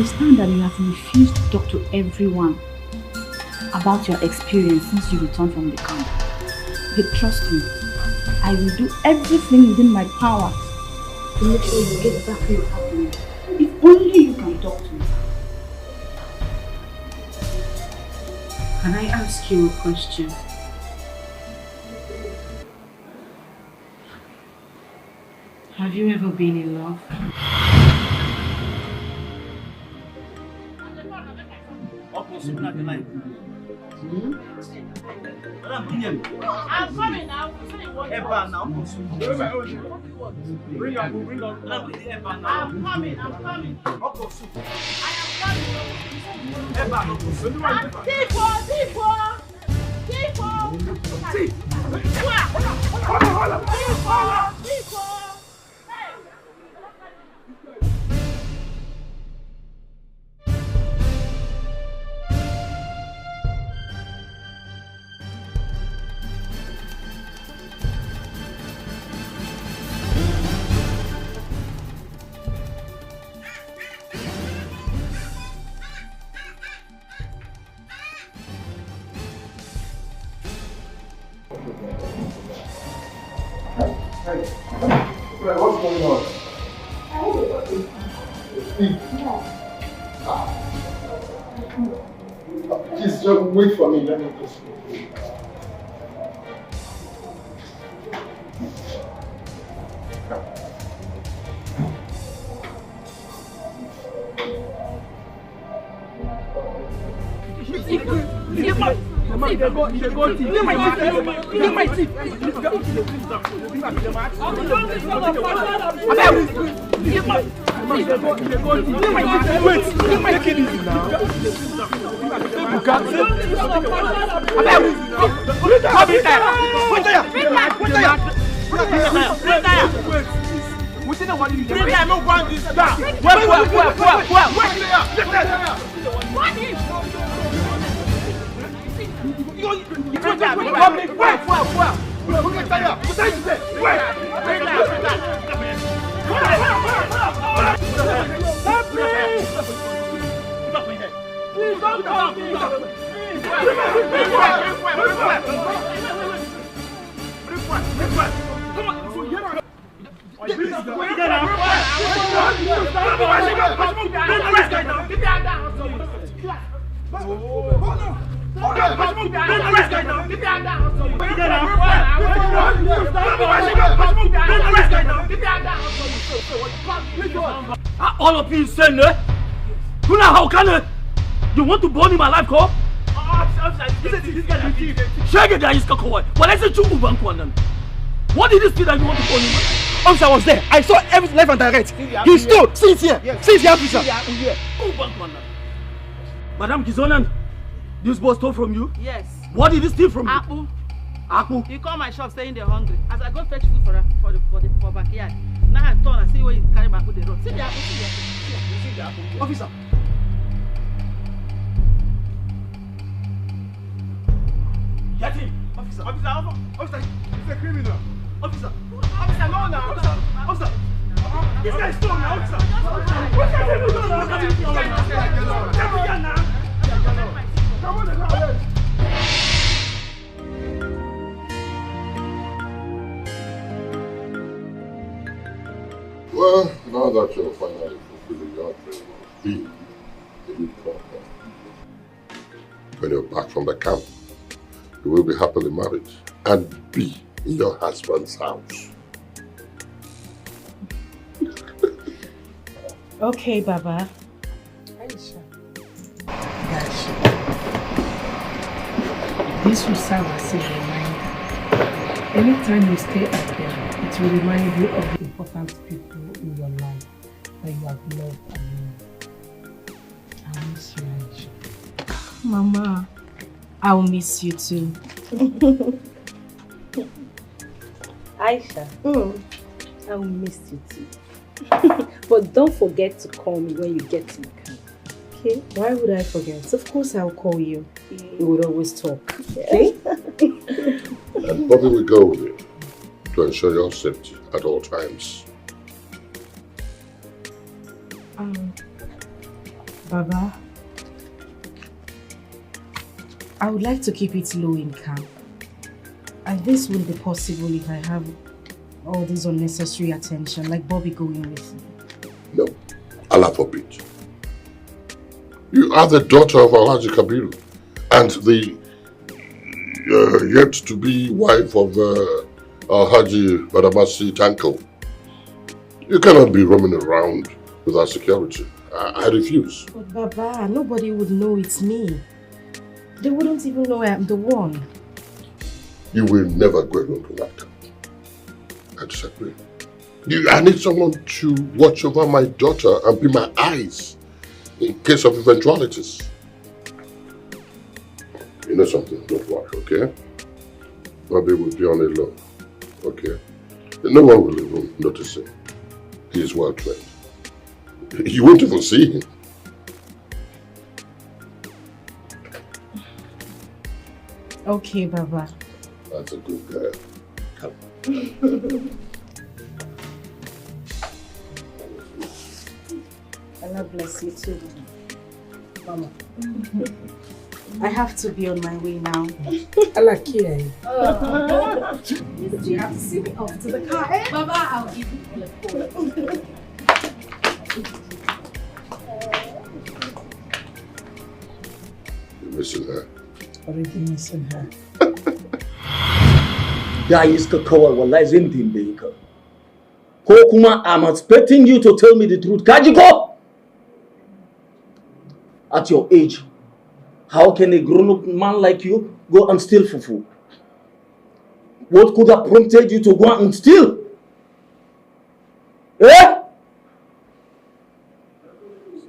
understand that you have refused to talk to everyone about your experience since you returned from the camp. But trust me, I will do everything within my power to make sure you get back to your happiness. If only you can talk to me. Can I ask you a question? Have you ever been in love? I'm coming now. Bring up. I'm coming. I am coming. What's going on? Please just wait for me. Let me just. All of you say no? How can you want to burn him alive, Ko? Shaggy, there is Kakawai. What is it you Uban Kwanan? What did this do that you want to burn him? Officer, I was there. I saw everything live and direct. He stole. See it here. See it here, officer. Madam Kizonan, this boy stole from you? Yes. What did he steal from you? Apple. Apple? He called my shop saying they're hungry. As I go fetch food for backyard. Now I turn and see where he carry my food the road. See the apple, see the apple. See the apple. Officer. Get him! Officer, he's a criminal. Officer, no, officer. This guy stole me, officer. What can you do now? Come on, Well, now that you're finally fulfilling your dream of being a good partner, when you're back from the camp, you will be happily married and be in your husband's house. Okay, Baba. Aisha. This will serve as a reminder. Anytime you stay at them, it will remind you of the important people in your life that you have loved and known. I miss you, Aisha. Mama, I'll miss you too. Aisha, I will miss you too. But don't forget to call me when you get to the camp. Okay? Why would I forget? Of course I'll call you. We would always talk. Okay? And Bobby will go with you to ensure your safety at all times. Baba, I would like to keep it low in camp. And this won't be possible if I have all this unnecessary attention, like Bobby going with me. No, Allah forbid. You are the daughter of Alhaji Kabiru and the yet-to-be wife of Alhaji Badamasi Tanko. You cannot be roaming around without security. I refuse. But Baba, nobody would know it's me. They wouldn't even know I'm the one. You will never go alone to that camp. I disagree. I need someone to watch over my daughter and be my eyes in case of eventualities. You know something? Don't worry, okay? Bobby will be on alone, okay? No one will even notice him. He is well trained. You won't even see him. Okay, Baba. That's a good girl. Come. Allah bless you too, Mama. I have to be on my way now. Allah care you. You have to see me off to the car. Baba, I'll give you all a phone. You're missing her. Already missing her. Ya iska kawai wallahi zan tambaye ka. Ko kuma I'm expecting you to tell me the truth. Kaji ko? At your age, how can a grown-up man like you go and steal fufu? What could have prompted you to go and steal? Eh?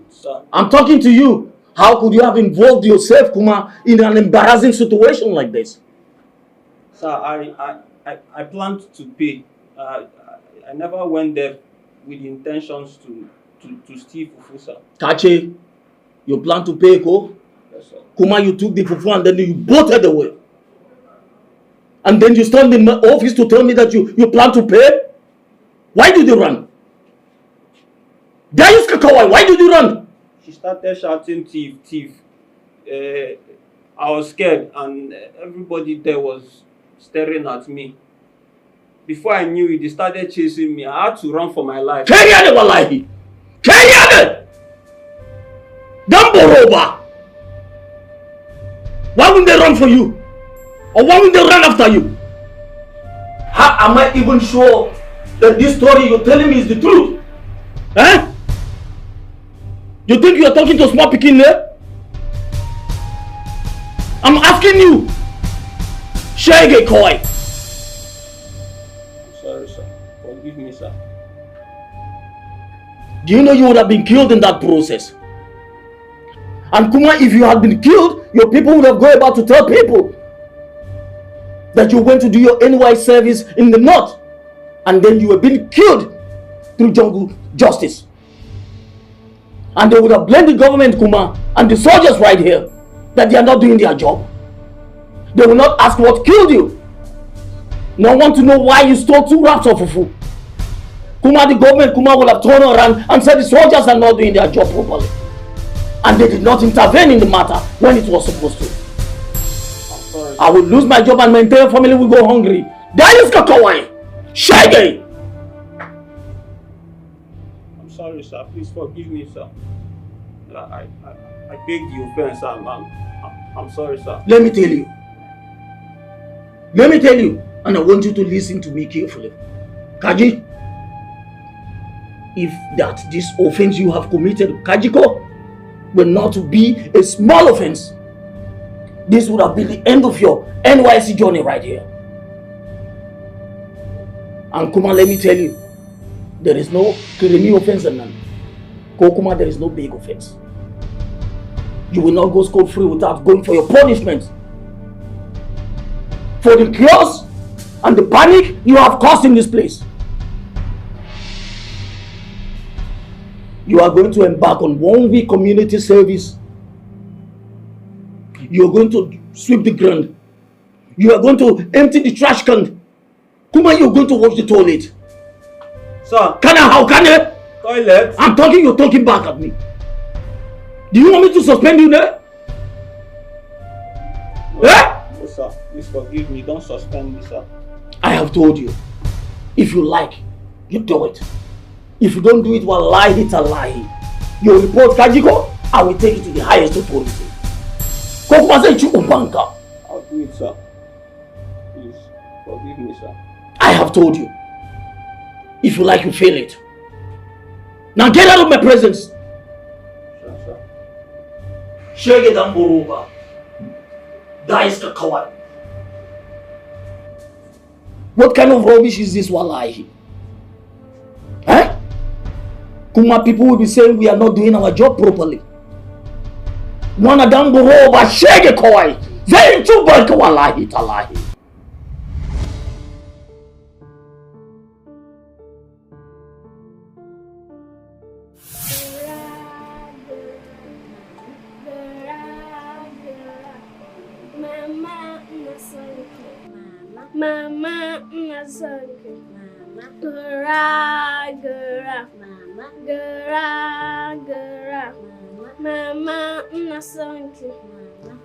Sir. I'm talking to you. How could you have involved yourself, Kuma, in an embarrassing situation like this? Sir, I planned to pay. I never went there with intentions to steal fufu, sir. Kache, you plan to pay, Ko? Yes, sir. Kuma, you took the fufu and then you bolted away. And then you stand in my office to tell me that you plan to pay? Why did you run? Dayus Kakawai, why did you run? She started shouting, thief, thief. I was scared and everybody there was staring at me. Before I knew it, they started chasing me. I had to run for my life. Keriane wallahi! Keriane! Damboroba! Why wouldn't they run for you? Or why wouldn't they run after you? How am I even sure that this story you're telling me is the truth? Eh? You think you're talking to small pikin there? I'm asking you. Shege Koi. I'm sorry, sir. Forgive me, sir. Do you know you would have been killed in that process? And Kuma, if you had been killed, your people would have gone about to tell people that you went to do your NY service in the north. And then you were being killed through jungle justice. And they would have blamed the government, Kuma, and the soldiers right here that they are not doing their job. They will not ask what killed you. Nor want to know why you stole 2 wraps of fufu. Kuma, the government, Kuma, will have turned around and said the soldiers are not doing their job properly. And they did not intervene in the matter when it was supposed to. I'm sorry, sir. I will lose my job and my entire family will go hungry. That is Kakawai! Shaggy! I'm sorry, sir. Please forgive me, sir. I beg the offense. I'm sorry, sir. Let me tell you. Let me tell you, and I want you to listen to me carefully. Kaji, if this offense you have committed, Kajiko, will not be a small offense, this would have been the end of your NYC journey right here. And Kuma, let me tell you, there is no Kirimi offense and none. Kokuma, there is no big offense. You will not go scot-free without going for your punishment. For the chaos and the panic you have caused in this place. You are going to embark on 1 week community service. You are going to sweep the ground. You are going to empty the trash can. Kuma, you are going to wash the toilet. Sir. How can I? Toilet. I'm talking, you're talking back at me. Do you want me to suspend you there? No, sir. Please forgive me. Don't suspend me, sir. I have told you. If you like, you do it. If you don't do it, wallahi tallahi. You report Kajiko, I will take you to the highest authority. I'll do it, sir. Please forgive me, sir. I have told you. If you like, you feel it. Now get out of my presence. Sure, sir. Shege Damburuba. That is the coward. What kind of rubbish is this, wallahi? Eh? Kuma people will be saying we are not doing our job properly. Wana Damburuba Shege Kawai. Very too bad, wallahi talahi. Mama, Gura, gura, mama, gura, gura, mama, nasanki,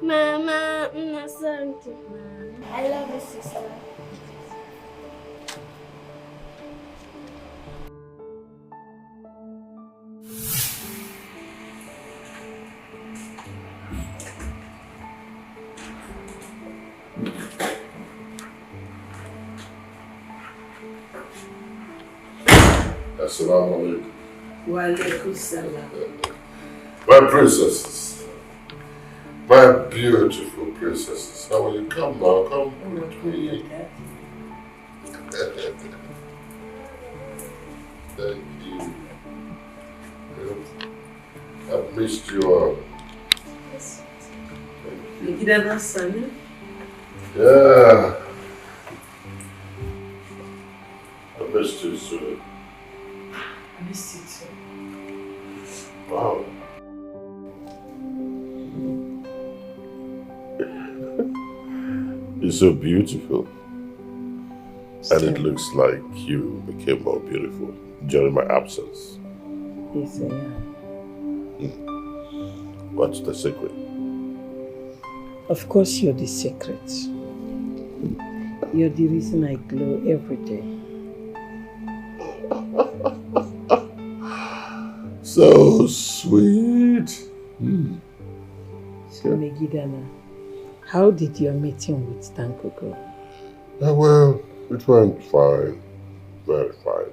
mama, nasanki. I love you, sister. Assalamu alaikum. Wa alaikum salam. My princesses. My beautiful princesses. How will you come now? Come with me. Thank you. I've missed you all. Thank you. Yeah. I missed you too. I missed you too. Wow. You're so beautiful. And it looks like you became more beautiful during my absence. Yes, I am. What's the secret? Of course, you're the secret. You're the reason I glow every day. So sweet. So, Megidana, how did your meeting with Tanko go? Well, it went fine. Very fine.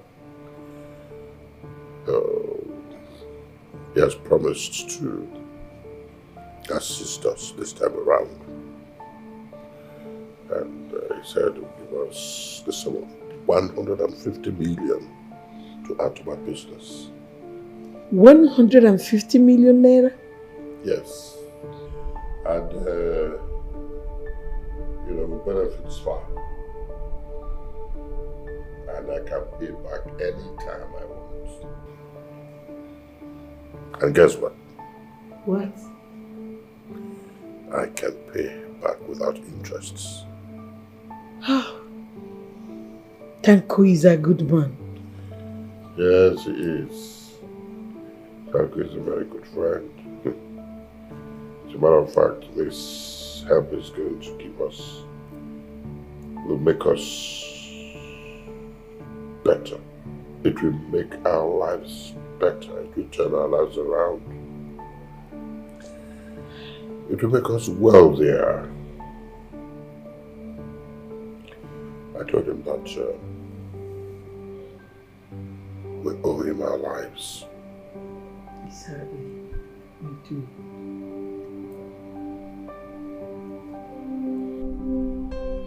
He has promised to assist us this time around. And he said he would give us the sum of 150 million to add to my business. 150 million naira? Yes. And, the benefits fine. And I can pay back anytime I want. And guess what? What? I can pay back without interests. Tanko is a good man. Yes, he is. Tanko is a very good friend. As a matter of fact, this help is going to give us, will make us better. It will make our lives better. It will turn our lives around. It will make us wealthier. I told him that we owe him our lives. Exactly. We do.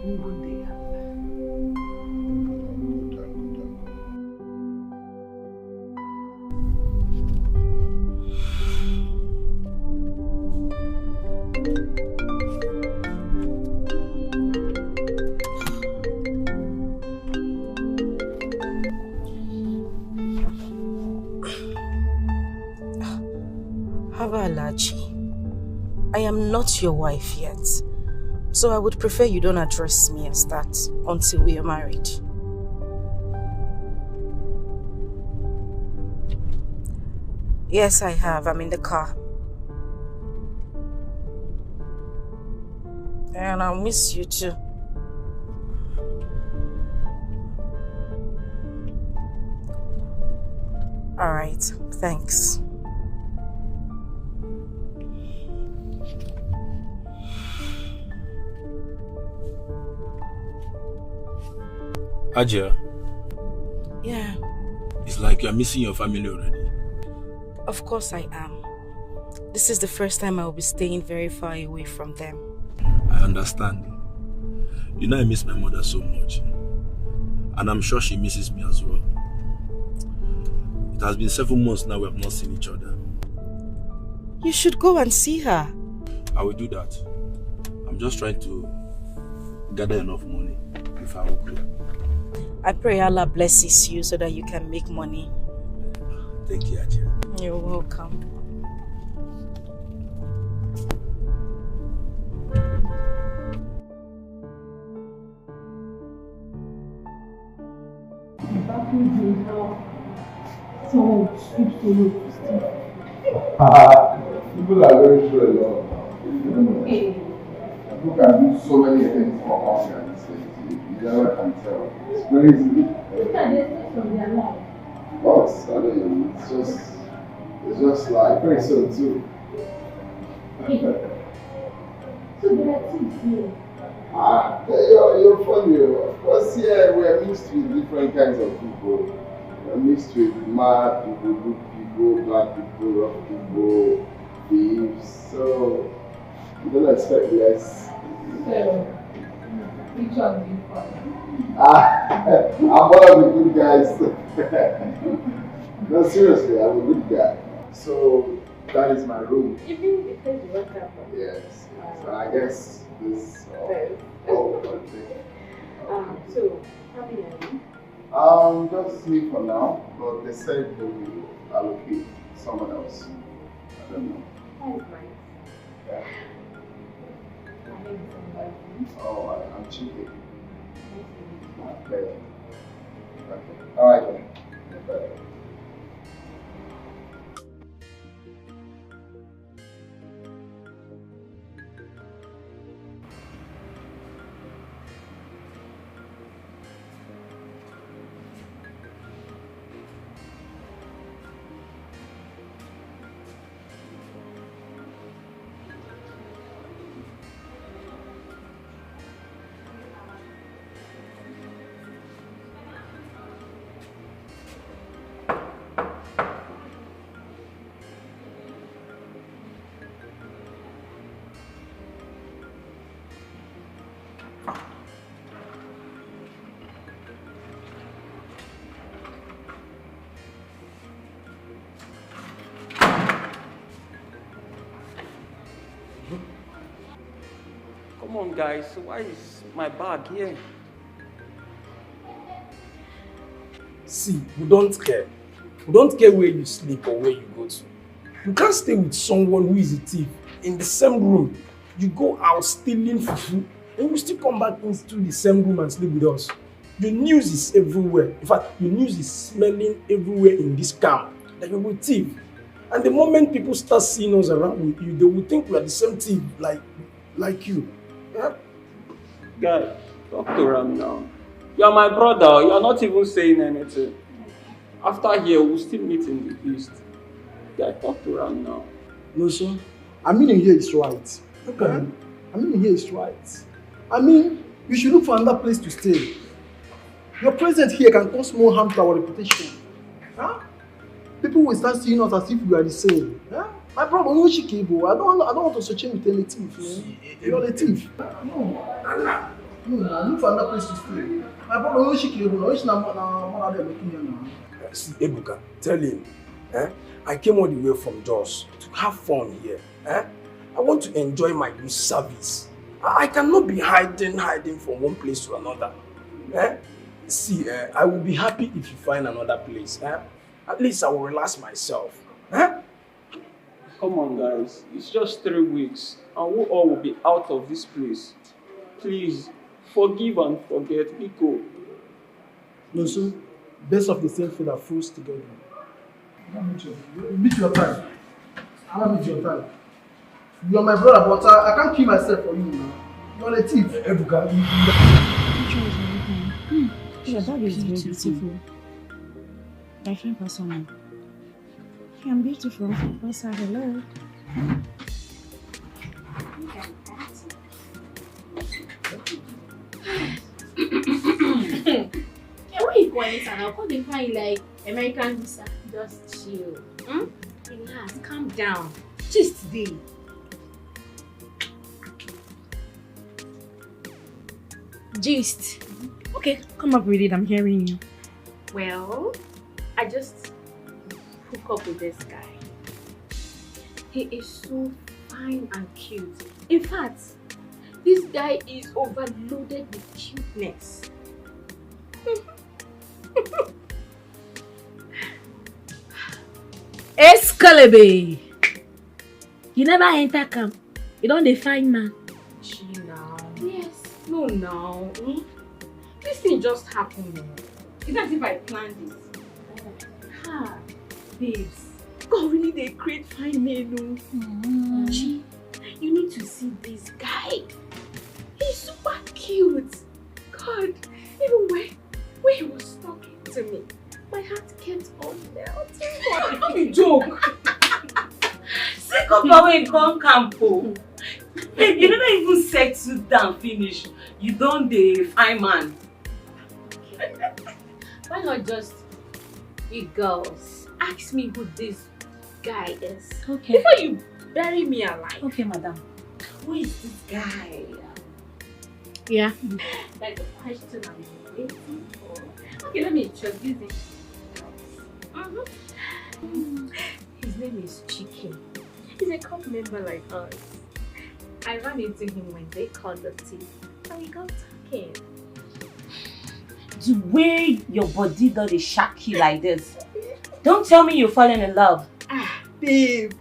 One day Alaji, I am not your wife yet, so I would prefer you don't address me as that until we are married. Yes, I have. I'm in the car. And I'll miss you too. Alright, thanks. Ajia. Yeah. It's like you're missing your family already. Of course I am. This is the first time I will be staying very far away from them. I understand. You know I miss my mother so much. And I'm sure she misses me as well. It has been 7 months now we have not seen each other. You should go and see her. I will do that. I'm just trying to gather enough money before I will go. I pray Allah blesses you so that you can make money. Thank you, Ajia. You're welcome. Someone speaks to you. People are very sure a lot. People can do so many things for us at this stage. You never can tell. It's crazy. Look at the things from their life. But I don't know, it's just like very so too. So there are things here. You're funny. Of course, yeah, we are mixed with different kinds of people. We are mixed with mad people, good people, black people, rough people, thieves. So you don't expect less. So, which one do you find? I'm one of the good guys. No, seriously, I'm a good guy. So that is my room. You mean the place you work out? Yes. So I guess this. One thing. So, how many are you? Just me for now, but they said they will allocate someone else. I don't know. That is nice. Yeah. My name is somebody. Oh, I'm cheating. Okay. Alright then. Okay. Come on, guys. Why is my bag here? See, we don't care. We don't care where you sleep or where you go to. You can't stay with someone who is a thief in the same room. You go out stealing fufu and you still come back into the same room and sleep with us. Your news is everywhere. In fact, your news is smelling everywhere in this camp that you're a thief. And the moment people start seeing us around with you, they will think we are the same thief like you. Yeah? Guy, talk to Ram now. You are my brother. You are not even saying anything. After here, we'll still meet in the east. Guy, talk to Ram now. No, sir. I mean, here is right. Okay. I mean, here is right. I mean, you should look for another place to stay. Your presence here can cause more harm to our reputation. Huh? People will start seeing us as if we are the same. Huh? My brother, no Chikibo. I don't want to associate with any thief. You're a thief. No, look for another place to stay. My brother, no Chikibo. No, it's not what they're looking here now. See, Ebuka, tell him, I came all the way from Jos to have fun here. I want to enjoy my good service. I cannot be hiding from one place to another. See, I will be happy if you find another place. At least I will relax myself. Come on, guys. It's just 3 weeks, and we all will be out of this place. Please, forgive and forget. Biko. No, sir. Best of the same food that fools together. Meet your time. I want meet your time. You are my brother, but I can't kill myself for you now. You're a thief, Ebuka. Your dad is very beautiful. My friend persona. I'm beautiful. What's up? Hello. Hey, where you going, son? I'll call the fine like American visa. Just chill. Relax, calm down. Just today. Gist. Okay, come up with it. I'm hearing you. Well, I just hook up with this guy. He is so fine and cute. In fact, this guy is overloaded with cuteness. Escalabe. You never enter camp. You don't define man. Now. Yes. No, now. This thing just happened. It's not as if I planned it. Babes. God really they create fine men. Gee, you need to see this guy. He's super cute. God, even when he was talking to me, my heart kept on melting. Don't be joke. Sick of away come campo. Babe, you never even settle down finish. You don't the fine man. Why not just you girls ask me who this guy is? Okay. Before you bury me alive. Okay, madam. Who is this guy? Yeah. Like the question I'm waiting for. Okay, let me introduce him. His name is Chicken. He's a cult member like us. I ran into him when they called the tea, and we got talking. The way your body does a shaky like this. Don't tell me you're falling in love. Babe,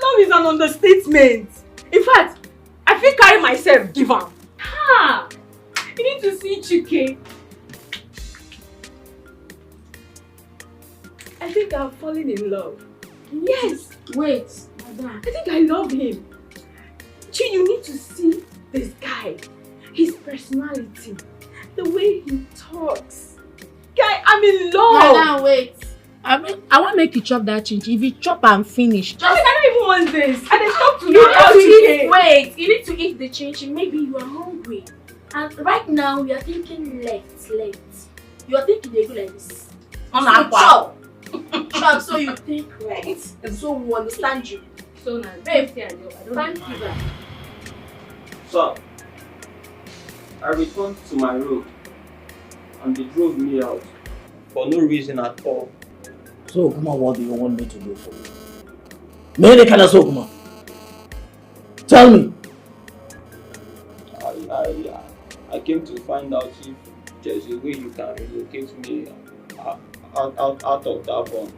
love is an understatement. In fact, I feel carry myself give am. You need to see Chike. I think I'm falling in love. Yes. Wait, madam. I think I love him. Chi, you need to see this guy. His personality. The way he talks. Guy, I'm in love. Madam, wait. I want to make you chop that chinchi. If you chop and finish. I don't even want this. I just talk to You you need about to Chike. wait. You need to eat the chinchin. Maybe you are hungry. And right now, you are thinking left. You are thinking they go like this. Chop. Chop so you think right. And so we understand you. So now, babe, thank you. So, I returned to my room and they drove me out for no reason at all. So, Kuma, what do you want me to do for you? Many kind of so, Kuma. Tell me. I came to find out if there's a way you can relocate me out of that one.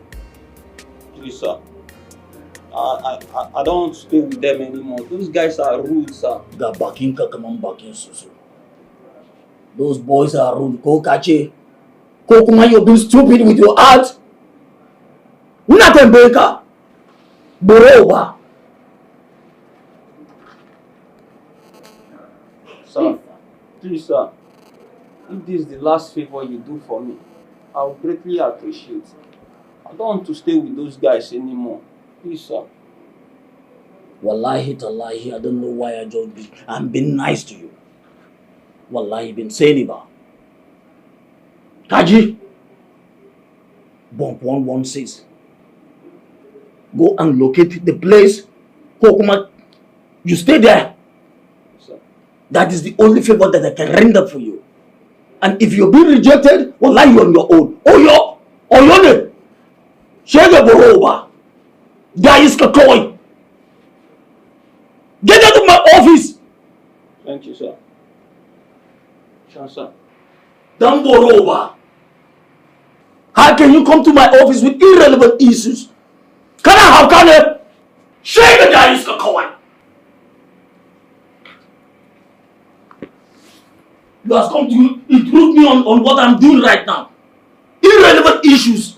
Please, sir. I don't want to stay with them anymore. Those guys are rude, sir. Those boys are rude. Go catch it. Kokuma, you're being stupid with your heart. Nothing breaker. Boroba. Sir, please, sir. If this is the last favor you do for me, I will greatly appreciate. I don't want to stay with those guys anymore. Please, sir. Wallahi tallahi, I don't know why I'm being nice to you. Wallahi, been saying about. Kaji, bump 116. Go and locate the place. Kokuma, you stay there. Sir. That is the only favor that I can render for you. And if you're being rejected, wallahi, you're on your own. Oyone, share your boroba. There is Kakoi. Get out of my office. Thank you, sir. Sure, sir. Don't boroba. How can you come to my office with irrelevant issues? How can I? Share the guy is Kakoi. You have come to intrude me on what I'm doing right now. Irrelevant issues.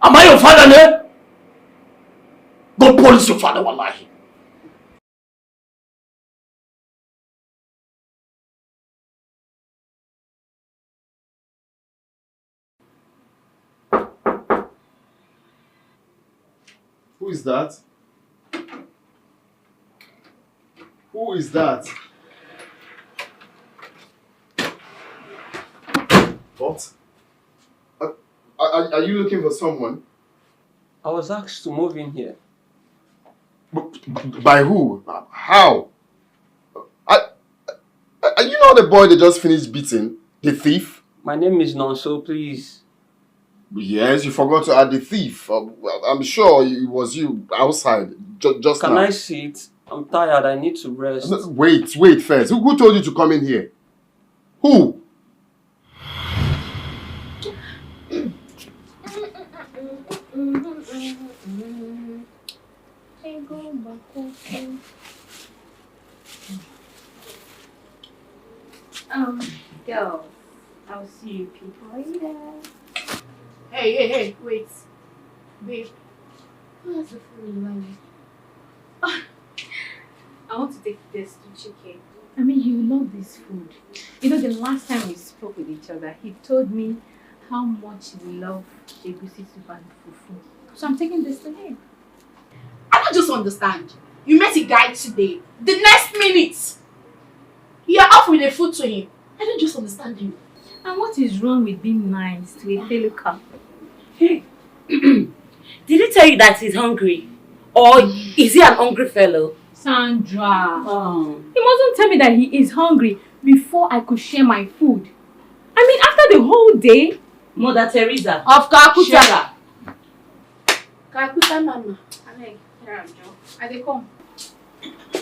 Am I your father, ne? Go police your father, wallahi. Who is that? Who is that? What? Are you looking for someone? I was asked to move in here. By who? How? Are you not the boy they just finished beating? The thief? My name is Nonso, please. Yes, you forgot to add the thief. I'm sure it was you outside just Can now. I sit? I'm tired. I need to rest. No, wait first. Who told you to come in here? Who? Girls, I'll see you people later. Hey, wait. Babe, who has the food in line? I want to take this to chicken. I mean, you love this food. You know, the last time we spoke with each other, he told me how much he loved egusi soup and fufu. So I'm taking this to him. I don't just understand. You met a guy today. The next minute, you're off with the food to him. I don't just understand you. And what is wrong with being nice to a fellow couple? Hey, did he tell you that he's hungry? Or is he an hungry fellow? Sandra, he mustn't tell me that he is hungry before I could share my food. I mean, after the whole day. Mother Teresa. Of Calcutta. Calcutta, mama. I mean, here I'm Joe. I dey come.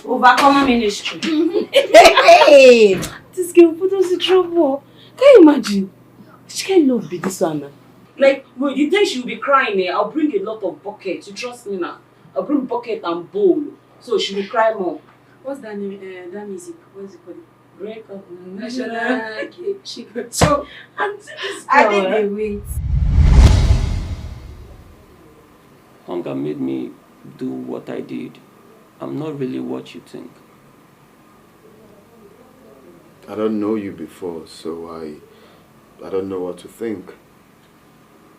Overcomer ministry. Hey! This girl put us in trouble. Can you imagine? She can't love be this one. Like, well, you think she'll be crying eh? I'll bring a lot of buckets. You trust me now? I'll bring bucket and bowl. So she will cry more. What's that name? That music? What's it called? Break up. National. So, I think they wait. Hunger made me do what I did. I'm not really what you think. I don't know you before, so I don't know what to think.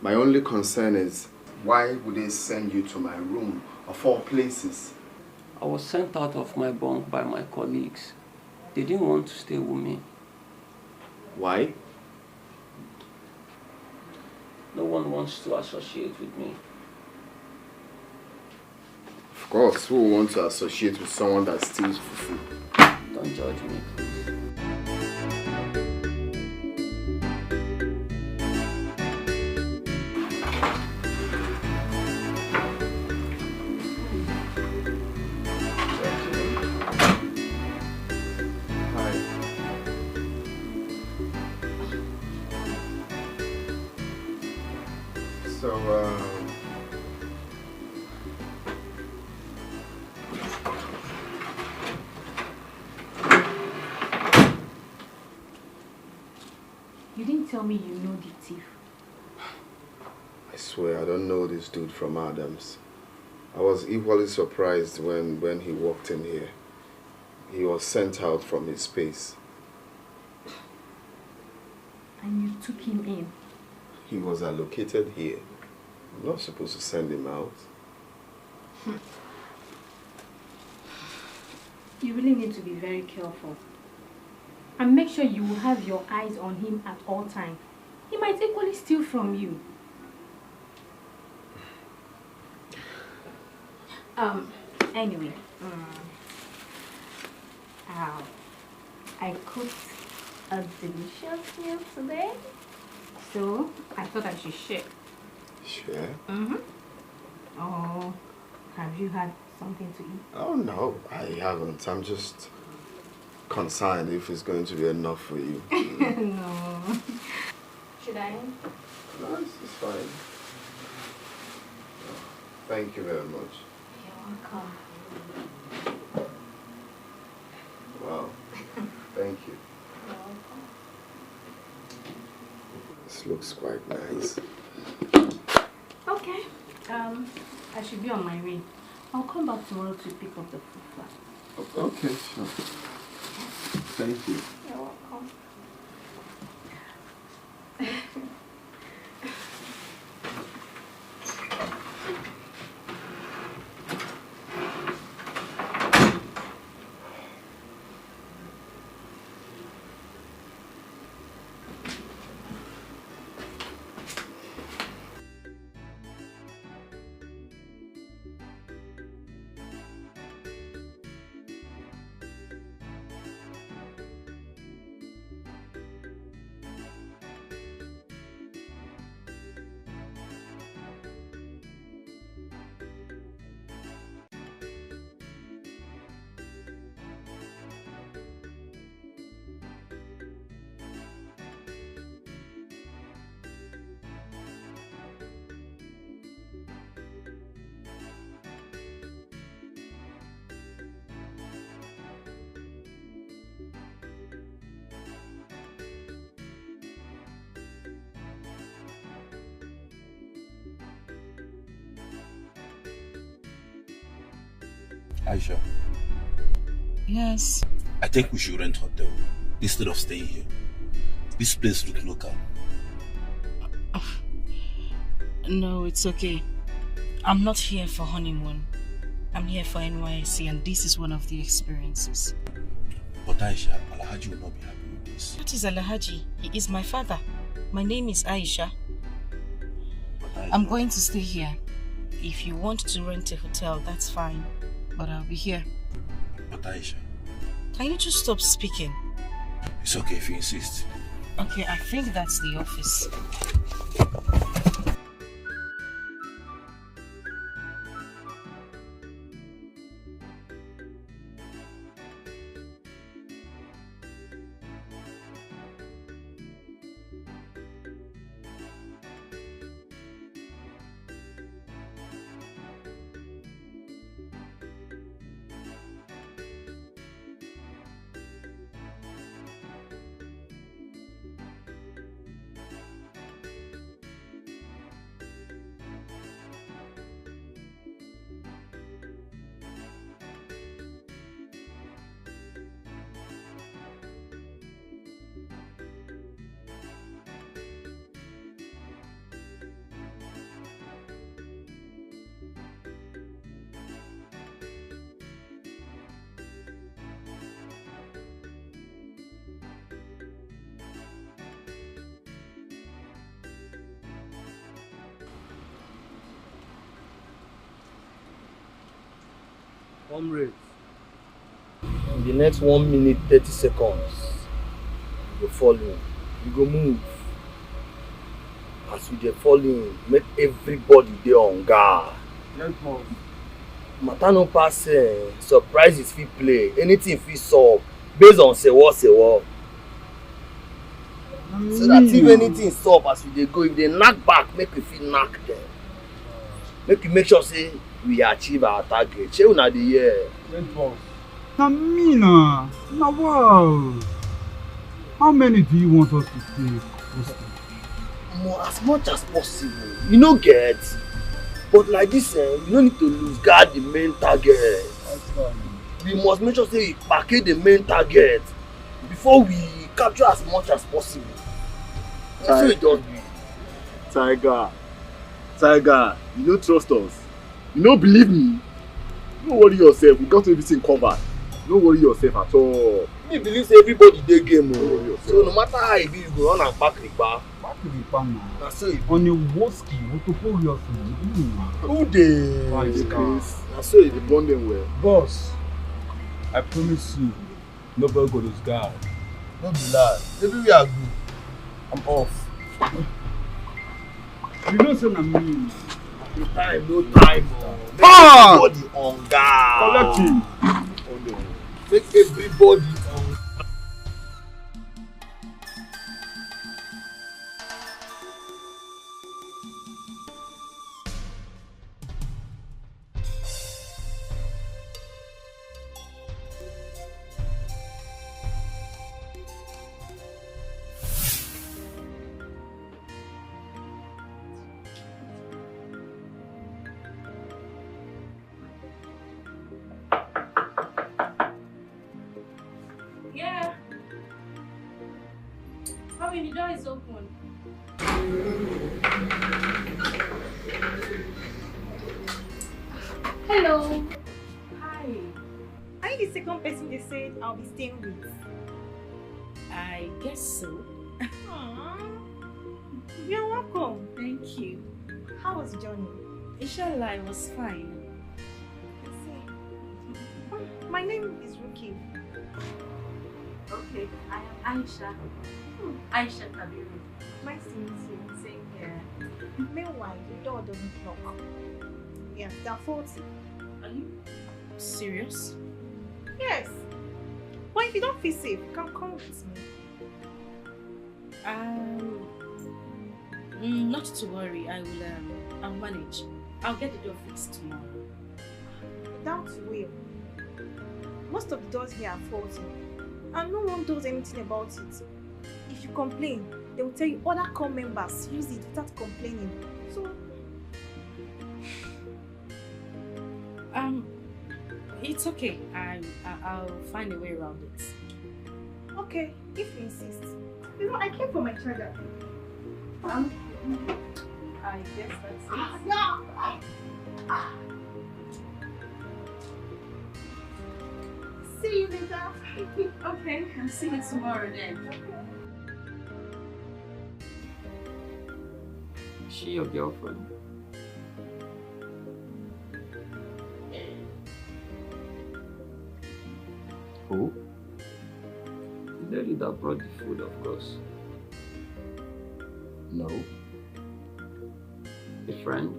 My only concern is, why would they send you to my room of all places? I was sent out of my bunk by my colleagues. They didn't want to stay with me. Why? No one wants to associate with me. Of course, who would want to associate with someone that steals fufu? Don't judge me, please. You didn't tell me you know the thief. I swear, I don't know this dude from Adams. I was equally surprised when he walked in here. He was sent out from his space. And you took him in. He was allocated here. I'm not supposed to send him out. You really need to be very careful. And make sure you have your eyes on him at all times. He might equally steal from you. Anyway. I cooked a delicious meal today. So, I thought I should share. Share? Oh, have you had something to eat? Oh no, I haven't. I'm just concerned if it's going to be enough for you. No. Should I? No, this is fine. Thank you very much. You're welcome. Wow. Thank you. You're welcome. This looks quite nice. Okay. I should be on my way. I'll come back tomorrow to pick up the food flat. Okay, sure. Thank you. You're welcome. Aisha, Yes. I think we should rent a hotel instead of staying here. This place looks local. No, it's okay. I'm not here for honeymoon. I'm here for NYC, and this is one of the experiences. But Aisha, Alhaji will not be happy with this. That is Alhaji. He is my father. My name is Aisha. I'm going to stay here. If you want to rent a hotel, that's fine. But I'll be here. But Aisha, can you just stop speaking? It's okay if you insist. Okay, I think that's the office. Comrades, in the next 1 minute 30 seconds, you go fall in. You go move. As you dey fall in, make everybody dey on guard. Matter no pass, surprises fit play, anything fit solve based on say what. So that if anything solve as you dey go, if they knock back, make you fit knock them. Make you make sure say we achieve our target. Shey una dey hear? Na me na wow. How many do you want us to take? As much as possible. You no get. But like this, you no need to lose guard the main target. We must make sure say we package the main target before we capture as much as possible. That's what it does be. Tiger, you don't trust us. You don't believe me. Don't worry yourself. We got everything covered. Don't worry yourself at all. Me believe say everybody dey game. So no matter how e be, you go run and pack the bar. Na so e on your woski, notoriously. Who dey? Na so e dey burn them well. Boss, I promise you, nobody go lose guard. No be lie. Everywhere I go, I'm off. You know say na me. No time. Make everybody on guard. Collect him. Make everybody on. Yeah. Mommy, the door is open. Hello. Hi. Are you the second person they said I'll be staying with? I guess so. Aww. You're welcome. Thank you. How was the journey? Inshallah, it was fine. My name is Ruki. Okay, I am Aisha. Aisha Kabiru. Nice to meet you. Same here. Meanwhile, the door doesn't lock. Yeah, they're 40. Are you serious? Yes. But if you don't feel safe, you can come with me. Not to worry. I'll manage. I'll get the door fixed tomorrow. Without will. Most of the doors here are faulty, and no one does anything about it. If you complain, they will tell you other core members use it without complaining. So, it's It's okay. I'll find a way around it. Okay, if you insist. You know, I came for my charger. I guess that's it. See you later. Okay, I'll see you tomorrow then. Is she your girlfriend? Who? The lady that brought the food, of course. No. A friend?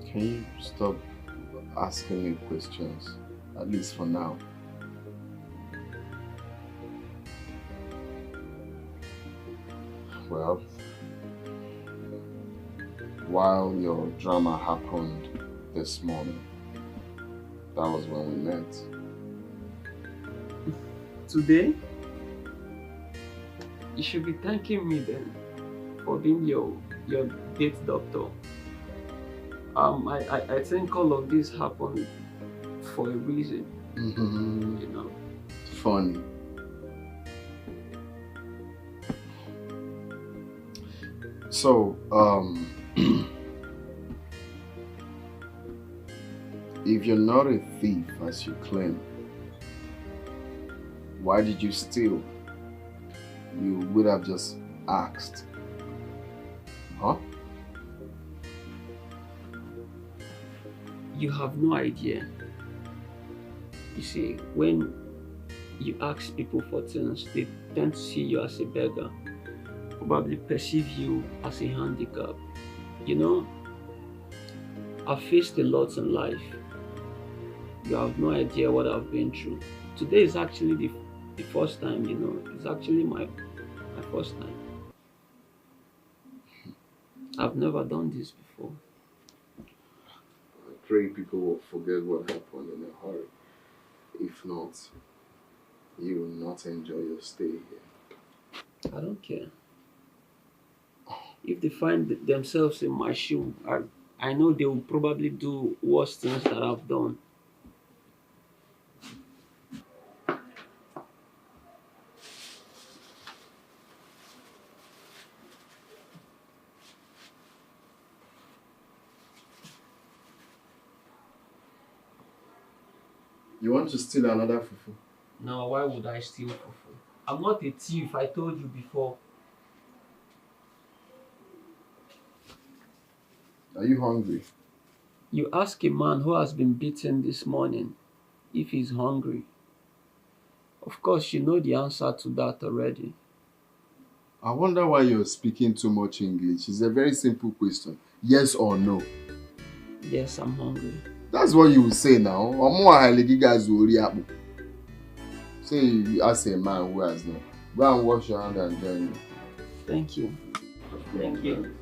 Can you stop asking me questions? At least for now. Well, while your drama happened this morning, that was when we met. Today? You should be thanking me then for being your date doctor. I think all of this happened for a reason. You know. Funny. So, if you're not a thief as you claim, why did you steal? You would have just asked. Huh? You have no idea. You see, when you ask people for things, they tend to see you as a beggar, probably perceive you as a handicap. You know, I've faced a lot in life. You have no idea what I've been through. Today is actually the first time, you know, it's actually my first time. I've never done this before. I pray people will forget what happened in a hurry. If not, you will not enjoy your stay here. I don't care. If they find themselves in my shoe, I know they will probably do worse things that I've done. You want to steal another fufu? No, why would I steal fufu? I'm not a thief, I told you before. Are you hungry? You ask a man who has been beaten this morning if he's hungry. Of course, you know the answer to that already. I wonder why you're speaking too much English. It's a very simple question. Yes or no? Yes, I'm hungry. That's what you will say now. Say you ask a man who has no. Go and wash your hand and join me. Thank you. Thank you.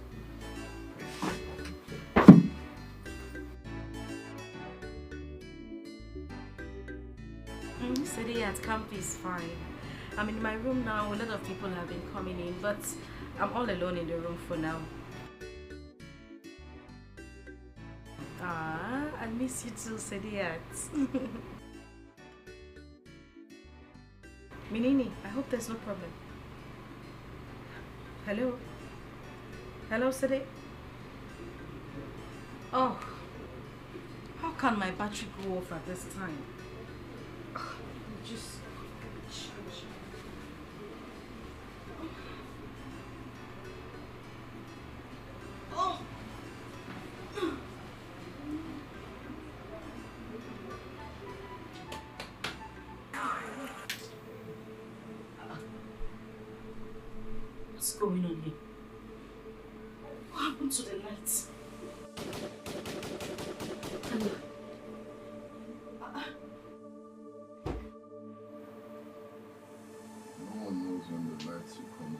Today at camp is fine. I'm in my room now. A lot of people have been coming in, but I'm all alone in the room for now. I miss you too, Sadiat. Minini, I hope there's no problem. Hello? Hello, Sadi? Oh, how can my battery go off at this time? Just... Oh. What's going on here? What happened to the lights? No one knows when the lights will come on.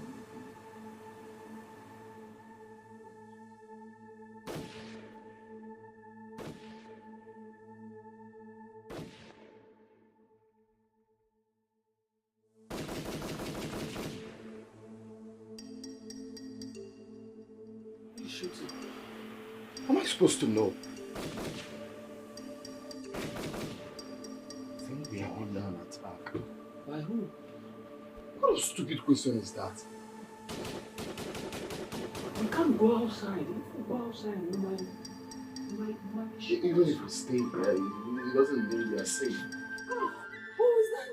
How am I supposed to know? who? What kind of stupid question is that? We can't go outside. If we go outside, we might Even if we stay here, it doesn't mean we are safe. Who is that?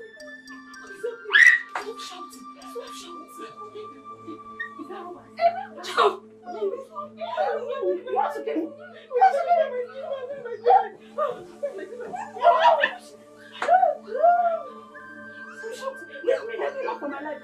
Stop shouting. Stop shouting. Is that Robert? Stop. We have to get him. We have to get him. Stop shouting. Let me run for my life.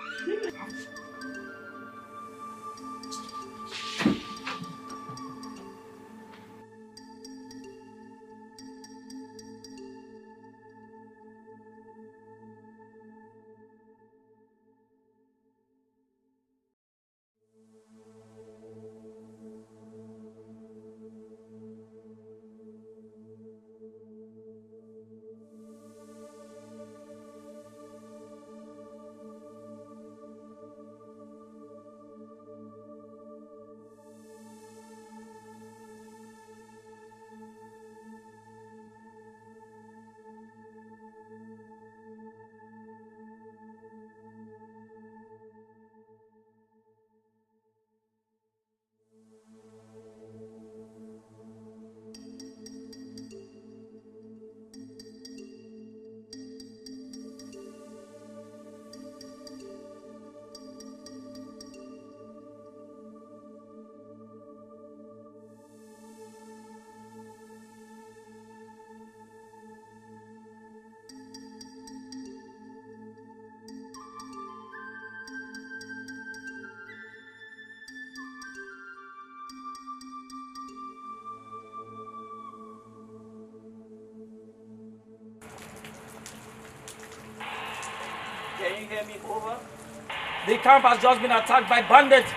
Can you hear me? Over. The camp has just been attacked by bandits.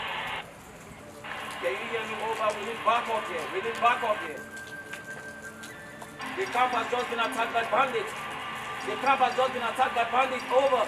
Can you hear me? Over. We need backup here. We need backup here. The camp has just been attacked by bandits. The camp has just been attacked by bandits. Over.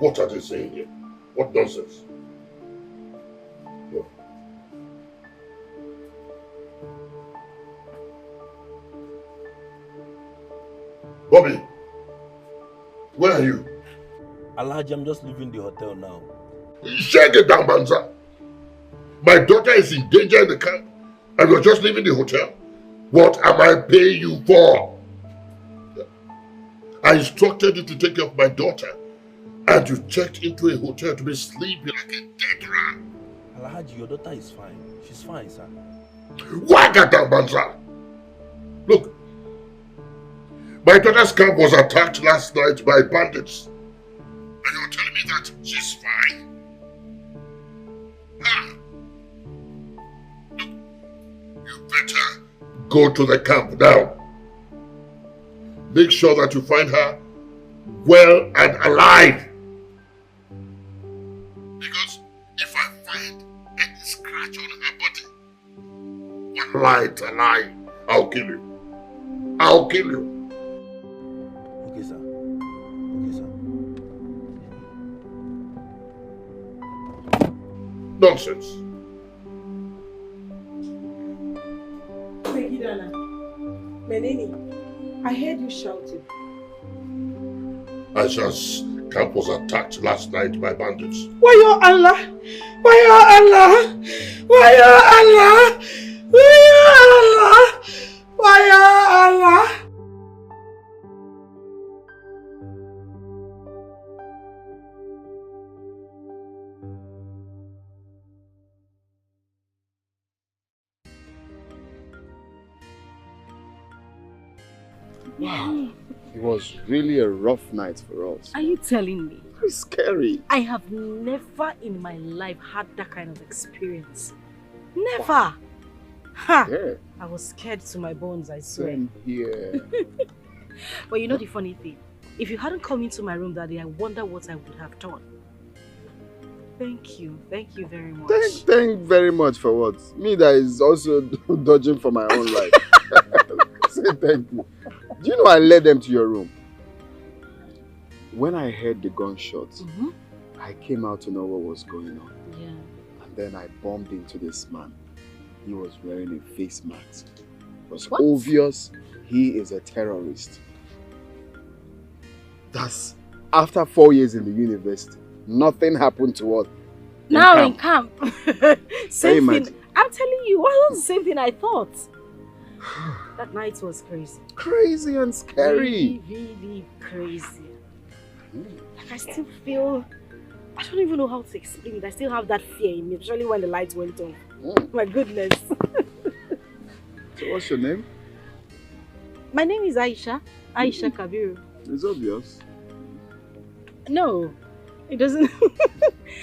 What are they saying here? What nonsense? No. Bobby, where are you? Alhaji, I'm just leaving the hotel now. Shake it down, Banza. My daughter is in danger in the camp and you're just leaving the hotel. What am I paying you for? I instructed you to take care of my daughter. And you checked into a hotel to be sleeping like a dead rat. Alhaji, your daughter is fine. She's fine, sir. Wagata Banza! Look, my daughter's camp was attacked last night by bandits. And you're telling me that she's fine? Ah! Look, you better go to the camp now. Make sure that you find her well and alive. Because if I find any scratch on her body, one lie to lie, I'll kill you. I'll kill you. Okay, sir. Okay, sir. Nonsense. Megidana, Menini, I heard you shouting. Aisha's camp was attacked last night by bandits. Wayo Allah! Wayo Allah! Wayo Allah! Wayo Allah! Wayo Allah! Wow. It was really a rough night for us. Are you telling me? Very scary. I have never in my life had that kind of experience. Never. Ha! Yeah. I was scared to my bones, I swear. Same here. But you know the funny thing? If you hadn't come into my room that day, I wonder what I would have done. Thank you. Thank you very much. Thank very much for what? Me that is also dodging for my own life. Say thank you. Do you know I led them to your room? When I heard the gunshots, I came out to know what was going on. Yeah. And then I bumped into this man. He was wearing a face mask. It was What? obvious he is a terrorist. That's after 4 years in the university. Nothing happened to us. Now in camp. Same imagine? thing. I'm telling you, what was the same thing I thought? That night was crazy. Crazy and scary. Really, really crazy. Like I still feel, I don't even know how to explain it. I still have that fear in me, especially when the lights went on. My goodness. So what's your name? My name is Aisha. Aisha Kabiru. It's obvious. No, it doesn't.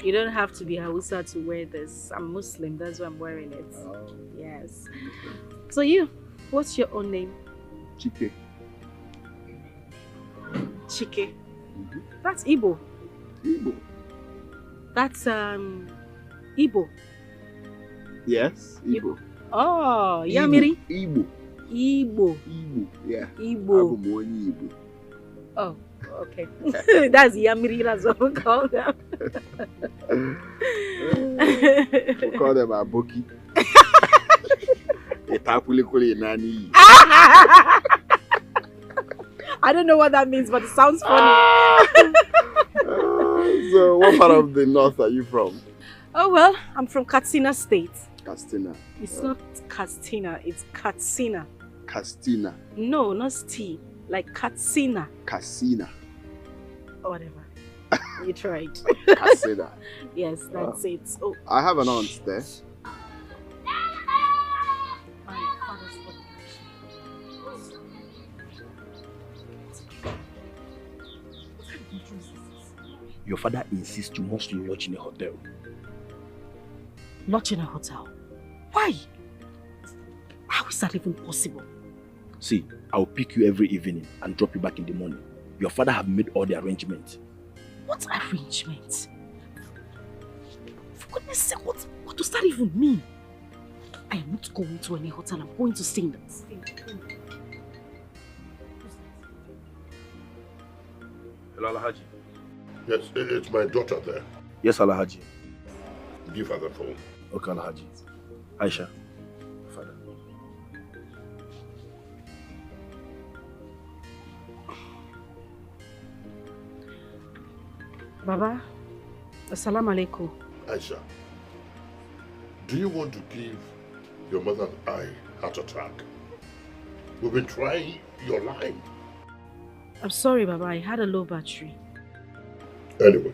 You don't have to be Hausa to wear this. I'm Muslim, that's why I'm wearing it. Oh. Yes. So you, what's your own name? Chike. Chike. That's Igbo. Igbo. That's Igbo. Yes, Igbo. Oh, Yamiri. Igbo. Igbo. Igbo. Yeah. Igbo. Igbo. Oh, okay. That's Yamiri, that's what we call them. We call them Aboki. I don't know what that means, but it sounds funny. So, what part of the north are you from? Oh, well, I'm from Katsina State. Katsina. It's not Katsina, it's Katsina. Katsina. No, not T. Like Katsina. Katsina. Or whatever. You tried. Katsina. Yes, that's it. Oh. I have an aunt there. Your father insists you must lodge in a hotel. Lodge in a hotel? Why? How is that even possible? See, I'll pick you every evening and drop you back in the morning. Your father have made all the arrangements. What arrangements? For goodness sake, what does that even mean? I am not going to any hotel. I'm going to stay in that. Hello, Alhaji. Yes, it's my daughter there. Yes, Alhaji. Give her the phone. Okay, Alhaji. Aisha. Father. Baba, assalamu alaikum. Aisha, do you want to give your mother and I heart attack? We've been trying your line. I'm sorry, Baba. I had a low battery. Anyway,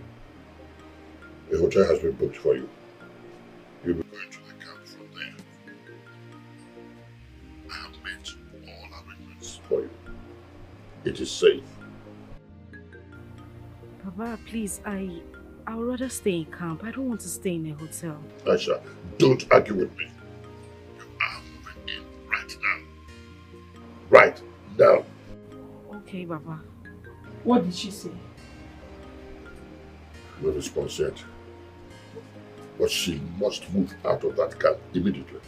a hotel has been booked for you. You'll be going to the camp from there. I have made all arrangements for you. It is safe. Baba, please, I'd rather stay in camp. I don't want to stay in a hotel. Aisha, don't argue with me. You are moving in right now. Right now. Okay, Baba. What did she say? No response yet. But she must move out of that camp immediately.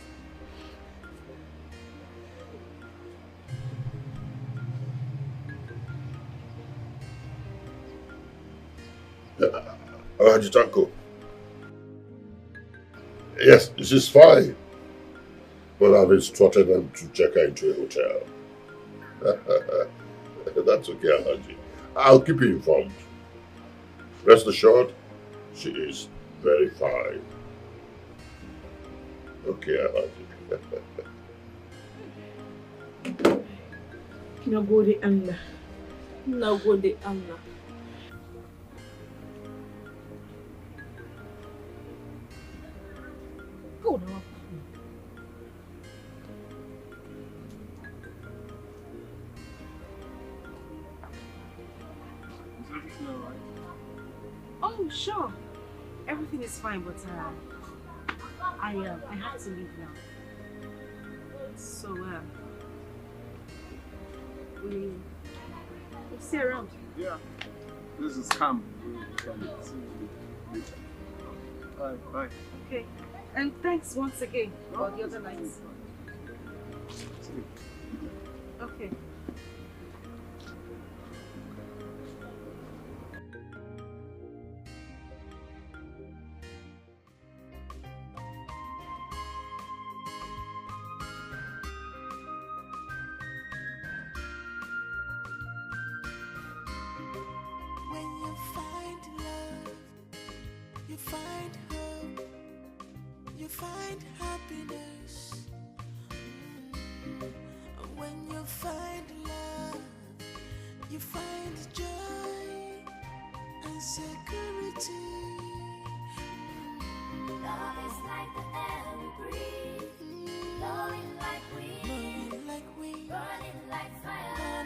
Haji Tanko. Yes, this is fine. But I've instructed them to check her into a hotel. That's okay, Haji. I'll keep you informed. Rest assured, she is very fine. Okay, Haji. Nagode Allah. Nagode Allah. Go now. Oh, sure. Everything is fine, but I have to leave now. So we'll see around. Yeah. This is calm. We can see you later. Bye. Okay. And thanks once again for the other nights. Okay. You find hope, you find happiness. When you find love, you find joy and security. Love is like the air we breathe, blowing like wind, burning like fire.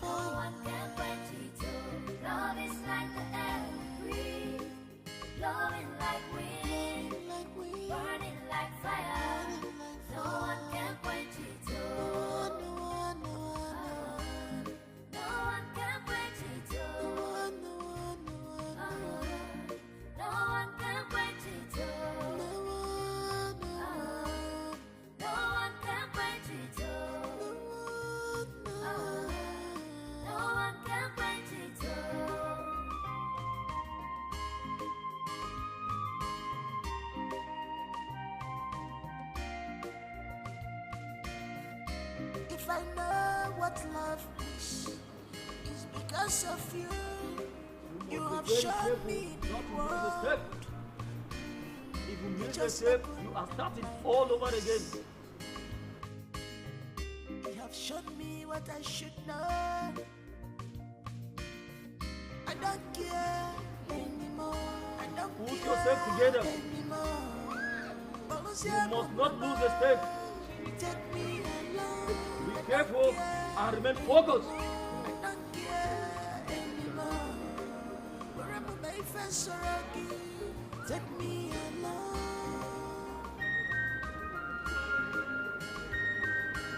No one can quench it all. Love is like the air we breathe, blowing like wind, burning like fire. No one can quench it all. No one can quench it all. No one can quench it all. No one can quench it all. No one can quench it all. If I know what love is, it's because of you. You have shown me the world. If you miss the step, you are starting all over again. You have shown me what I should know. I don't care anymore. I don't Put care yourself together. anymore. You must not lose the step. Take me along. Be careful and remain focused. Take me along.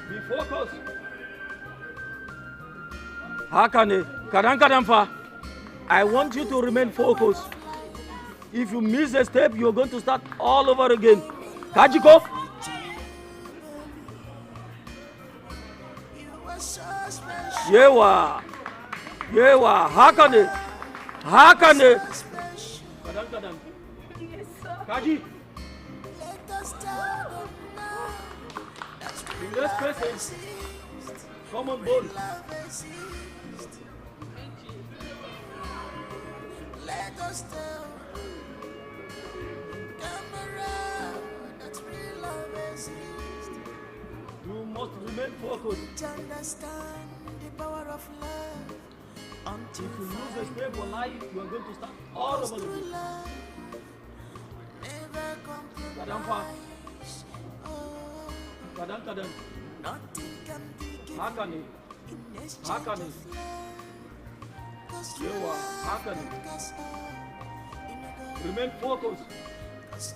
Be focused. Hakane, kadan I want you to remain focused. If you miss a step, you're going to start all over again. Kajiko? Yewa, Hakane. Kadan. Kaji. The next person, come on board. Let us tell camera that real love exists. You must remain focused. To understand the power of love. If you lose a step for life, you are going to start all over again. Never compromise. Kadan. Nothing can be given Hakane. in exchange of love. Yewa, Hakane. Remain focused.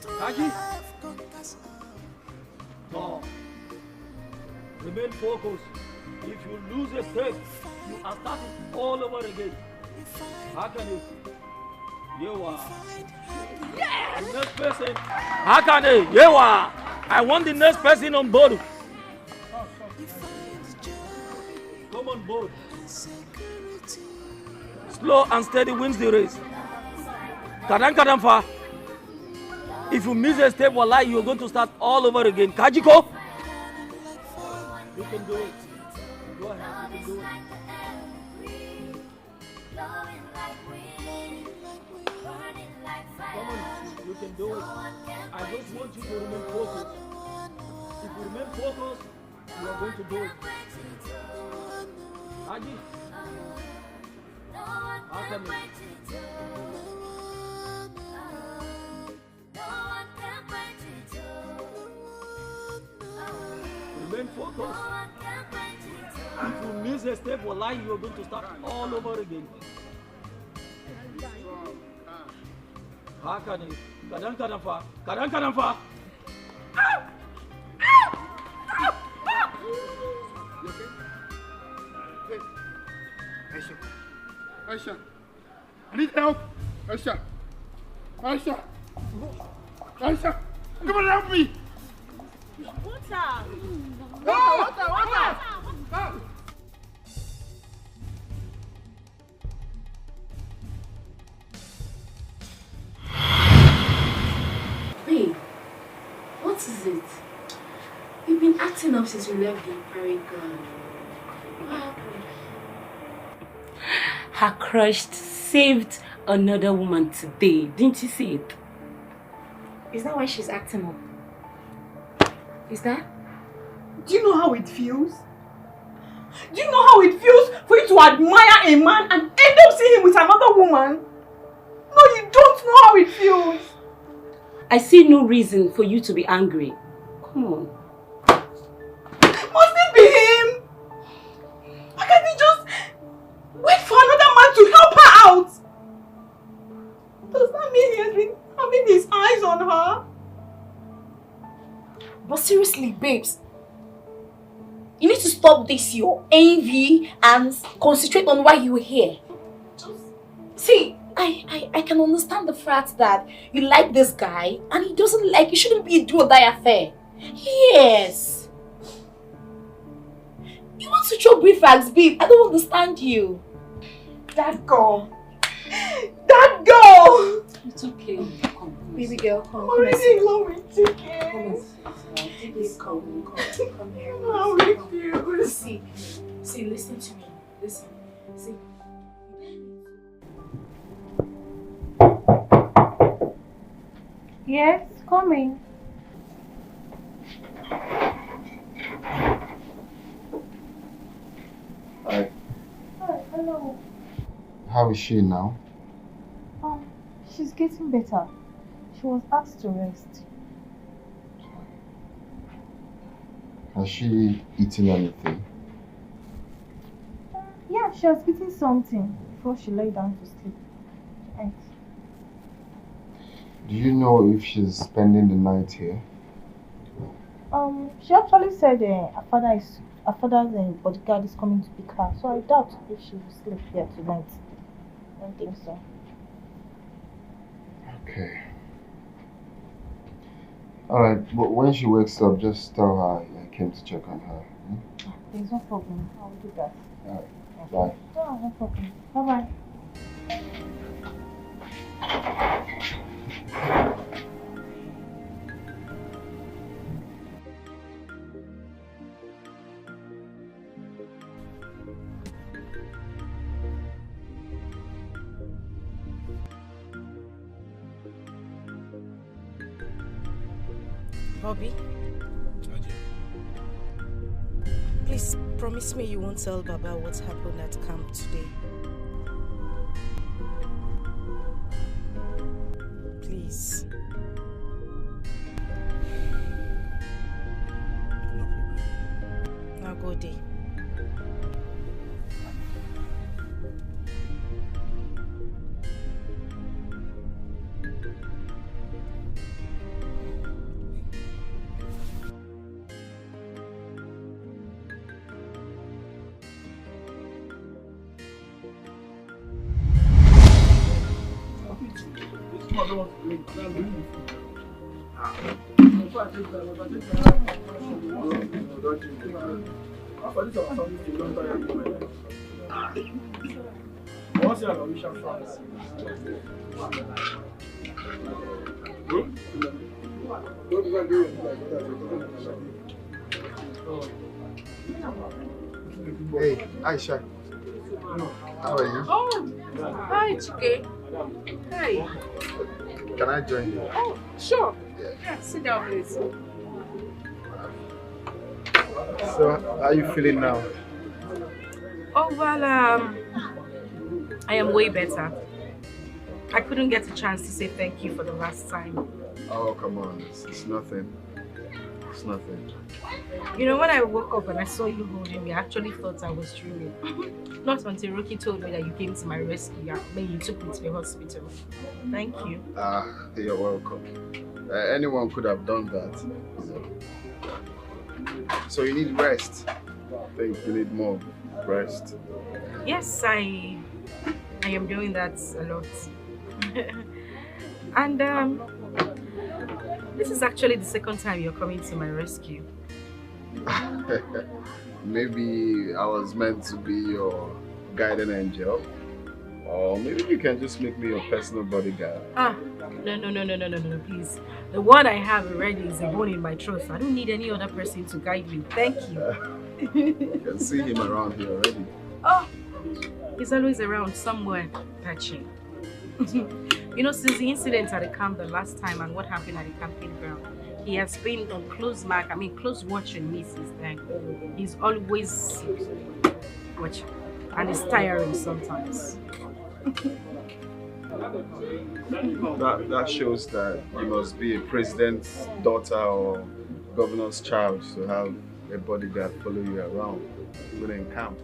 Kaji. No. Remain focused. If you lose a step, you are starting all over again. Hakane. Yewa. Yeah! The next person. Hakane. Yewa. I want the next person on board. Come on board. Slow and steady wins the race. Kadam fa. If you miss a step, wallahi, you're going to start all over again. Kajiko? You can do it. Go ahead, you can do it. Come on, you can do it. I just want you to remain focused. If you remain focused, you are going to do it. Haji? How come you? Remain focused. If you miss a step, wallahi, you're going to start all over again. Haka ne, kadan fa. Aisha, I need help. Aisha, come on, help me. Water. Babe, what is it? You've been acting up since you left the parade ground. What happened? Her crush saved another woman today. Didn't you see it? Is that why she's acting up? Is that? Do you know how it feels? Do you know how it feels for you to admire a man and end up seeing him with another woman? No, you don't know how it feels. I see no reason for you to be angry. Come on. Must it be him? Why can't he just wait for another man to help her out? Does that mean he has been having his eyes on her? But seriously, babes, you need to stop this, your envy, and concentrate on why you were here. See, I can understand the fact that you like this guy and he doesn't like you. Shouldn't be a do or die affair. Yes. You want to throw brief facts, babe. I don't understand you. That girl. That girl. It's okay. Come, baby girl, come. I'm already in love with chicken. Come here. I'm with you. See, listen to me. Listen. See. Yes, coming. Hi. Hi, hello. How is she now? She's getting better. She was asked to rest. Has she eaten anything? Yeah, she was eating something before she lay down to sleep. Right. Do you know if she's spending the night here? She actually said her father's bodyguard is coming to pick her, so I doubt if she will sleep here tonight. I don't think so. Okay. Alright, but when she wakes up, just tell her I came to check on her. There's no problem. I'll do that. Alright, bye. Oh, no problem. Bye-bye. Bobby? Please promise me you won't tell Baba what happened at camp today. Please. No problem. Now go day. What's your Norwegian France? Hey, Aisha. How are you? Oh, hi, Chike. Hi. Can I join you? Oh, sure. Yeah, sit down, please. So, how are you feeling now? Oh, well, I am way better. I couldn't get a chance to say thank you for the last time. Oh, come on. It's nothing. It's nothing. You know, when I woke up and I saw you holding me, I actually thought I was dreaming. Not until Rocky told me that you came to my rescue and then you took me to the hospital. Thank you. You're welcome. Anyone could have done that. So you need rest. I think you need more rest. Yes, I am doing that a lot. And this is actually the second time you're coming to my rescue. Maybe I was meant to be your guardian angel. Or maybe you can just make me your personal bodyguard. No, please. The one I have already is a bone in my throat. So I don't need any other person to guide me. Thank you. You can see him around here already. Oh, he's always around somewhere patching. You know, since the incident at the camp the last time and what happened at the camping ground, he has been on close watch on me since then. He's always watching, and it's tiring sometimes. That shows that you must be a president's daughter or governor's child to have a bodyguard follow you around, even in camp.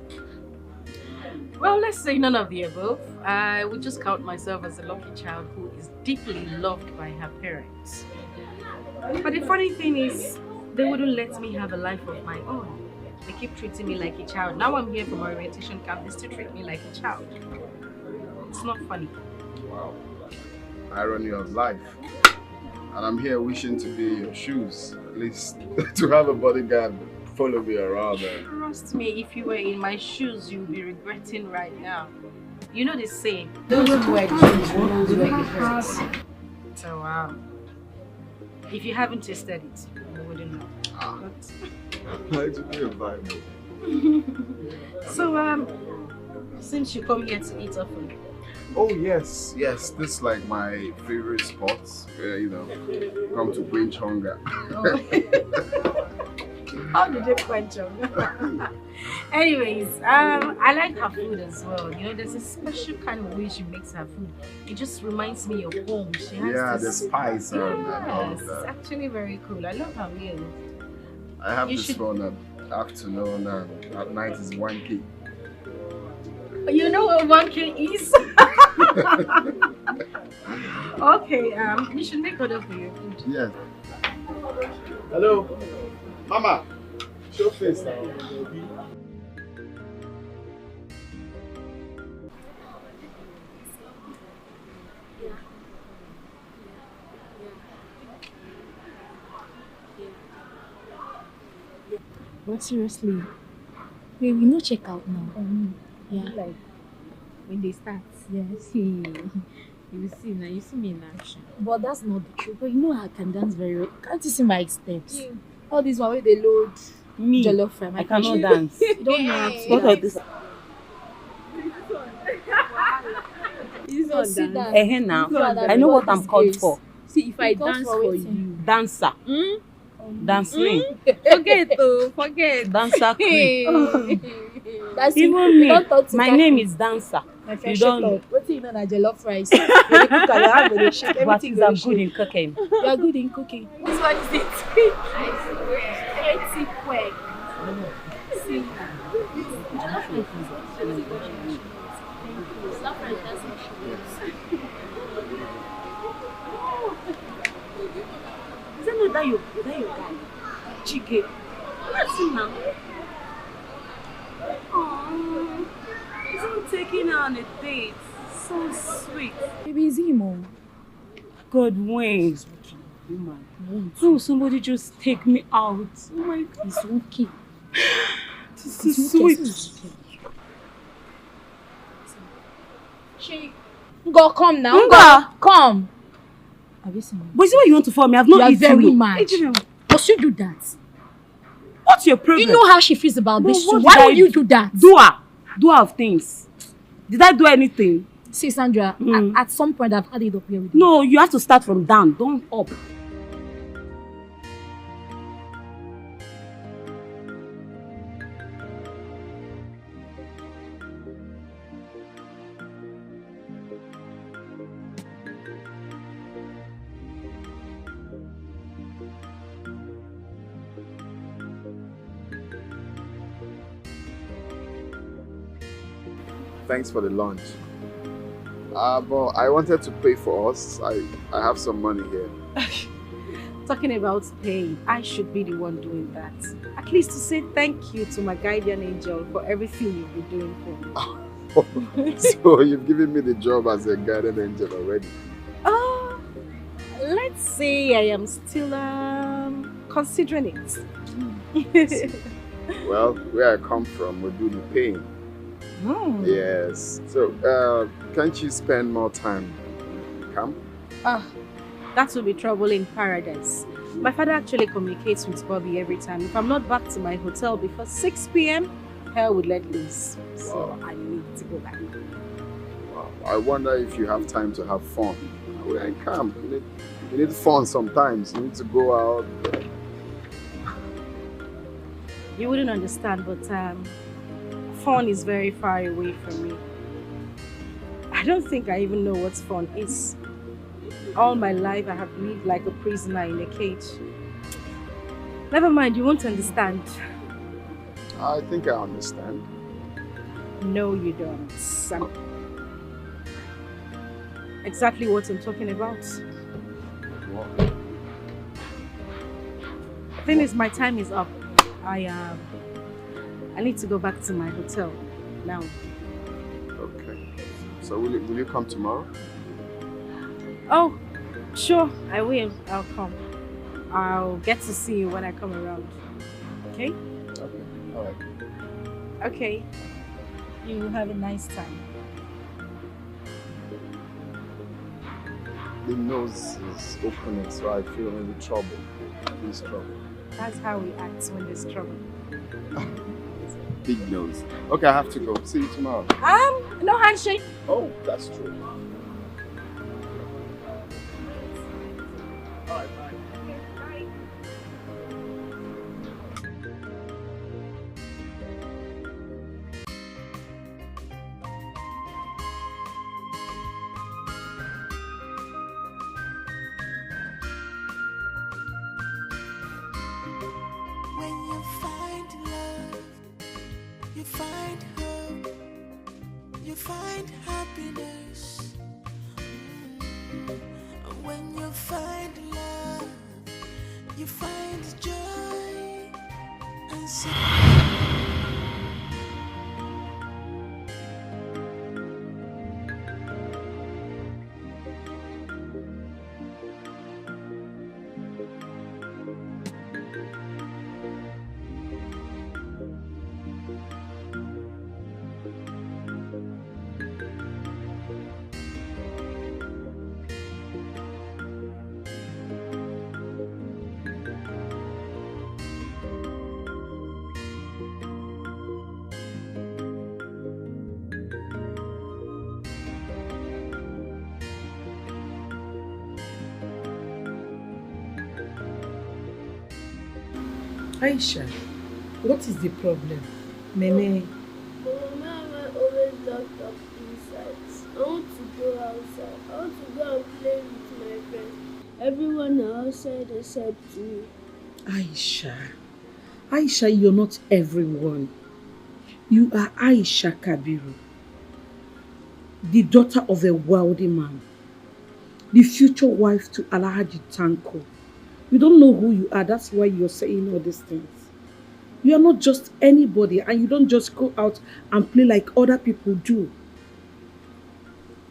Well, let's say none of the above. I would just count myself as a lucky child who is deeply loved by her parents. But the funny thing is, they wouldn't let me have a life of my own. They keep treating me like a child. Now I'm here from orientation camp, they still treat me like a child. It's not funny. Wow. Irony of life. And I'm here wishing to be in your shoes, at least to have a bodyguard follow me around. Trust me, if you were in my shoes, you'll be regretting right now. You know the saying, those who wear jeans knows where it hurts. So if you haven't tasted it, you wouldn't know. Like to be a vibe. So since you come here to eat often. Oh yes, this is like my favorite spots. Come to quench hunger. How did you quench hunger? Anyways, I like her food as well. You know, there's a special kind of way she makes her food. It just reminds me of home. She has the spice and all of it's that. actually very cool. I love her meal. I have this one at afternoon and at night is 1K. You know what 1K is? Okay, you should make order for your food. Yes. Hello, Mama. Show face now. But seriously, we no check out now. Yeah. Like when they start, yes. You will see now. You see me in action. But that's not the truth. But you know I can dance very well. Can't you see my steps? Yeah. All this one where they load Me, jollof fry. I cannot dance. You don't know how to What dance. of this? This No, one sit dance. down. Now, Sit down. I know what I'm called for. See, if I Because dance for for waiting. you, Dancer. Dancing. Forget. Dancer queen. That's Even me, don't talk to my that name thing. is Dancer. My You friend, don't shut know. up. What do you know that jollof rice? You dey cook and you have to shake But everything. I'm go good shake. in cooking. You are good in cooking. This one is it. Pretty quick. See. Is that not that your guy? Chike. What's him now? Aww. He's not taking her on a date. So sweet. Maybe it's him. Oh. God, when? No, somebody just take me out. Oh my God. He's okay. This is sweet. She go come now. Go come. But is it what you want to for me? I've not eaten. You are very you. mad. Must you do that? What's your problem? You know how she feels about this too. what Why did would you do that? Do of things. Did I do anything? See, Sandra, at some point I've had it up here with you. No, you have to start from down, don't up. Thanks for the lunch. But I wanted to pay for us. I have some money here. Talking about paying, I should be the one doing that. At least to say thank you to my guardian angel for everything you've been doing for me. So you've given me the job as a guardian angel already. Let's say I am still considering it. Well, where I come from, we do the paying. Yes. So, can't you spend more time? Come? That will be trouble in paradise. My father actually communicates with Bobby every time. If I'm not back to my hotel before 6 p.m, hell would let loose. So I need to go back. Wow. I wonder if you have time to have fun. When I come, you need fun sometimes. You need to go out. You wouldn't understand, but fun is very far away from me. I don't think I even know what fun is. All my life I have lived like a prisoner in a cage. Never mind, you won't understand. I think I understand. No, you don't. Exactly what I'm talking about. What? The thing is, my time is up. I need to go back to my hotel now. Okay. So will you come tomorrow? Oh, sure, I will. I'll come. I'll get to see you when I come around. Okay? Okay. All right. Okay. You have a nice time. The nose is opening, so I feel in trouble. There's trouble. That's how we act when there's trouble. Big nose. Okay, I have to go. See you tomorrow. No handshake. Oh, that's true. When you find love, you find hope, you find happiness. And when you find love, you find joy and Aisha, what is the problem? Nene. Mama always locked up inside. I want to go outside. I want to go and play with my friends. Everyone outside except me. Aisha, you're not everyone. You are Aisha Kabiru, the daughter of a wealthy man, the future wife to Alhaji Tanko. You don't know who you are, that's why you're saying all these things. You are not just anybody, and you don't just go out and play like other people do.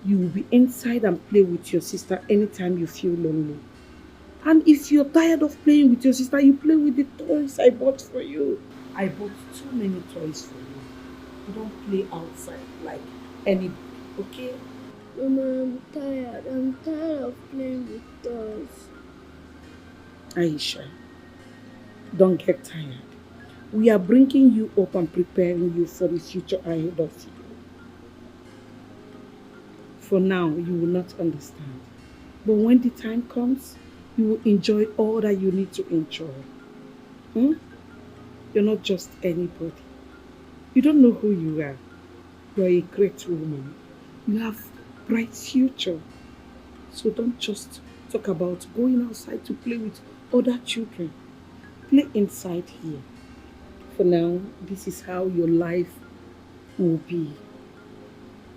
You will be inside and play with your sister anytime you feel lonely. And if you're tired of playing with your sister, you play with the toys I bought for you. I bought too many toys for you. You don't play outside like anybody, okay? Mama, I'm tired. I'm tired of playing with toys. Aisha, don't get tired. We are bringing you up and preparing you for the future ahead of you. For now, you will not understand. But when the time comes, you will enjoy all that you need to enjoy. You're not just anybody. You don't know who you are. You are a great woman. You have a bright future. So don't just talk about going outside to play with other children. Play inside here. For now, this is how your life will be.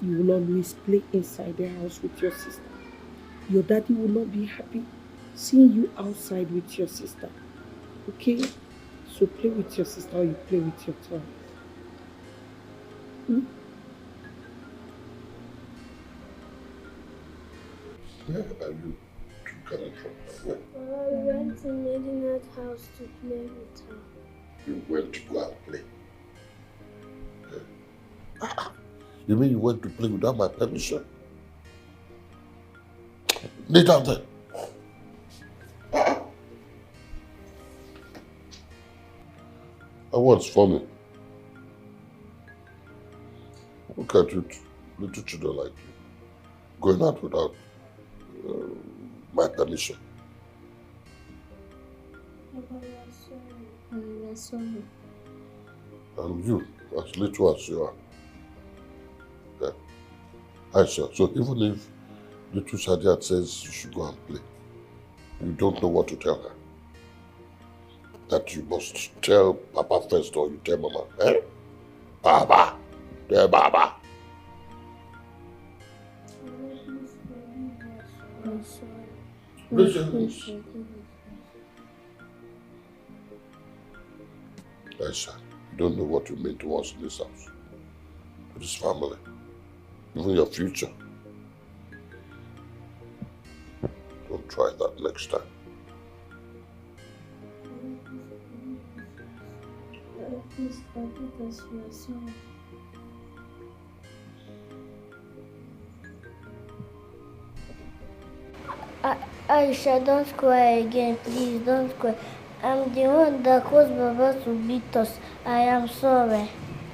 You will always play inside the house with your sister. Your daddy will not be happy seeing you outside with your sister. Okay? So play with your sister or you play with your toys. Where are you coming from? Where? I went to Medina's house to play with her. You went to go and play? You mean you went to play without my permission? Kneel down there. And what's funny? Look at you, little children like you, going out without my permission. Papa, we are sorry. And you, as little as you are. Yeah. Aisha, so even if little Shadiat says you should go and play, you don't know what to tell her. That you must tell Papa first or you tell Mama. Eh? Baba. Tell Baba. I'm sorry. Listen. Aisha, you don't know what you mean to us in this house. To this family. Even your future. Don't try that next time. Please forgive us, we are sorry. Aisha, don't cry again, please, don't cry. I'm the one that caused Baba to beat us. I am sorry.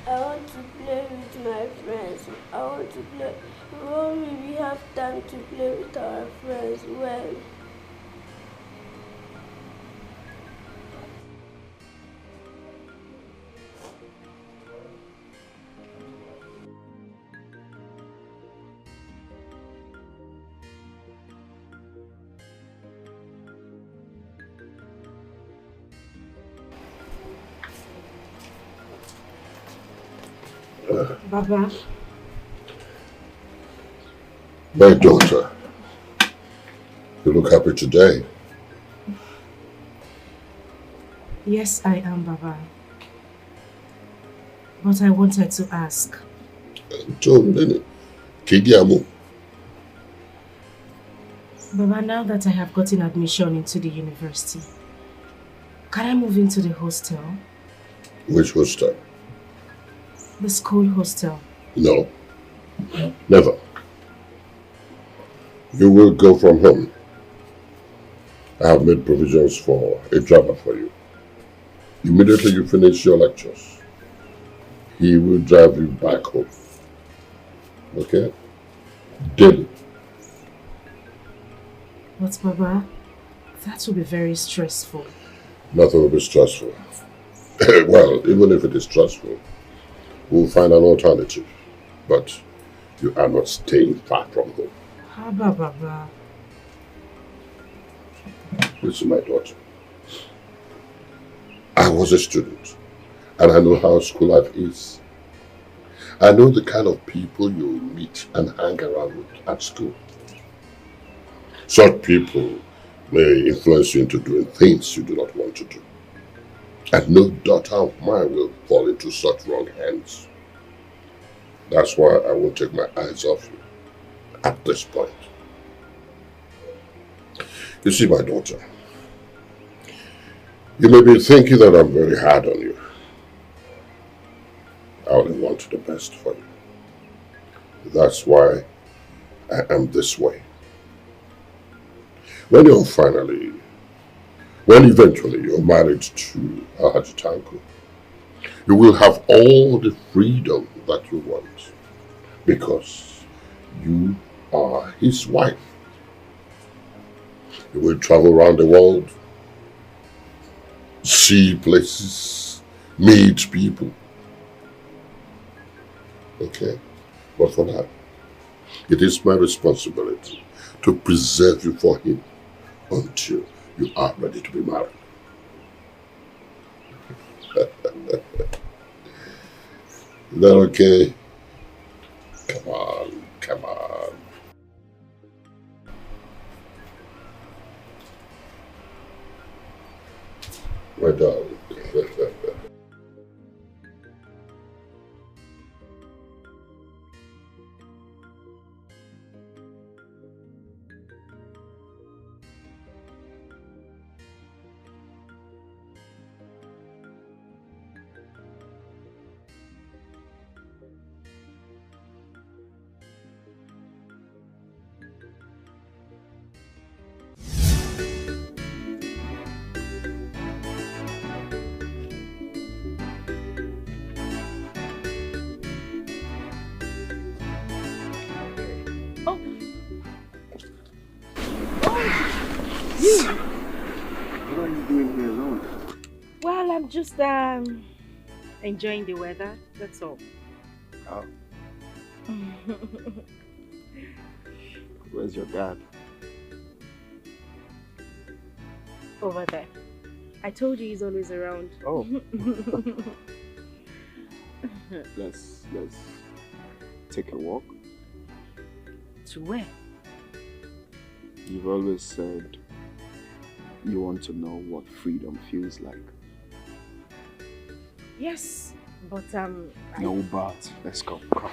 I want to play with my friends. I want to play. We won't really have time to play with our friends well. Baba. My daughter, you look happy today. Yes, I am, Baba. But I wanted to ask. Baba, now that I have gotten admission into the university, can I move into the hostel? Which hostel? The school hostel. No. Never. You will go from home. I have made provisions for a driver for you. Immediately you finish your lectures, he will drive you back home. Okay? Daily. But Baba, that will be very stressful. Nothing will be stressful. Well, even if it is stressful, we'll find an alternative. But you are not staying far from home. Haba, Baba. Listen, my daughter. I was a student, and I know how school life is. I know the kind of people you meet and hang around with at school. Such people may influence you into doing things you do not want to do. And no daughter of mine will fall into such wrong hands. That's why I won't take my eyes off you at this point. You see, my daughter, you may be thinking that I'm very hard on you. I only want the best for you. That's why I am this way. When eventually you're married to Alhaji Tanko, you will have all the freedom that you want because you are his wife. You will travel around the world, see places, meet people. Okay? But for that, it is my responsibility to preserve you for him until you are ready to be married. Is that okay? Come on, come on. My darling. What are you doing here alone? Well, I'm just enjoying the weather, that's all. Oh. Where's your dad? Over there. I told you he's always around. Oh. Let's take a walk. To where? You've always said you want to know what freedom feels like. Yes, but No, but let's go. Come.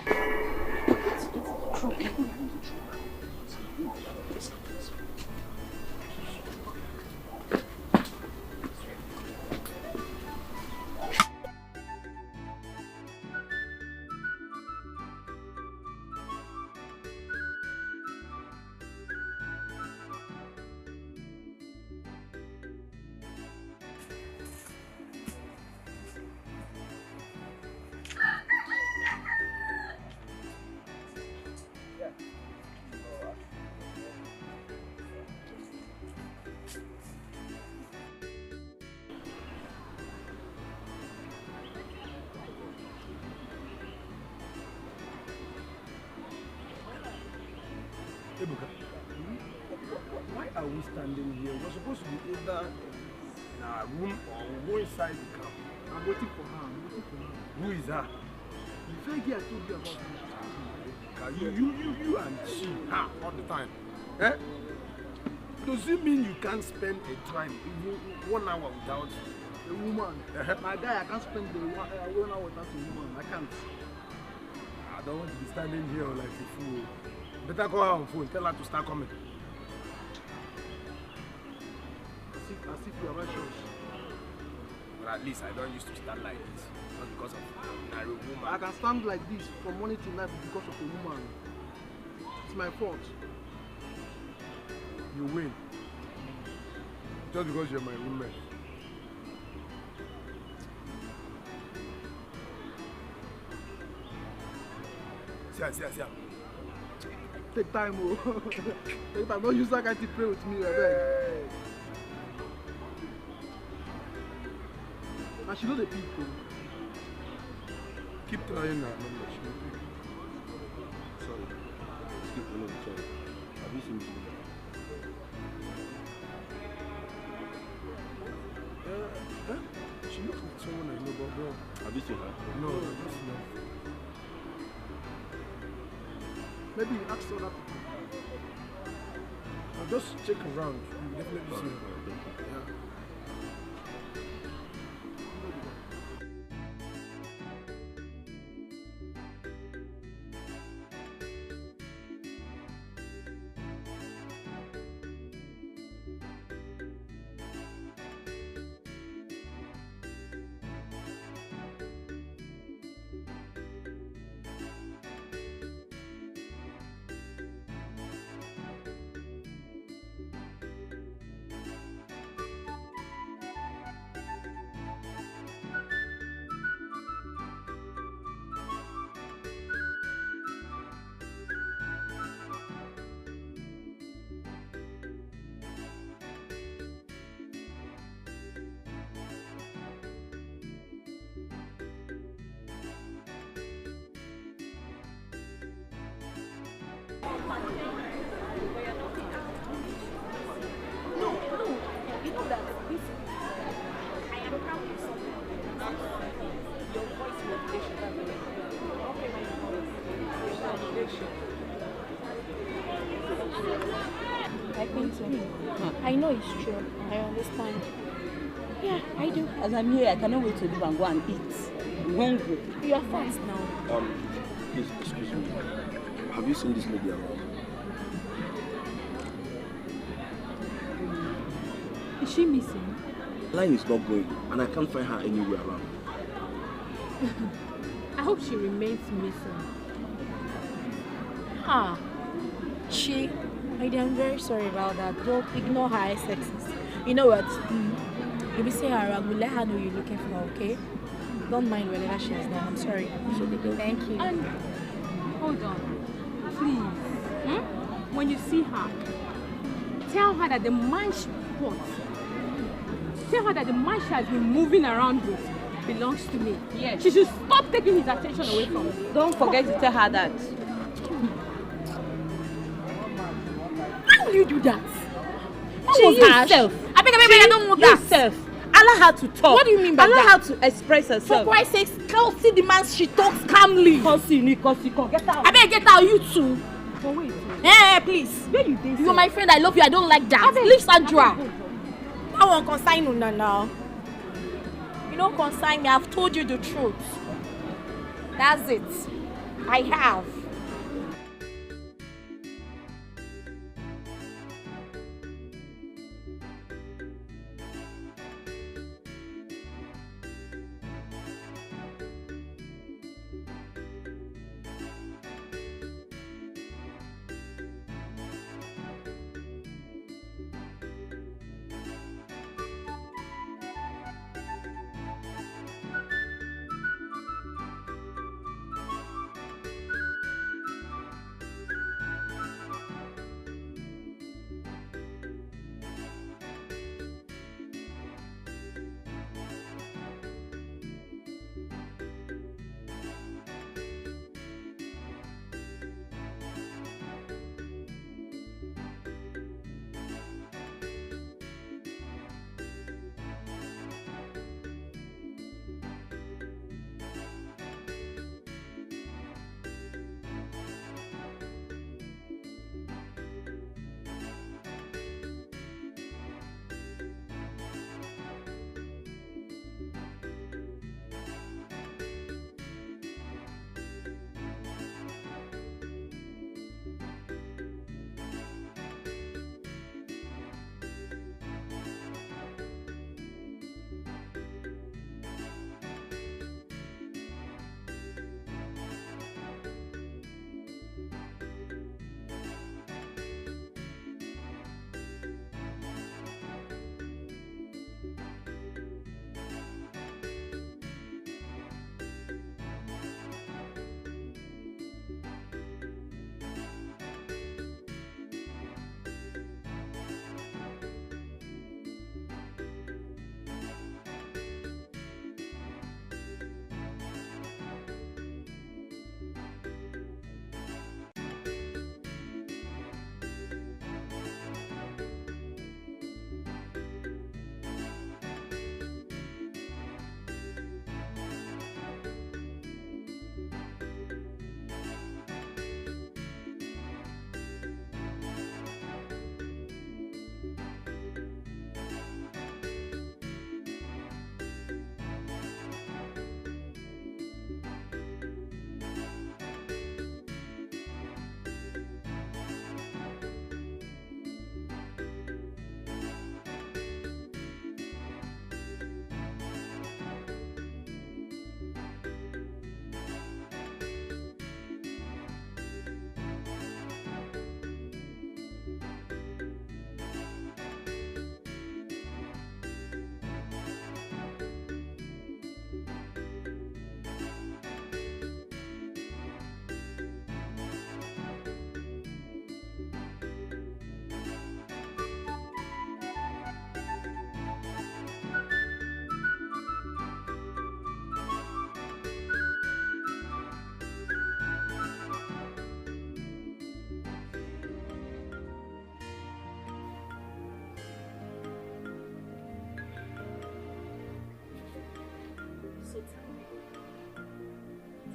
Ebuka, why are we standing here? We're supposed to be either in our room or we'll go inside the camp. I'm waiting for her. Who is her? The Fegi I told you about. You and she, her, all the time. Eh? Does it mean you can't spend a time, even 1 hour without a woman? My guy, I can't spend the 1 hour without a woman. I can't. I don't want to be standing here like a fool. Better call her on phone, tell her to start coming. As if you are righteous. But at least I don't used to stand like this. Not because of a woman. I can stand like this from morning till night because of a woman. It's my fault. You win. Just because you're my roommate. See. Take time, oh. Take time. Don't use that guy to pray with me, right? And she know the people. Keep trying now, remember. She will pick. Sorry. Skip one of the chair. Have you seen me? She looks like someone I know, but bro. Have you seen her? No, that's not. Maybe ask other people. I'll just check around. You definitely see her. Yeah. You know that this I am proud of something. Your voice modulation, that's what okay, my voice modulation. I think so. I know it's true. I understand. Yeah, I do. As I'm here, I cannot wait to leave and go and eat. I'm hungry. You are fast now. Please, excuse me. Have you seen this lady around? Is she missing? Line is not going, and I can't find her anywhere around. I hope she remains missing. Ah, I'm very sorry about that. Don't ignore her sexes. You know what? If we see her around, we'll let her know you're looking for her, okay? Don't mind whatever she has done. I'm sorry. Thank you. And hold on, please. When you see her, tell her that the man she has been moving around with belongs to me. Yes. She should stop taking his attention away from me. Don't forget to tell her that. Why will you do that? She yourself. I don't want that. Yourself. Allow her to talk. What do you mean by that? Allow her to express herself. For Christ's sake, can't see the man she talks calmly. Get out. I better get out, you too. But wait. Hey, please. You're my friend. I love you. I don't like that. Leave Sandra. That one consign you now. You don't consign me. I've told you the truth. That's it. I have.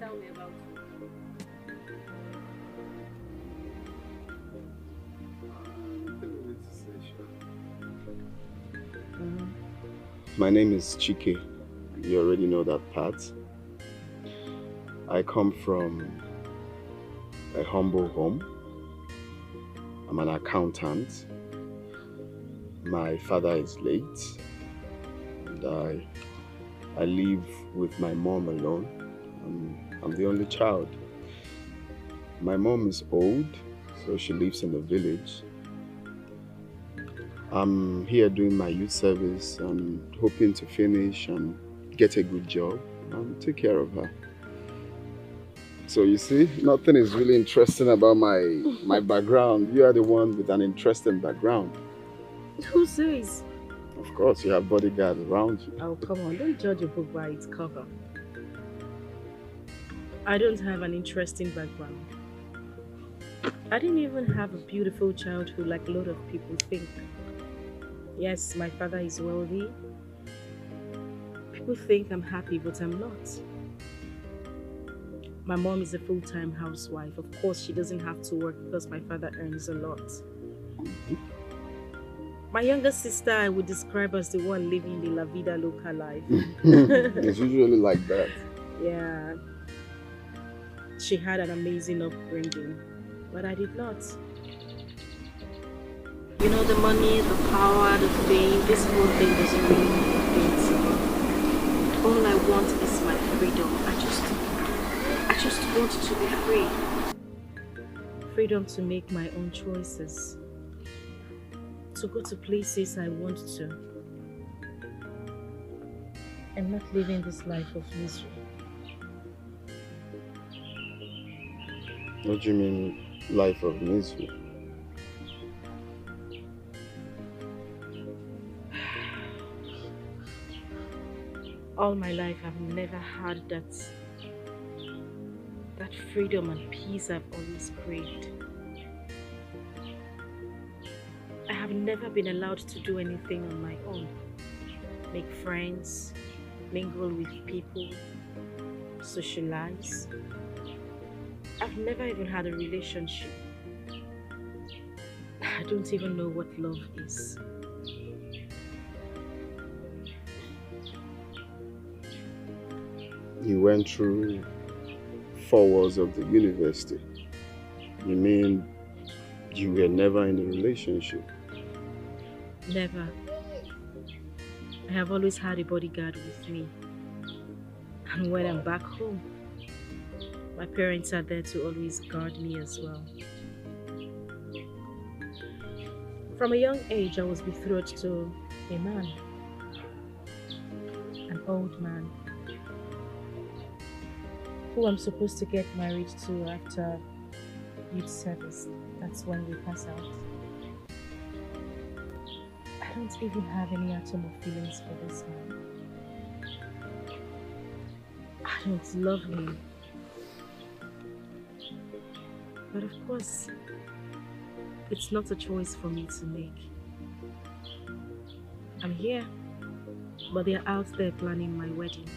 tell me about My name is Chike. You already know that part. I come from a humble home. I'm an accountant. My father is late, and I live with my mom alone. I'm the only child. My mom is old, so she lives in the village. I'm here doing my youth service and hoping to finish and get a good job and take care of her. So you see, nothing is really interesting about my background. You are the one with an interesting background. Who says? Of course, you have bodyguards around you. Oh, come on, don't judge a book by its cover. I don't have an interesting background. I didn't even have a beautiful childhood like a lot of people think. Yes, my father is wealthy. People think I'm happy, but I'm not. My mom is a full-time housewife. Of course, she doesn't have to work because my father earns a lot. My younger sister, I would describe as the one living the La Vida Loca life. It's usually like that. Yeah. She had an amazing upbringing, but I did not. You know, the money, the power, the fame, this whole thing doesn't really motivate me. All I want is my freedom. I just want to be free. Freedom to make my own choices. To go to places I want to. I'm not living this life of misery. What do you mean, life of misery? All my life I've never had that freedom and peace I've always craved. I have never been allowed to do anything on my own. Make friends, mingle with people, socialize. I've never even had a relationship. I don't even know what love is. You went through 4 walls of the university. You mean you were never in a relationship? Never. I have always had a bodyguard with me. And when I'm back home, my parents are there to always guard me as well. From a young age, I was betrothed to a man. An old man. Who I'm supposed to get married to after youth service. That's when we pass out. I don't even have any atom of feelings for this man. I don't love him. But of course, it's not a choice for me to make. I'm here, but they're out there planning my wedding.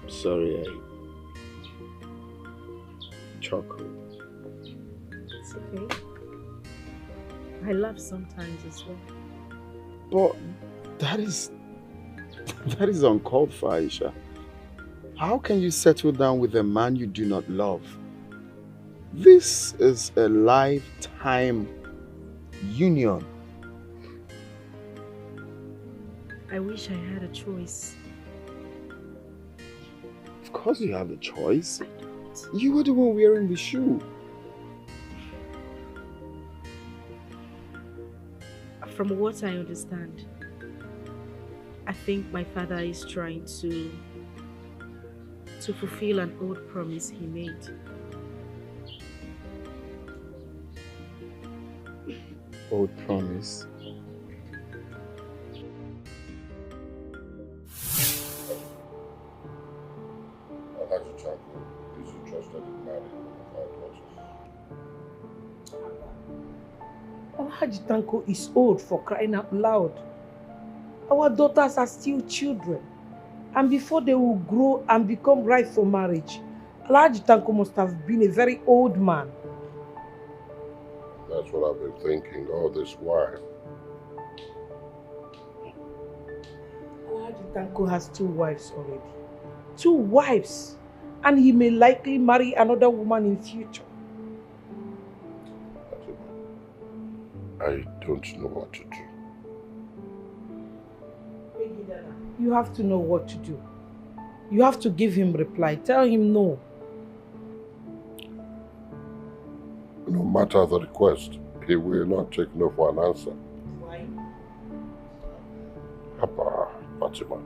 Sorry, I chuckled. It's okay. I laugh sometimes as well. But that is uncalled for, Aisha. How can you settle down with a man you do not love? This is a lifetime union. I wish I had a choice. Of course you have a choice. You were the one wearing the shoe. From what I understand, I think my father is trying to fulfill an old promise he made. Old promise? Alhaji Tanko is old, for crying out loud. Our daughters are still children. And before they will grow and become ripe for marriage, Alhaji Tanko must have been a very old man. That's what I've been thinking all this while. Alhaji Tanko has 2 wives already. 2 wives. And he may likely marry another woman in future. I don't know what to do. You have to know what to do. You have to give him reply. Tell him no. No matter the request, he will not take no for an answer. Why? Papa, Fatima,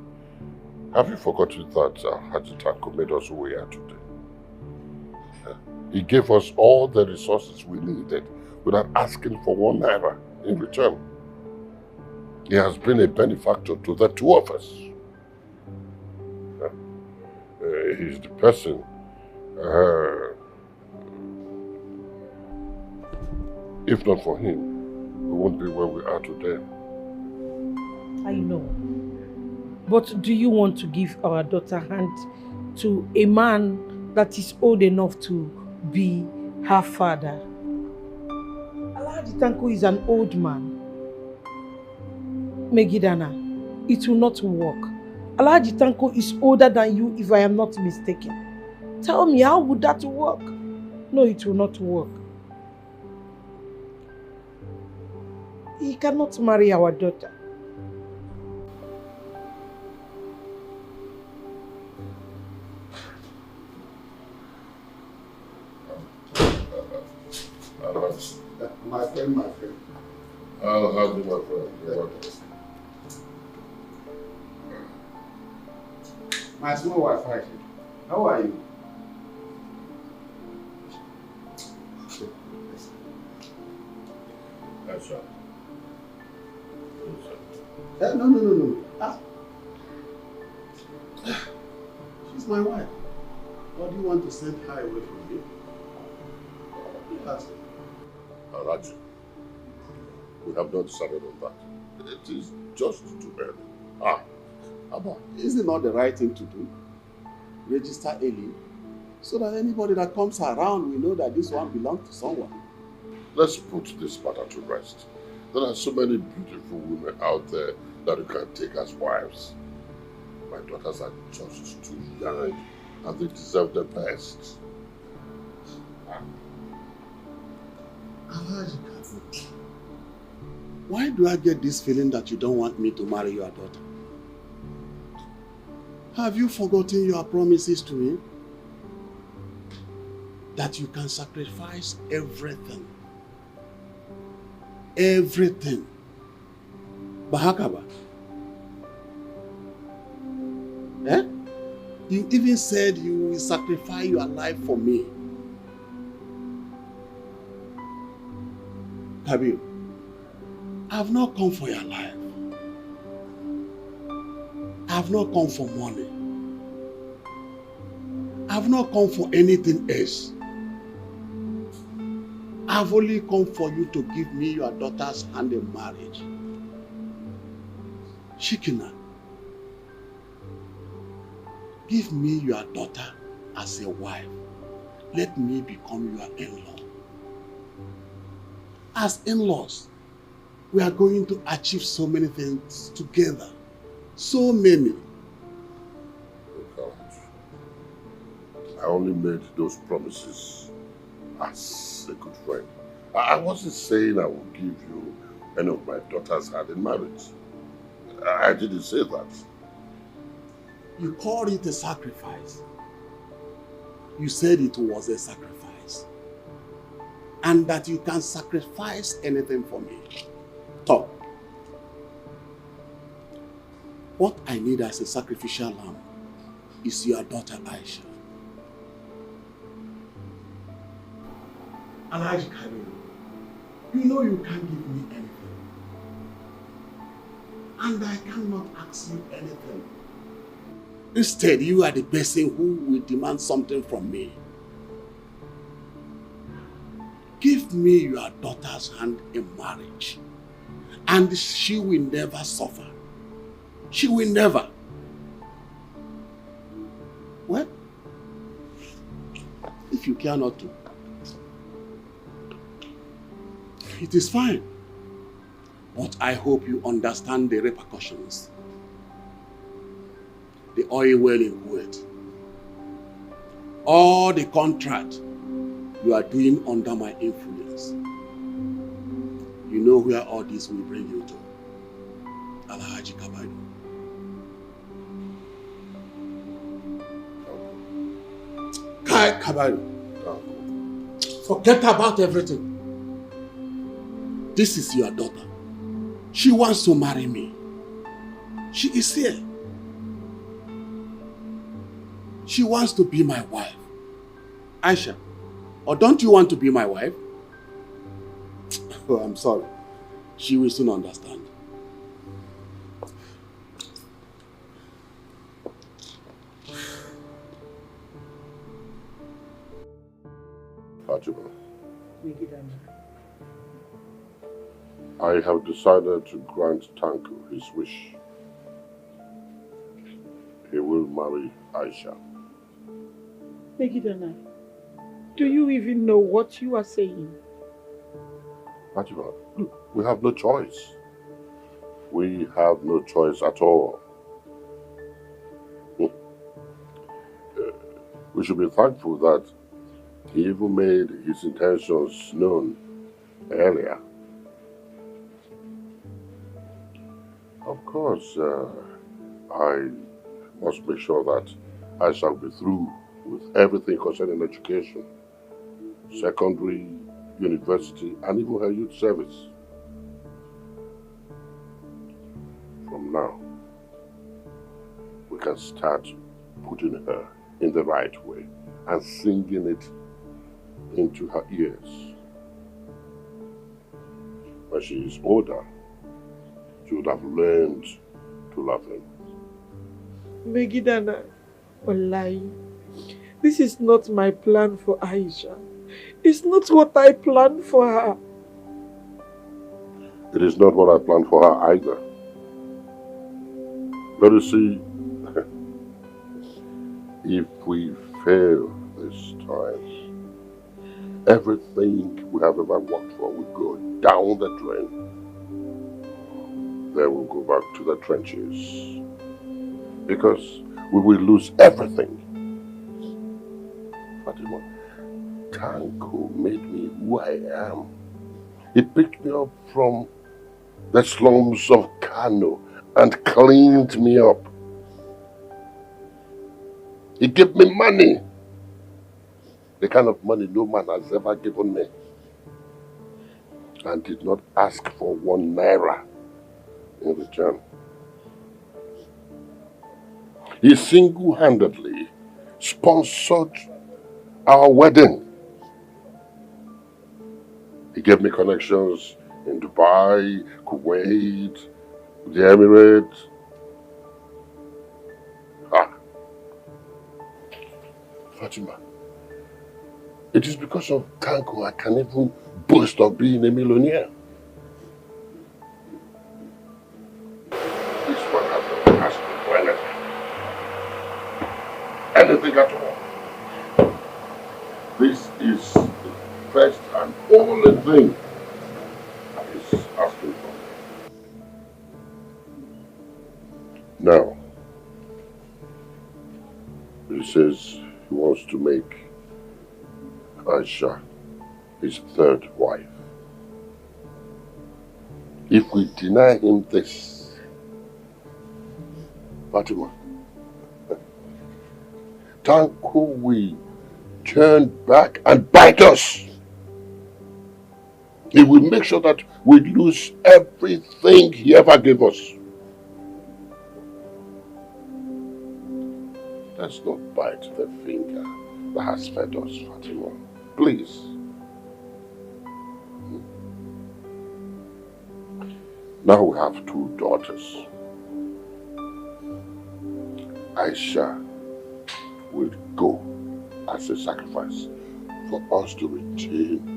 have you forgotten that Haji Tanko made us who we are today? He gave us all the resources we needed without asking for 1 naira in return. He has been a benefactor to the 2 of us. He's the person. If not for him, we won't be where we are today. I know. But do you want to give our daughter hand to a man that is old enough to be her father? Alhaji Tanko is an old man. Megidana, it will not work. Alhaji Tanko is older than you, if I am not mistaken. Tell me, how would that work? No, it will not work. He cannot marry our daughter. My friend. I'll have you, my friend. You're welcome. My small wife, how are you? That's right. No. She's my wife. Or do you want to send her away from me? Yes. Alhaji, we have not decided on that. It is just too early. Abba, is it not the right thing to do? Register early, so that anybody that comes around will know that this one belongs to someone. Let's put this matter to rest. There are so many beautiful women out there that you can take as wives. My daughters are just too young and they deserve the best. Why do I get this feeling that you don't want me to marry your daughter? Have you forgotten your promises to me? That you can sacrifice everything. Everything. Bahakaba. You even said you will sacrifice your life for me. Kabir, I have not come for your life. I have not come for money. I have not come for anything else. I have only come for you to give me your daughter's hand in marriage. Shikina, give me your daughter as a wife. Let me become your in-law. As in-laws, we are going to achieve so many things together. So many. I only made those promises as a good friend. I wasn't saying I will give you any of my daughter's hand in marriage. I didn't say that. You called it a sacrifice. You said it was a sacrifice. And that you can sacrifice anything for me. Talk. What I need as a sacrificial lamb is your daughter Aisha. Alhaji Kabir, you know you can't give me anything. And I cannot ask you anything. Instead, you are the person who will demand something from me. Give me your daughter's hand in marriage, and she will never suffer. She will never. Well, if you care not to, it is fine. But I hope you understand the repercussions. The oil well in Kuwait. All the contract you are doing under my influence. You know where all this will bring you to. Alhaji Kabadu. Kai Kabadu. Forget about everything. This is your daughter. She wants to marry me. She is here. She wants to be my wife. Aisha, or don't you want to be my wife? Oh, I'm sorry. She will soon understand. Fatima, I have decided to grant Tanku his wish. He will marry Aisha. Megidana, do you even know what you are saying? Fatima, look, we have no choice. We have no choice at all. We should be thankful that he even made his intentions known earlier. Of course, I must make sure that I shall be through with everything concerning education, secondary, university, and even her youth service. From now, we can start putting her in the right way and singing it into her ears. When she is older, she would have learned to love him. Megidana, Wallahi, this is not my plan for Aisha. It's not what I planned for her. It is not what I planned for her either. But you see, if we fail this time, everything we have ever worked for will go down the drain. Then we'll go back to the trenches. Because we will lose everything. Fatima, Tanko made me who I am. He picked me up from the slums of Kano and cleaned me up. He gave me money. The kind of money no man has ever given me. And did not ask for 1 naira in return. He single-handedly sponsored our wedding. He gave me connections in Dubai, Kuwait, the Emirates. Fatima, it is because of Tanko I can even boast of being a millionaire. This one has never asked me for anything. Anything at all. This is the first and only thing he's asking for. Now, he says he wants to make Aisha his 3rd wife. If we deny him this, Fatima, Tanko will turn back and bite us. He will make sure that we lose everything he ever gave us. Let's not bite the finger that has fed us, Fatima. Please. Now we have 2 daughters. Aisha will go as a sacrifice for us to retain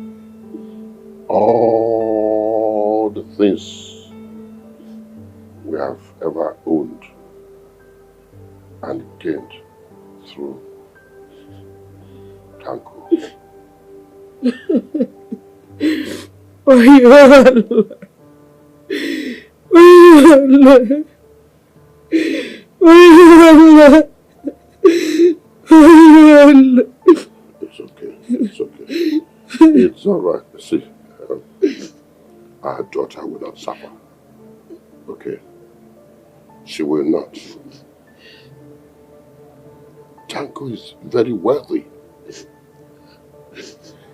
all the things we have ever owned and gained through Tanko. It's okay. It's okay. It's all right. See, our daughter will not suffer. Okay? She will not. Tanko is very wealthy.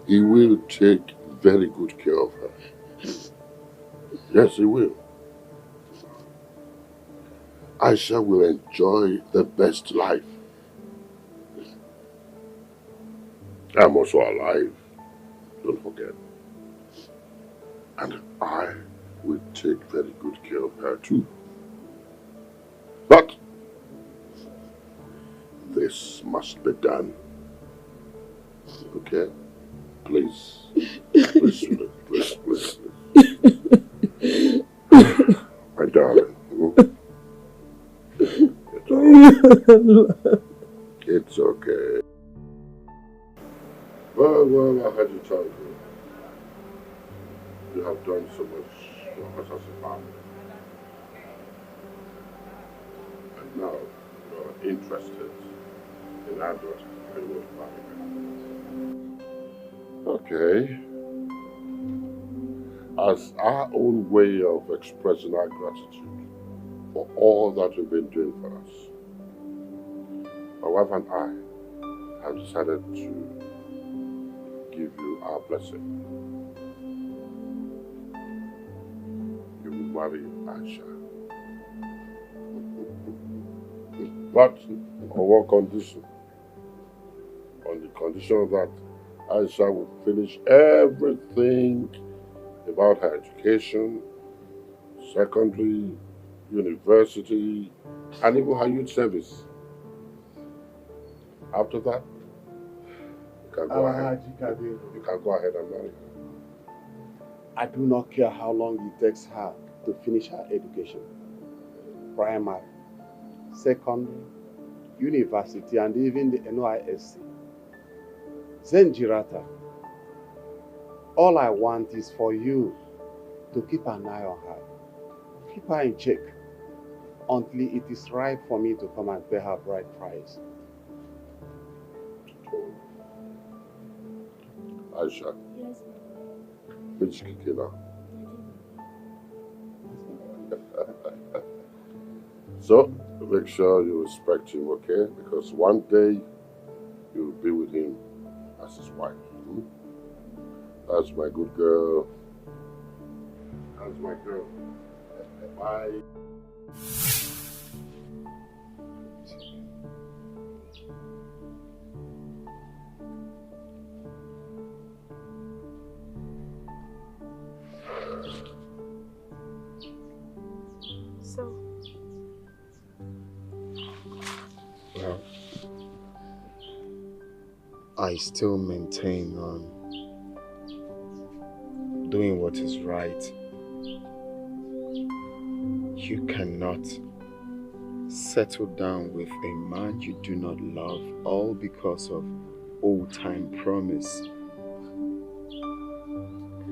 He will take very good care of her. Yes, he will. Aisha will enjoy the best life. I'm also alive, don't forget. And I will take very good care of her too. But this must be done. Okay? Please. Please, Sule. Please. My darling. It's okay. Well, I had to tell you. You have done so much for us as a family. And now you're interested in our daughter and you want to marry her. Okay. As our own way of expressing our gratitude for all that you've been doing for us, my wife and I have decided to give you our blessing. You will marry Aisha. But on one condition. On the condition that Aisha will finish everything about her education, secondary, university, and even her youth service. After that, you can go ahead. You can go ahead and marry her. I do not care how long it takes her to finish her education. Primary, secondary, university, and even the NYSC. Zenjirata, all I want is for you to keep an eye on her. Keep her in check until it is right for me to come and pay her bride price. Aisha. Yes. Which Kikina? So, make sure you respect him, okay? Because one day you'll be with him as his wife. That's my good girl. That's my girl. Bye. So, well, I still maintain on doing what is right. You cannot settle down with a man you do not love all because of old-time promise.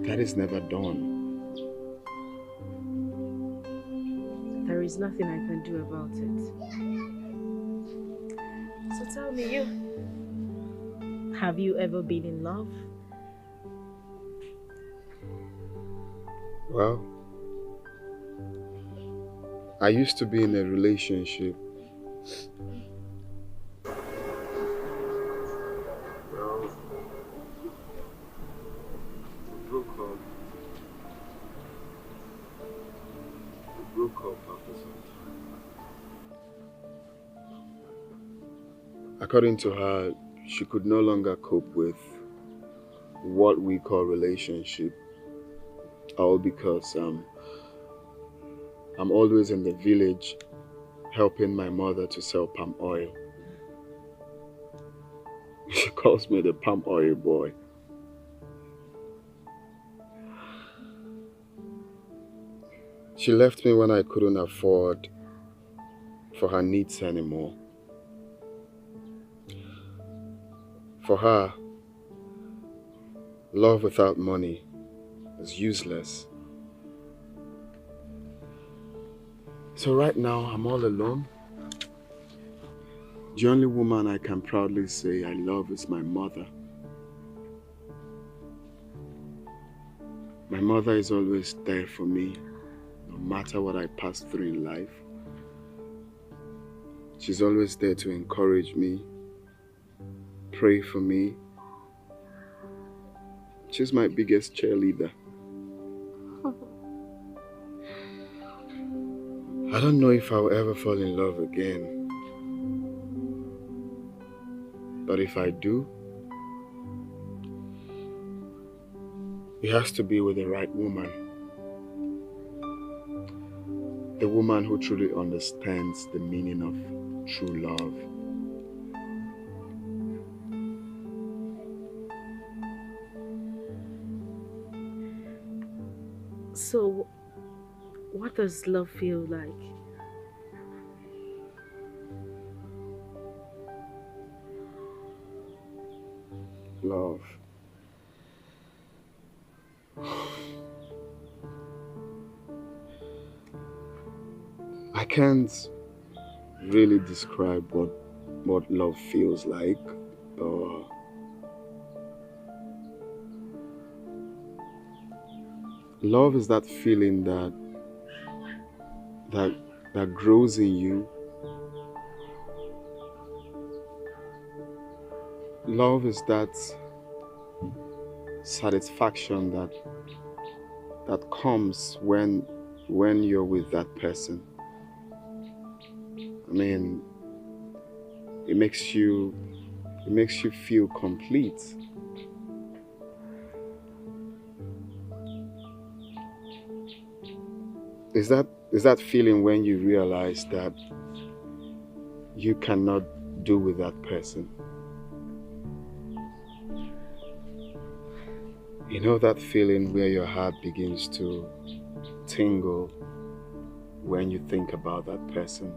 That is never done. there is nothing I can do about it. So tell me, have you ever been in love? Well, I used to be in a relationship. Well, we broke up after some time. According to her, she could no longer cope with what we call relationship. All because I'm always in the village helping my mother to sell palm oil. She calls me the palm oil boy. She left me when I couldn't afford for her needs anymore. For her, love without money is useless. So right now, I'm all alone. The only woman I can proudly say I love is my mother. My mother is always there for me, no matter what I pass through in life. She's always there to encourage me, pray for me. She's my biggest cheerleader. I don't know if I'll ever fall in love again. But if I do, it has to be with the right woman. The woman who truly understands the meaning of true love. So, what does love feel like? Love. I can't really describe what love feels like. Love is that feeling that grows in you. Love is that satisfaction that comes when you're with that person. I mean, it makes you feel complete. Is that feeling when you realize that you cannot do with that person? You know that feeling where your heart begins to tingle when you think about that person?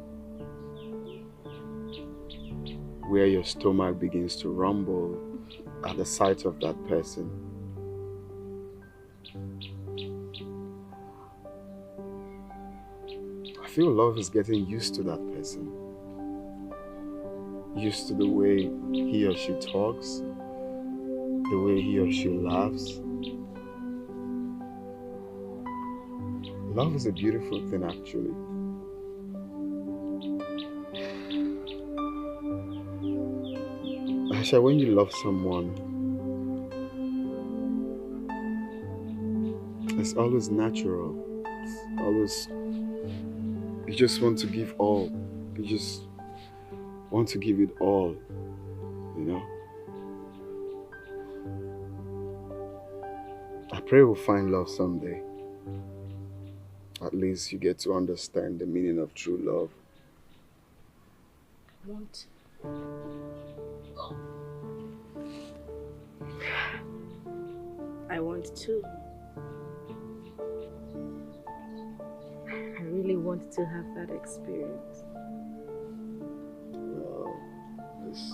Where your stomach begins to rumble at the sight of that person? I feel love is getting used to that person. Used to the way he or she talks, the way he or she laughs. Love is a beautiful thing, actually. Aisha, when you love someone, it's always natural. It's always, you just want to give all. You just want to give it all, you know? I pray we'll find love someday. At least you get to understand the meaning of true love. I want to. I really want to have that experience. Well,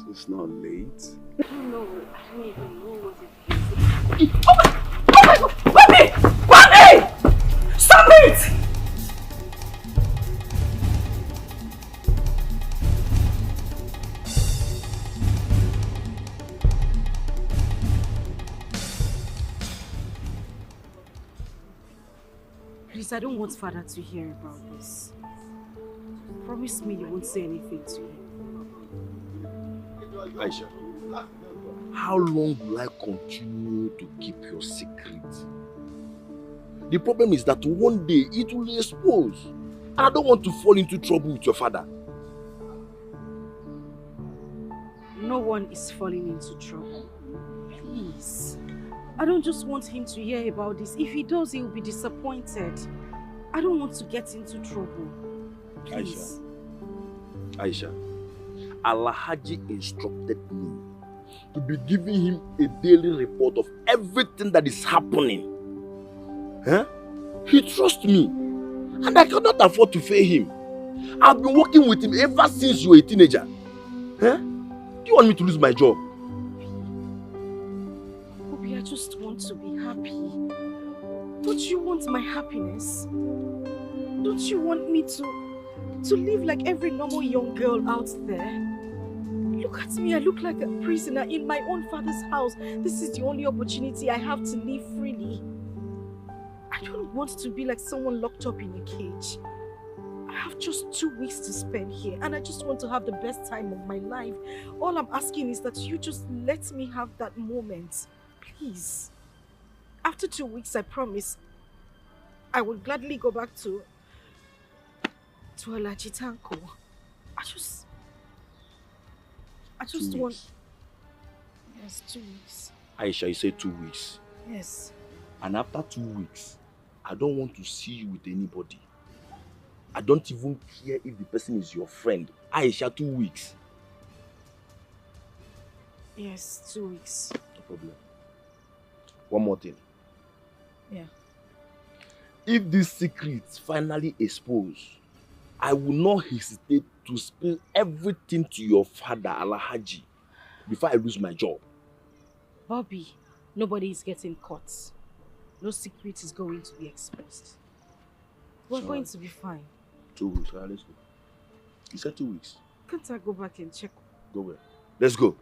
it's not late. I don't know. I don't even know what it is. Oh my God! Mommy! Stop it! Please, I don't want father to hear about this. Promise me you won't say anything to him. Aisha, how long will I continue to keep your secret? The problem is that one day it will expose. And I don't want to fall into trouble with your father. No one is falling into trouble. Please. I don't just want him to hear about this. If he does, he will be disappointed. I don't want to get into trouble. Please. Aisha, Alhaji instructed me to be giving him a daily report of everything that is happening. Huh? He trusts me. And I cannot afford to fail him. I've been working with him ever since you were a teenager. Huh? Do you want me to lose my job? Bobby, I just want to be happy. Don't you want my happiness? Don't you want me to live like every normal young girl out there? Look at me, I look like a prisoner in my own father's house. This is the only opportunity I have to live freely. I don't want to be like someone locked up in a cage. I have just 2 weeks to spend here and I just want to have the best time of my life. All I'm asking is that you just let me have that moment. Please. After 2 weeks, I promise, I will gladly go back to Alajitanko. I just want... Yes, 2 weeks. Aisha, you said 2 weeks. Yes. And after 2 weeks, I don't want to see you with anybody. I don't even care if the person is your friend. Aisha, 2 weeks. Yes, 2 weeks. No problem. One more thing. Yeah. If this secret finally exposed, I will not hesitate to spill everything to your father, Alhaji, before I lose my job. Bobby, nobody is getting caught. No secret is going to be exposed. We're going to be fine. 2 weeks, right? Let's go. You said 2 weeks. Can't I go back and check? Go where? Let's go.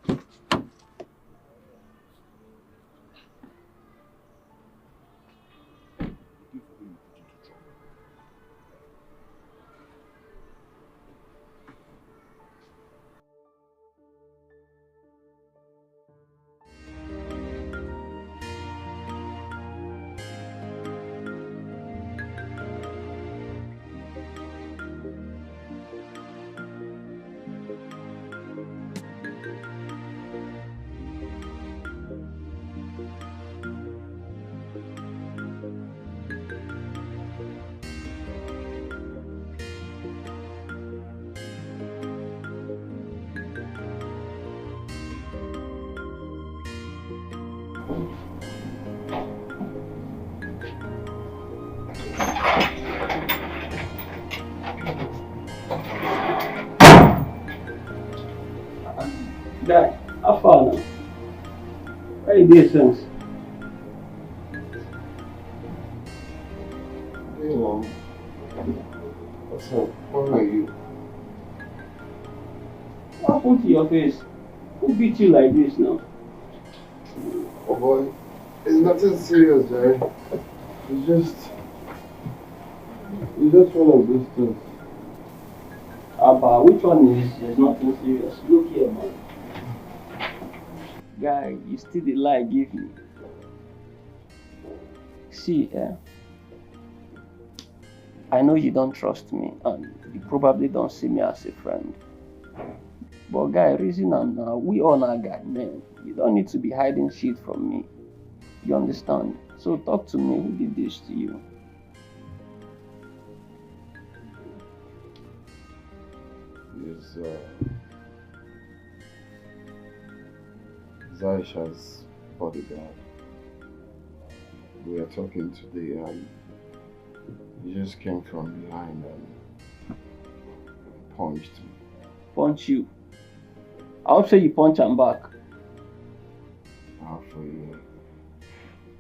Guy, how far now? Where is this sense? Hey, Mom. What's up? Where are you? What happened to your face? Who beat you like this now? Oh boy, it's nothing serious, Jerry. It's just one of those things. Abba, which one is there's nothing serious? Look here, man. Guy, you still the lie give me. See, I know you don't trust me and you probably don't see me as a friend. But guy, reason I'm now, we all are guy, man. You don't need to be hiding shit from me. You understand? So talk to me, who did this to you? It's Aisha's bodyguard. We were talking today and he just came from behind and punched me. Punch you? I hope so you punch him back. For you.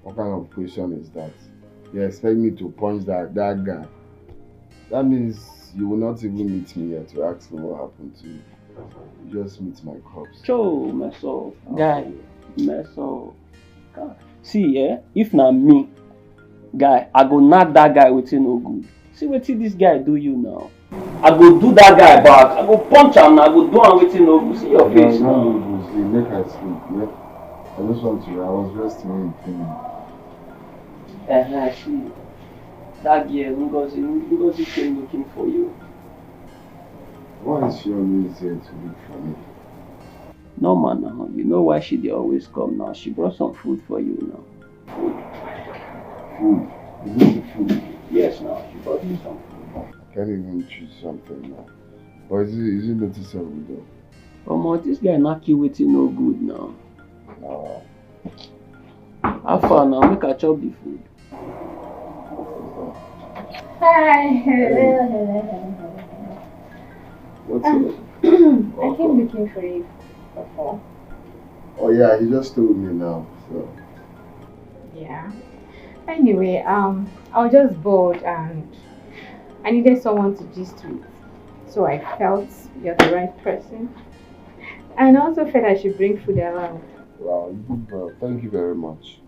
What kind of question is that? You expect me to punch that guy? That means you will not even meet me here to ask me what happened to you. You just meet my corpse. Cho, mess up. Guy, mess up. God. See, if not me, guy, I go knock that guy with no good. See what this guy do you now? I go do that guy back. I go punch him now. I go do him with no good. See your face now. Make I sleep, yeah? I just want to, I was resting with him. See. That girl, Ngozi came looking for you. Why is she always here to look for me? No man, now. You know why she always come now. She brought some food for you now. Food? Is it the food? Yes, now. She brought you some food. I can't even choose something now. Or is it noticeable though? Come this guy knock you with no good now. No. How far now? Make I chop the food. Hi. What's up? I came looking for you before. Oh yeah, he just told me now, so. Yeah. Anyway, I was just bored and I needed someone to gist with. So I felt you're the right person. And I also felt I should bring food around. Wow, you did well. Thank you very much.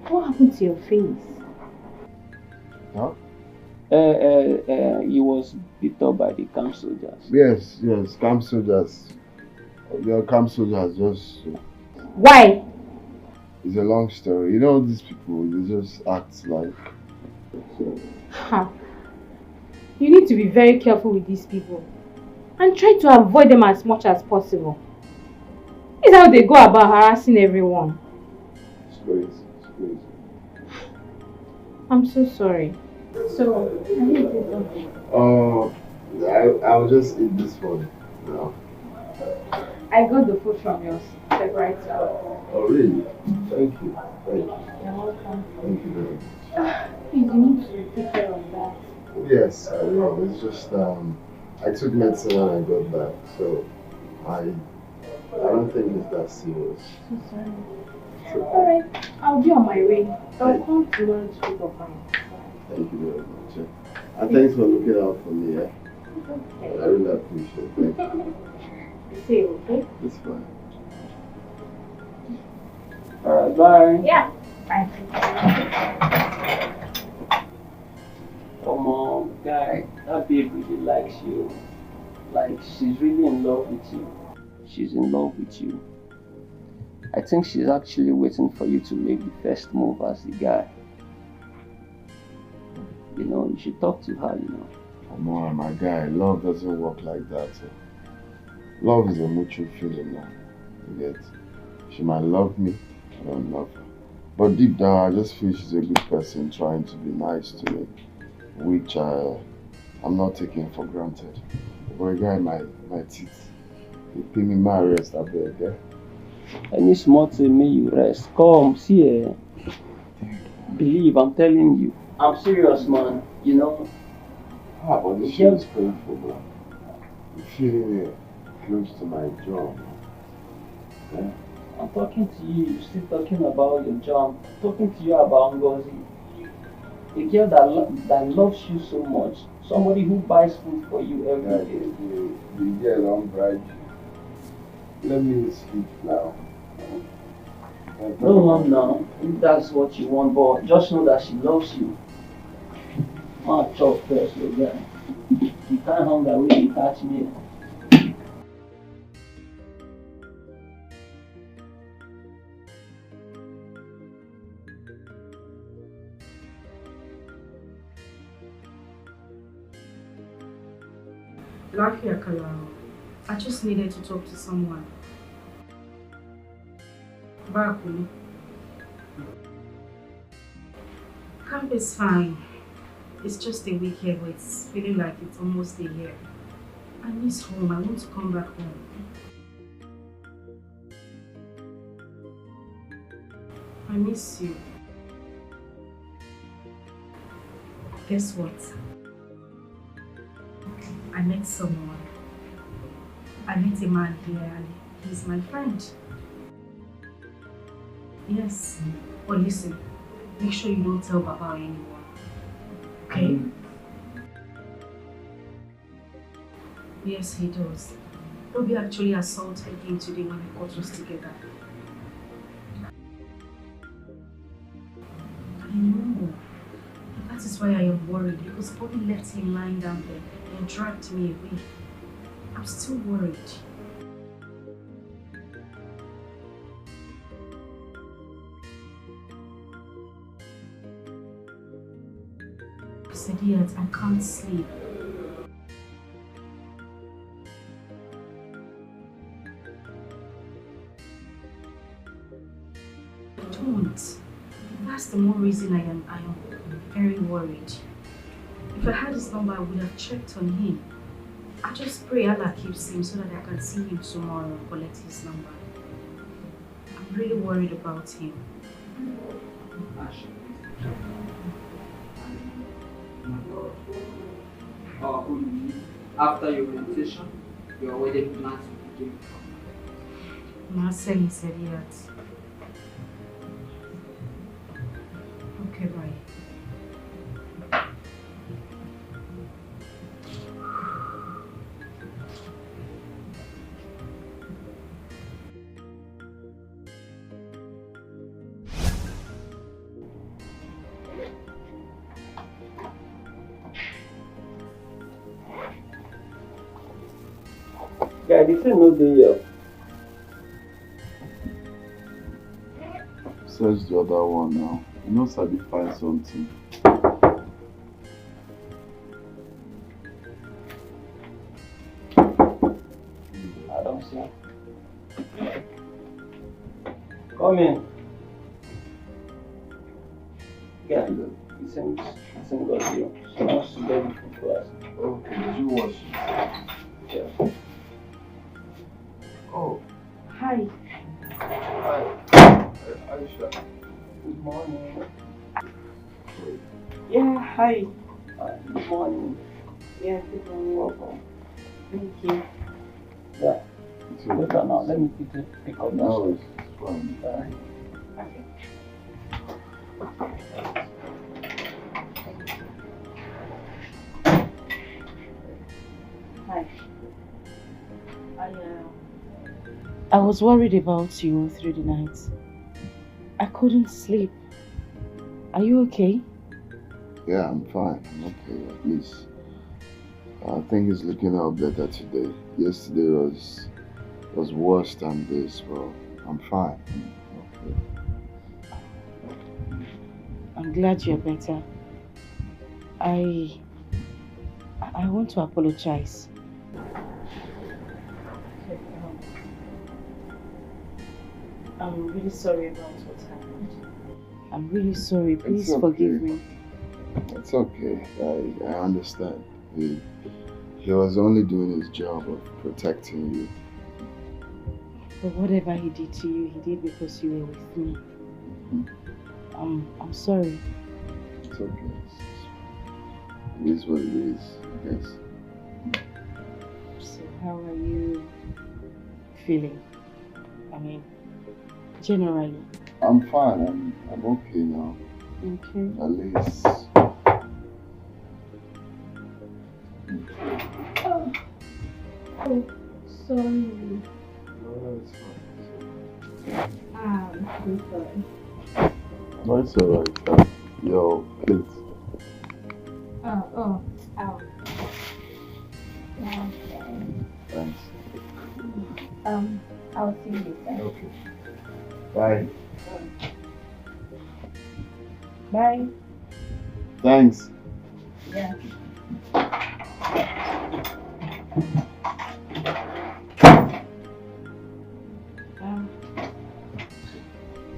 What happened to your face? Huh? He was beat up by the camp soldiers. Yes, camp soldiers. Your camp soldiers just... Why? It's a long story. You know these people, they just act like... So. Huh. You need to be very careful with these people. And try to avoid them as much as possible. This is how they go about harassing everyone. It's crazy. I'm so sorry. So, I need to do something. I'll just eat this one now. I got the food from your favorite shop. Oh really? Thank you. You're welcome. Thank you very much. Please, you need to take care of that. Yes, I will. It's just I took medicine when I got back, so I don't think it's that serious. So sorry. Alright, I'll be on my way. I'll come tomorrow to pick up mine. Thank you very much. Yeah. And thanks for looking out for me, yeah? Okay. I really appreciate it. Thank you. See you, okay? It's fine. Alright, bye. Yeah. Bye. Come on, guy. That babe really likes you. Like, she's really in love with you. She's in love with you. I think she's actually waiting for you to make the first move as the guy. You know, you should talk to her, you know. Come on, my guy. Love doesn't work like that. Love is a mutual feeling now. You get? She might love me, I don't love her. But deep down, I just feel she's a good person trying to be nice to me, which I'm not taking for granted. But guy, my teeth, they pay me my rest, I beg, yeah? Any small thing, may you rest. Come, see here. Believe, I'm telling you. I'm serious, man. You know. But this shit is painful, bro. I'm feeling it close to my jaw. Yeah? I'm talking to you, you're still talking about your job. I'm talking to you about Ngozi. A girl that loves you so much. Somebody who buys food for you every day. The girl don't bribe you. Let me sleep now. No, Mom, now. If that's what you want, but just know that she loves you. I'll talk first, your guy. You can't hang away and catch me. Lafiya Kalau, I just needed to talk to someone. Bakuli. Camp is fine. It's just a week here, but it's feeling like it's almost a year. I miss home. I want to come back home. I miss you. Guess what? I met someone. I met a man here and he's my friend. Yes. But listen, make sure you don't tell Baba or anyone. Okay? Yes, he does. Bobby actually assaulted him today when he got us together. I know. That is why I am worried, because Bobby left him lying down there and dragged me away. I'm still worried. Yet I can't sleep. Don't. That's the more reason I am very worried. If I had his number, I would have checked on him. I just pray Allah keeps him so that I can see him tomorrow and collect his number. I'm really worried about him. After your orientation, your wedding plans will begin. Marcel said that. Okay, bye. Yeah, this is no day here. Search the other one now. You know, Sabi find something. I don't see. Come in. Yeah, it's in got you. She wants to get it for class. Okay, did you wash it? Yeah. Oh. Hi. Hi. Aisha. Good morning. Yeah, hi. Good morning. Yeah, good morning. Welcome. Thank you. Yeah. Later now, let me pick up No, this. it's fine. Okay. Hi. I was worried about you through the night. I couldn't sleep. Are you okay? Yeah, I'm fine. I'm okay, at least. I think it's looking out better today. Yesterday was worse than this, but I'm fine. I'm okay. I'm glad you're better. I want to apologize. I'm really sorry about what happened. I'm really sorry. Please forgive me. It's okay. I understand. He was only doing his job of protecting you. But whatever he did to you, he did because you were with me. I'm sorry. It's okay. It is what it is, I guess. So how are you feeling? I mean, generally. I'm fine. I'm okay now. Okay. At least. Oh, sorry. No, it's fine. I'm sorry. No, it's alright. Yo, please. Oh. Thanks. I'll see you later. Okay. Bye. Bye. Thanks. Yeah.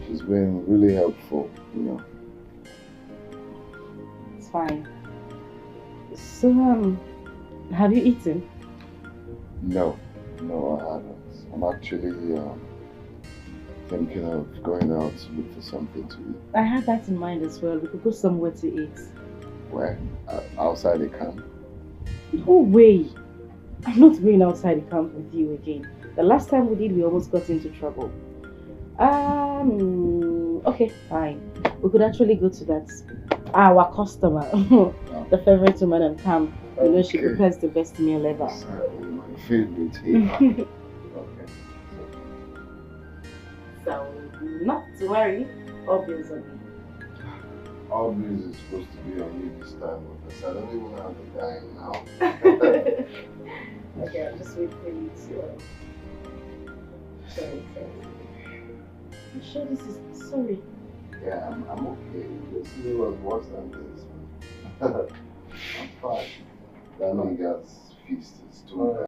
She's been really helpful, you know. It's fine. So, have you eaten? No, I haven't. I'm actually thinking of going out to look for something to eat. I had that in mind as well. We could go somewhere to eat. Where? Outside the camp? No way! I'm not going outside the camp with you again. The last time we did, we almost got into trouble. Okay, fine. We could actually go to that. Our customer, the favorite woman in camp. You know, she prepares the best meal ever. My favorite here. Okay. So, not to worry. All bills are paid. All bills is supposed to be on you this time because I don't even have the dime now. Okay, I'll just wait for you to. Sorry. You sure this is sorry? Yeah, I'm okay. Yesterday was worse than this. I'm fine. That nigga's feast is too bad.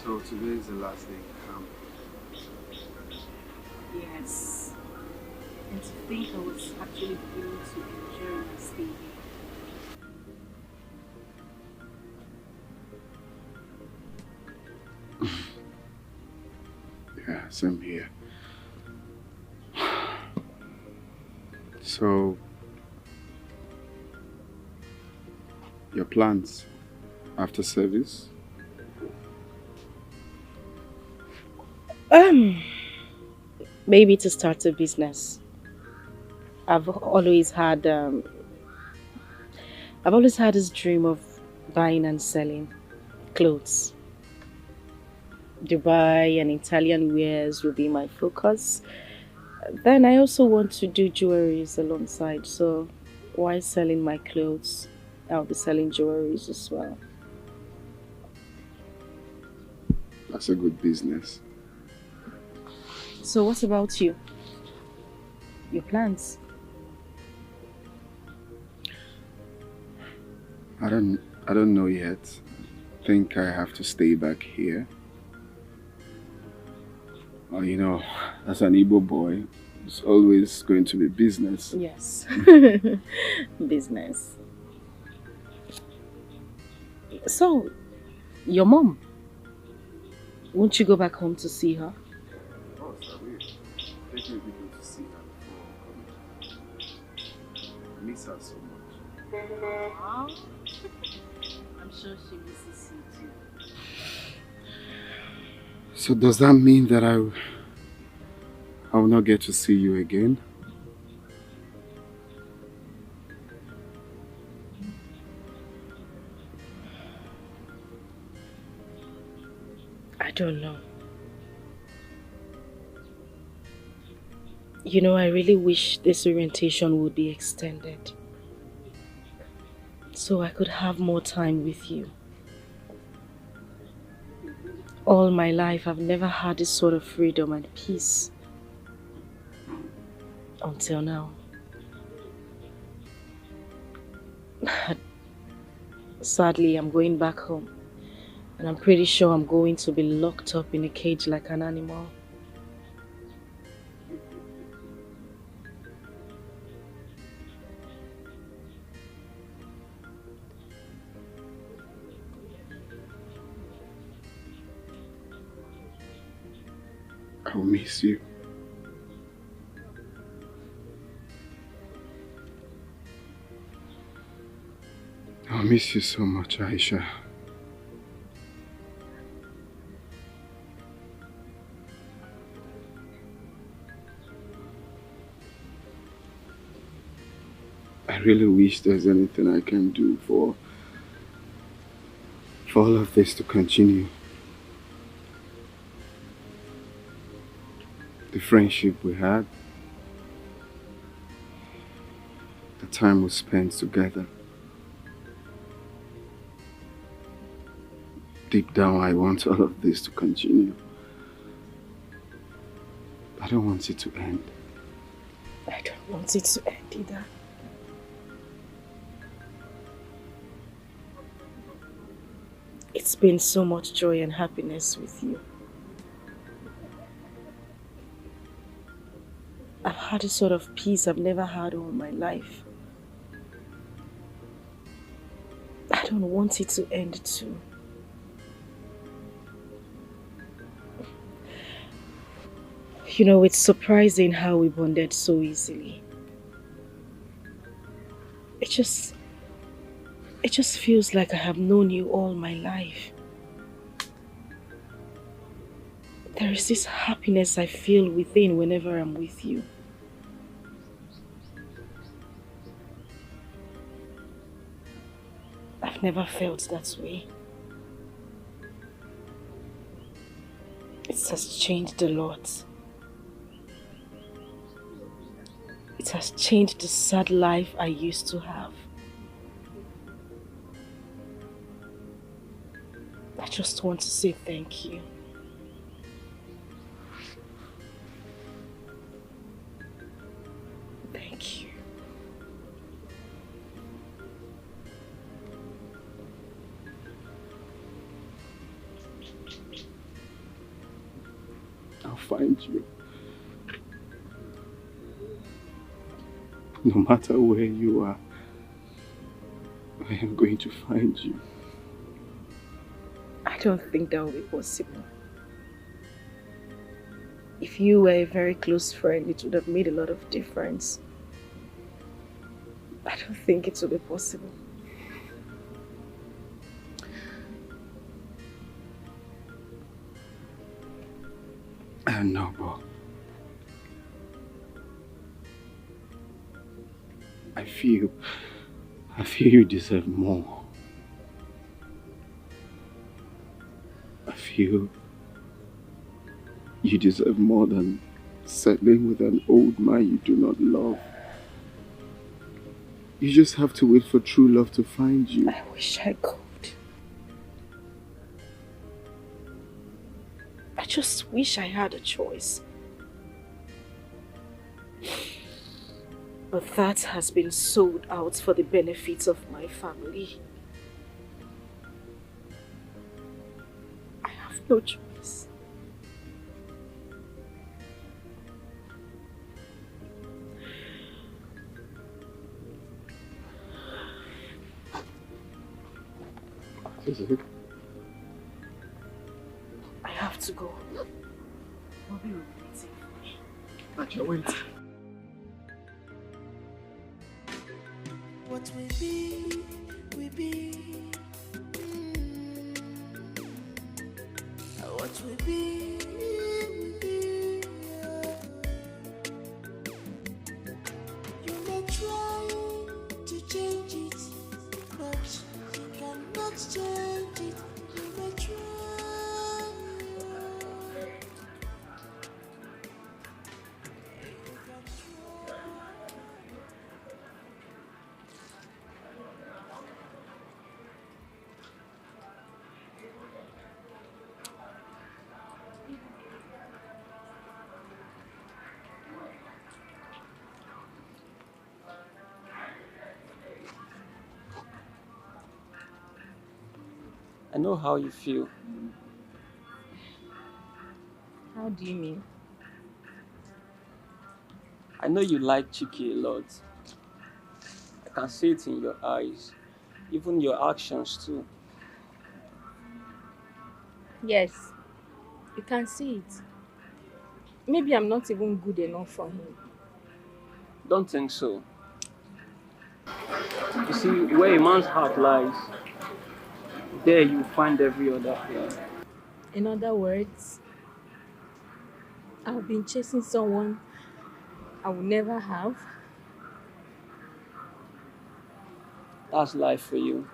So today is the last day in camp. Yes. And to think I was actually going to enjoy my stay here. Same here. So, your plans after service? Maybe to start a business. I've always had this dream of buying and selling clothes. Dubai and Italian wares will be my focus. Then I also want to do jewelries alongside. So while selling my clothes, I'll be selling jewelries as well. That's a good business. So what about you? Your plans? I don't know yet. I think I have to stay back here. Well, you know, as an Igbo boy, it's always going to be business. Yes. Business. So, your mom, won't you go back home to see her? Of course, I will. Definitely go to see her before coming. I miss her so much. I'm sure she misses you too. So does that mean that I will not get to see you again? I don't know. You know, I really wish this orientation would be extended, so I could have more time with you. All my life, I've never had this sort of freedom and peace. Until now. Sadly, I'm going back home. And I'm pretty sure I'm going to be locked up in a cage like an animal. I will miss you. I'll miss you so much, Aisha. I really wish there's anything I can do for all of this to continue. The friendship we had, the time we spent together. Deep down, I want all of this to continue. I don't want it to end. I don't want it to end either. It's been so much joy and happiness with you. I've had a sort of peace I've never had all my life. I don't want it to end too. You know, it's surprising how we bonded so easily. It just feels like I have known you all my life. There is this happiness I feel within whenever I'm with you. I've never felt that way. It has changed a lot. It has changed the sad life I used to have. I just want to say thank you. Thank you. I'll find you. No matter where you are, I am going to find you. I don't think that will be possible. if you were a very close friend, it would have made a lot of difference. I don't think it will be possible. No, but I feel you deserve more. I feel you deserve more than settling with an old man you do not love. You just have to wait for true love to find you. I wish I could. I just wish I had a choice. But that has been sold out for the benefits of my family. I have no choice. I have to go. Bobby will be waiting for me. Naija, wait. What we be, we be. What we be, we be. You may try to change it, but you cannot change it. You may try. I know how you feel. How do you mean? I know you like Chiki a lot. I can see it in your eyes, even your actions too. Yes, you can see it. Maybe I'm not even good enough for him. Don't think so. You see, where a man's heart lies, there you find every other thing. In other words, I've been chasing someone I will never have. That's life for you.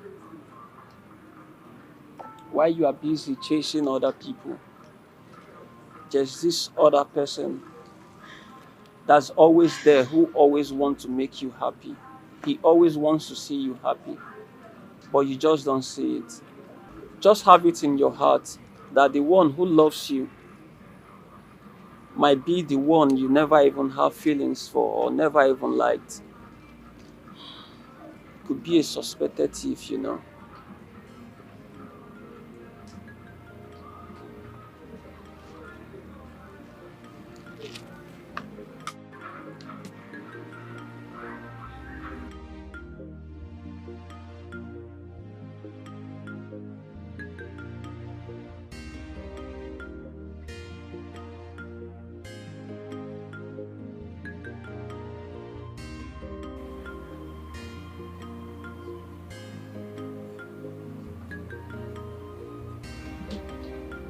While you are busy chasing other people, there's this other person that's always there who always wants to make you happy. He always wants to see you happy, but you just don't see it. Just have it in your heart that the one who loves you might be the one you never even have feelings for or never even liked. Could be a suspected thief, you know.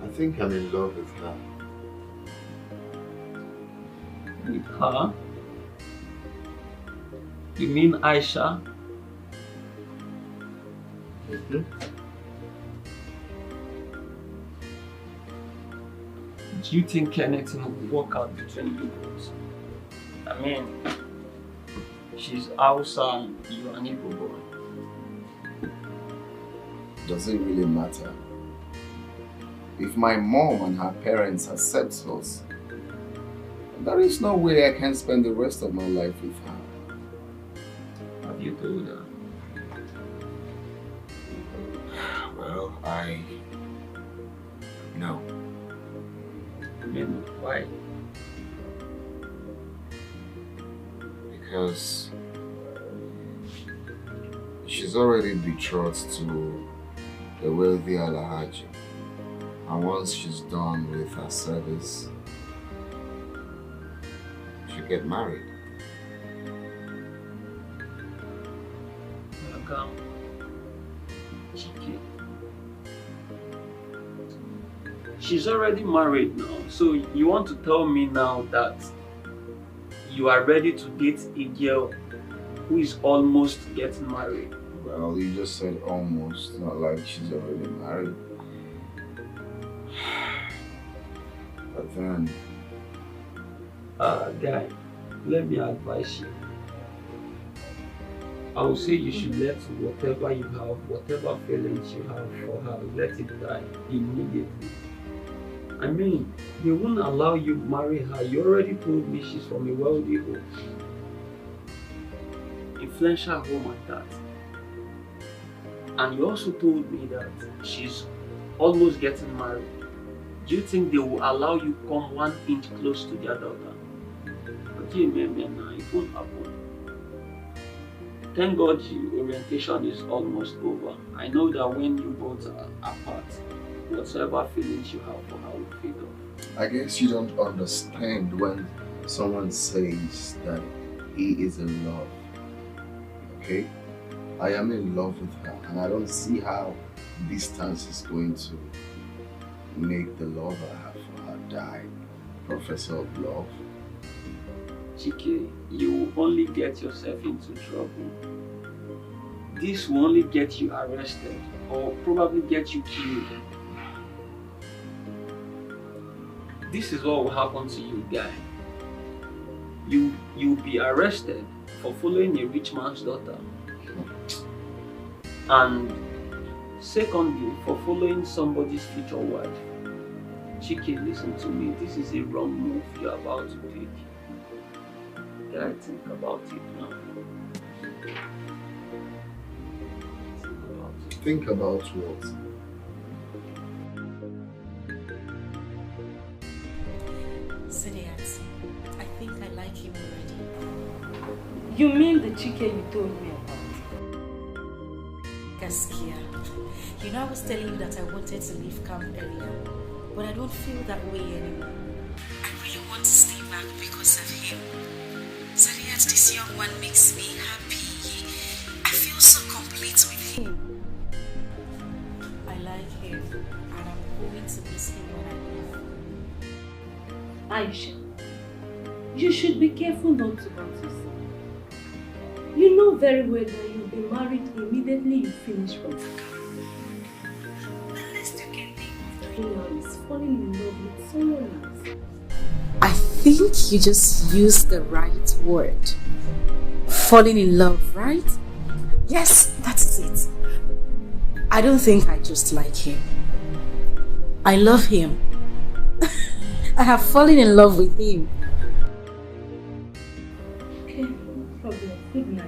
I think I'm in love with her. With her? You mean Aisha? Mm-hmm. Do you think anything will work out between you both? I mean, she's Hausa and you are an Igbo boy. Does it really matter? If my mom and her parents accept us, there is no way I can spend the rest of my life with her. Have you told her? Well, no. I mean, why? Because she's already betrothed to a wealthy Alhaji. And once she's done with her service, get married. Chike, she's already married now, so you want to tell me now that you are ready to date a girl who is almost getting married? Well, you just said almost, not like she's already married. But then... Guy, let me advise you. I would say you should let whatever you have, whatever feelings you have for her, let it die immediately. I mean, they won't allow you marry her. You already told me she's from a wealthy home. Influential home at that. And you also told me that she's almost getting married. Do you think they will allow you come 1 inch close to their daughter? But it won't happen. Thank God your orientation is almost over. I know that when you both are apart, whatever feelings you have for her will fade off. I guess you don't understand when someone says that he is in love. Okay? I am in love with her, and I don't see how distance is going to make the love I have for her die. Professor of love. Chike, you will only get yourself into trouble. This will only get you arrested or probably get you killed. This is what will happen to you, guy. You'll be arrested for following a rich man's daughter. And secondly, for following somebody's future wife. Chike, listen to me. This is a wrong move you're about to take. I think about it now. Think about what? Sadiat, I think I like him already. You mean the Chike you told me about? Gaskia, you know I was telling you that I wanted to leave camp earlier, but I don't feel that way anymore. I really want to stay back because of him. Sadiat, this young one makes me happy. I feel so complete with him. I like him, and I'm going to miss him when I leave. Aisha, you should be careful not to hurt yourself. You know very well that you'll be married immediately you finish from camp. The least you can think of doing now is falling in love with someone else. I think you just used the right word. Falling in love, right? Yes, that's it. I don't think I just like him. I love him. I have fallen in love with him. Okay, no problem. Good night.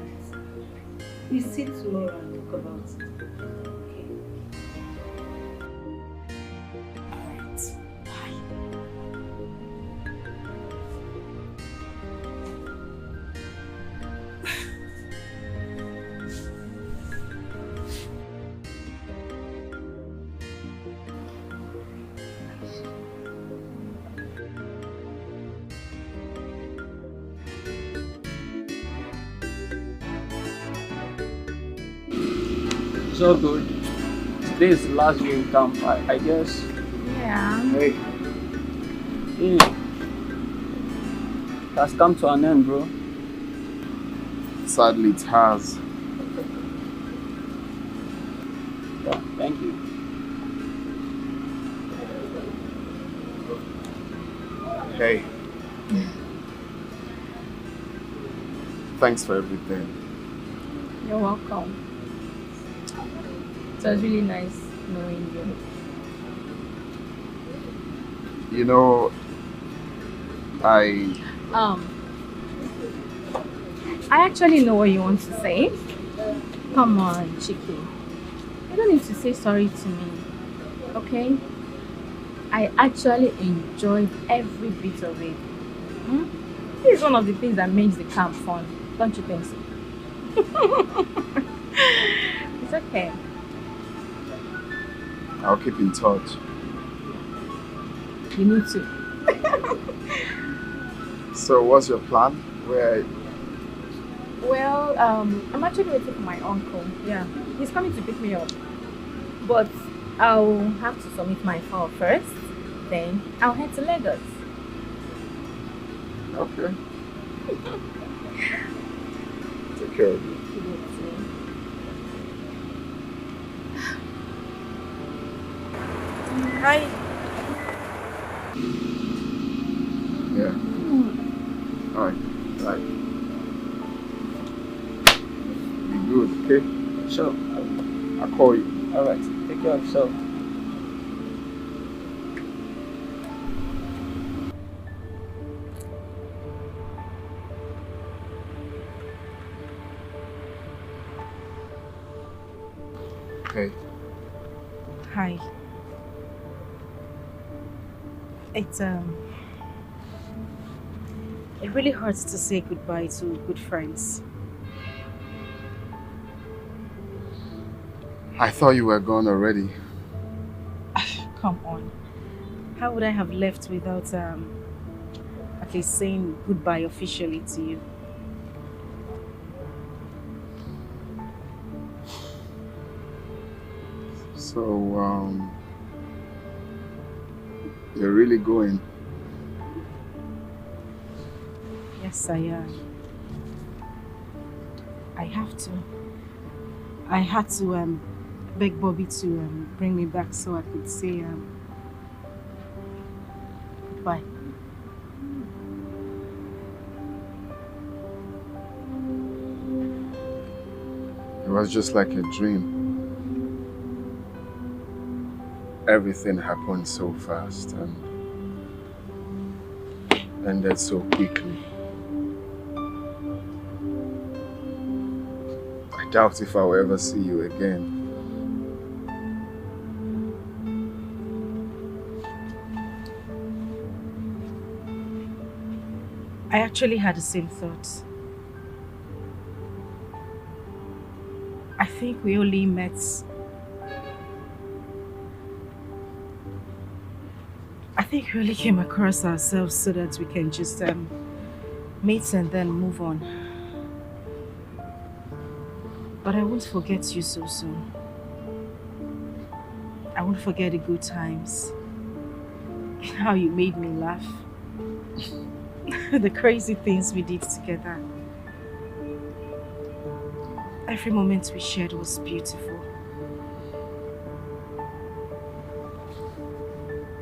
We'll see tomorrow and talk about it. Okay. Alright, bye. So good. Today is the last day in camp, I guess. Yeah. Hey. It has come to an end, bro. Sadly, it has. Yeah, thank you. Hey. Thanks for everything. You're welcome. It was really nice knowing you. You know, I actually know what you want to say. Come on, Chike. You don't need to say sorry to me, okay? I actually enjoyed every bit of it. This is one of the things that makes the camp fun, don't you think so? It's okay. I'll keep in touch. You need to. So what's your plan? Where? Well, I'm actually waiting for my uncle. Yeah, he's coming to pick me up. But I'll have to submit my file first. Then I'll head to Lagos. Okay. Take care of you. Hi. Yeah. Alright. Right. Be good, okay? Sure. I'll call you. Alright. Take care of yourself. Hey. Hi. It really hurts to say goodbye to good friends. I thought you were gone already. Come on. How would I have left without at least saying goodbye officially to you? So, you're really going? Yes, I am. I have to. I had to beg Bobby to bring me back so I could say goodbye. It was just like a dream. Everything happened so fast and ended so quickly. I doubt if I'll ever see you again. I actually had the same thought. I think we only met. I think we only came across ourselves so that we can just meet and then move on. But I won't forget you so soon. I won't forget the good times. How you made me laugh. The crazy things we did together. Every moment we shared was beautiful.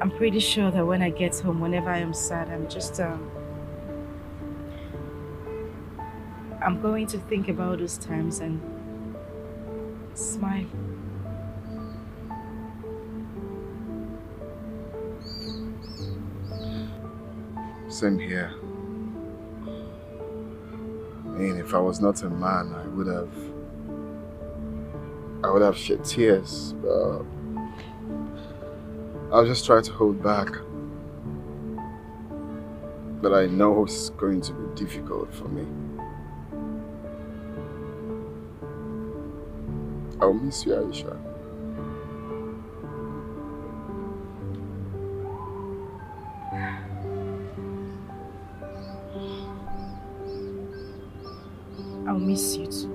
I'm pretty sure that when I get home, whenever I am sad, I'm just I'm going to think about those times and smile. Same here. I mean, if I was not a man, I would have shed tears. I'll just try to hold back. But I know it's going to be difficult for me. I'll miss you, Aisha. I'll miss you too.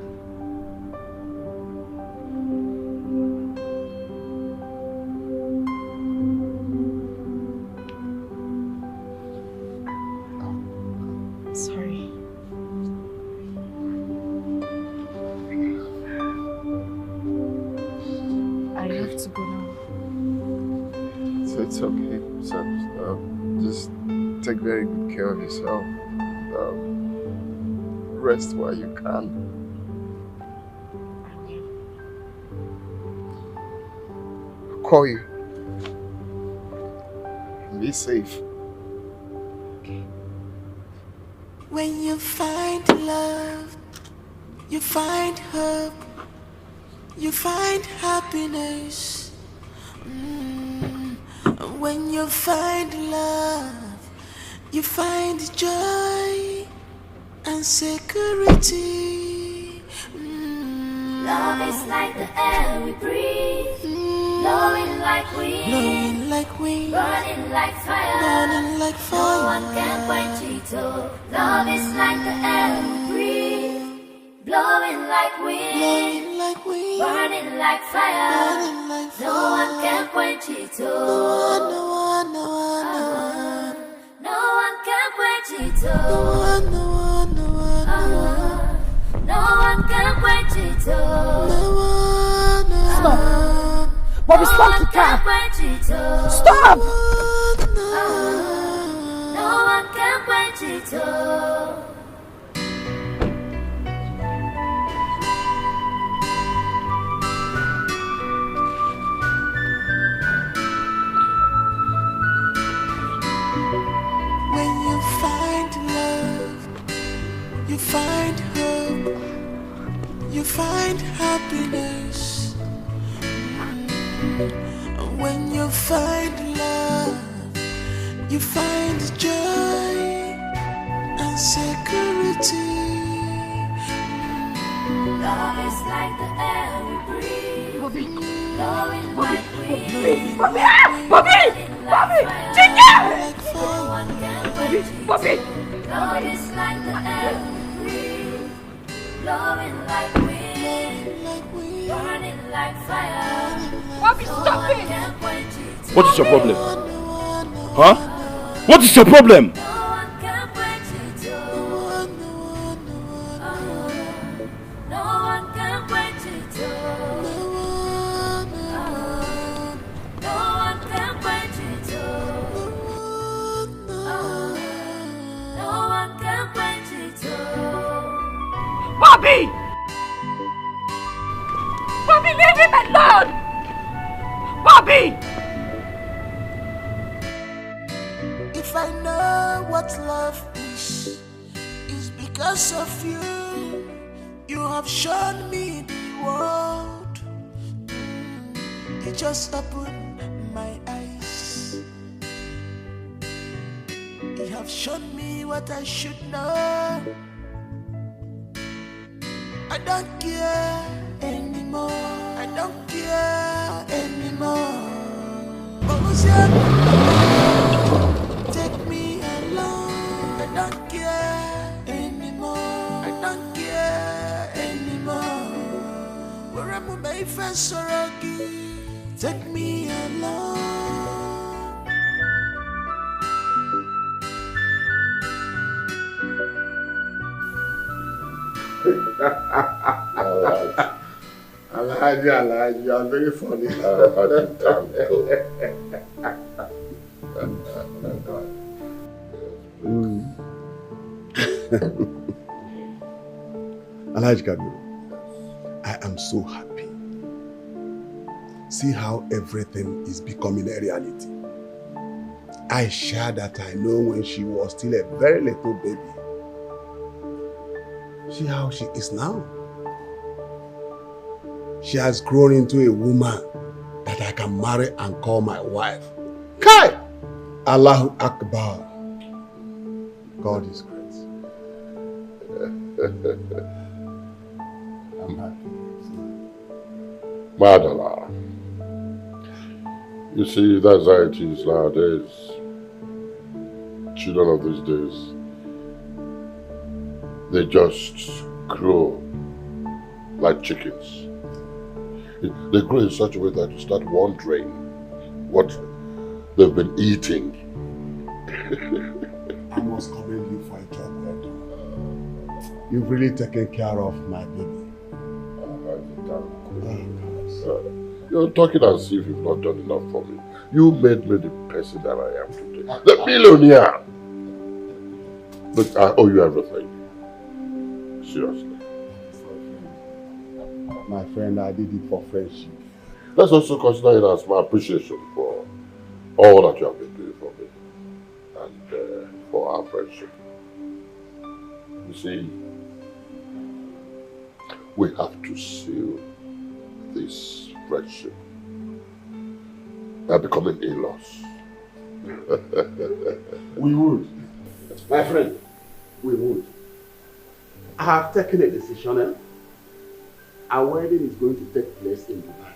Sorry. I have to go now. So it's okay. So, just take very good care of yourself. Rest while you can. I'll call you. Be safe. When you find love, you find hope, you find happiness. When you find love, you find joy and security. Love is like the air we breathe, blowing like wind. like wind, burning like fire. burning like No fire. one can quench it. Oh, love is like the air we breathe, blowing like wind, Blowing like wind, burning like fire. burning like fire. No one can quench it. Oh, No one, no one, no one, no one can quench it. no Oh, one, no one, no one, no one can quench it. Oh, no one, no Stop. one. Bobby, stop the car. Stop! No one can quench it. Oh. When you find love, you find hope, you find happiness. When you find love, you find joy and security. Love is like the air we breathe, blowing like wind, Bobby! Ginger! no one can quench it. Love is like the air we breathe, blowing like wind, burning like fire. Bobby, No stop one it! can quench it. What is your problem? Huh? What is your problem? No one can quench it. Oh, no one can quench it. Oh, no one can quench it. Oh, no one can quench it. Oh, Bobby! Bobby, leave him alone! Bobby! If I know what love is because of you. You have shown me the world. You just opened my eyes. You have shown me what I should know. I don't care anymore. I don't care anymore. Take me along. I don't care anymore. I don't care anymore. Where am I first sorrogi? Take me along. Alhaji, you are very funny. Alhaji Kabiru, I am so happy. See how everything is becoming a reality. Aisha that I know when she was still a very little baby. See how she is now. She has grown into a woman that I can marry and call my wife. Kai! Allahu Akbar. God is great. I'm happy. Madala. You see, that's how it is nowadays. Children of these days, they just grow like chickens. They grow in such a way that you start wondering what they've been eating. I must commend you for a job well done. You've really taken care of my baby. You're talking as if you've not done enough for me. You made me the person that I am today. The billionaire! But I owe you everything. Seriously. My friend, I did it for friendship. Let's also consider it as my appreciation for all that you have been doing for me and for our friendship. You see, we have to seal this friendship by becoming in-laws. We would. My friend, we would. I have taken a decision. Our wedding is going to take place in Dubai.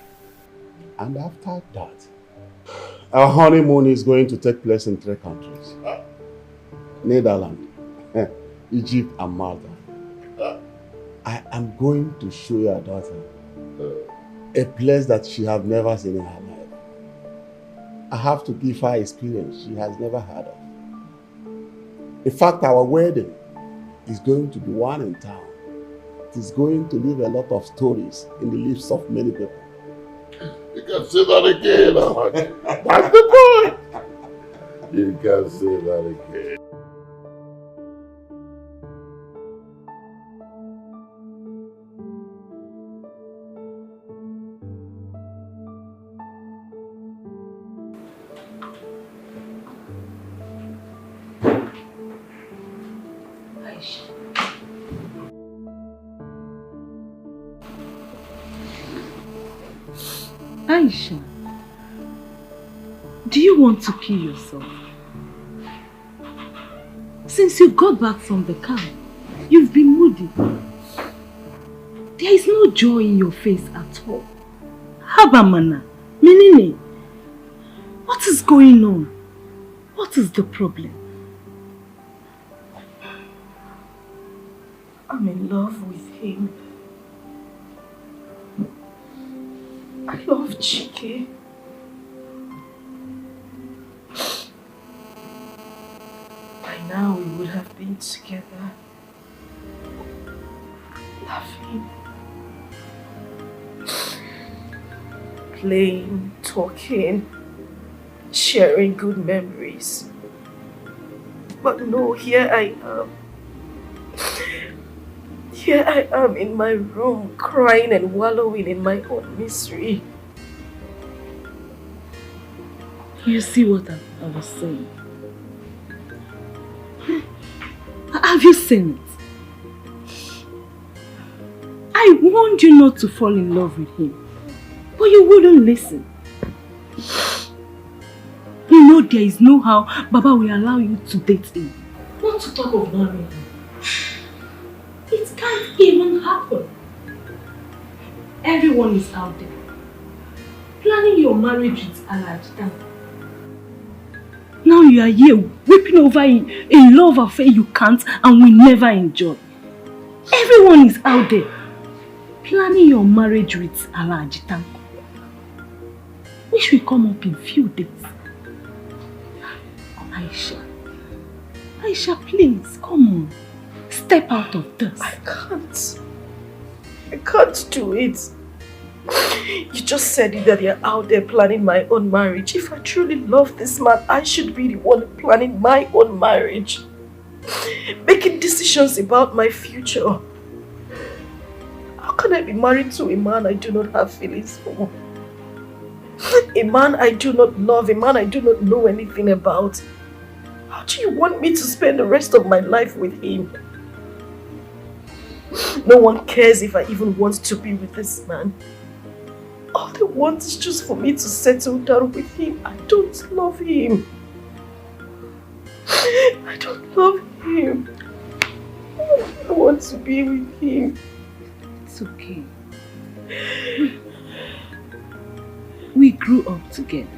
And after that, Our honeymoon is going to take place in 3 countries. Netherlands, Egypt and Malta. I am going to show your daughter a place that she has never seen in her life. I have to give her experience she has never heard of. In fact, our wedding is going to be one in town. It is going to leave a lot of stories in the lips of many people. You can say that again, Ahmad. That's the point. You can say that again. Aisha, do you want to kill yourself? Since you got back from the camp, you've been moody. There is no joy in your face at all. Habamana, Menene, what is going on? What is the problem? I'm in love with him. I love Chike. By now we would have been together, laughing, playing, talking, sharing good memories. But no, here I am. Here I am in my room, crying and wallowing in my own misery. You see what I was saying? Have you seen it? I warned you not to fall in love with him, but you wouldn't listen. You know there is no how Baba will allow you to date him. Not to talk of marrying him. It can't even happen. Everyone is out there planning your marriage with Alajita. Now you are here weeping over a love affair you can't and will never enjoy. Everyone is out there planning your marriage with Alajita, which will come up in few days. Aisha, please, come on. Step out of this. I can't do it. You just said it that you're out there planning my own marriage. If I truly love this man, I should be the one planning my own marriage. Making decisions about my future. How can I be married to a man I do not have feelings for? A man I do not love, a man I do not know anything about. How do you want me to spend the rest of my life with him? No one cares if I even want to be with this man. All they want is just for me to settle down with him. I don't love him. I don't love him. I don't want to be with him. It's okay. We grew up together.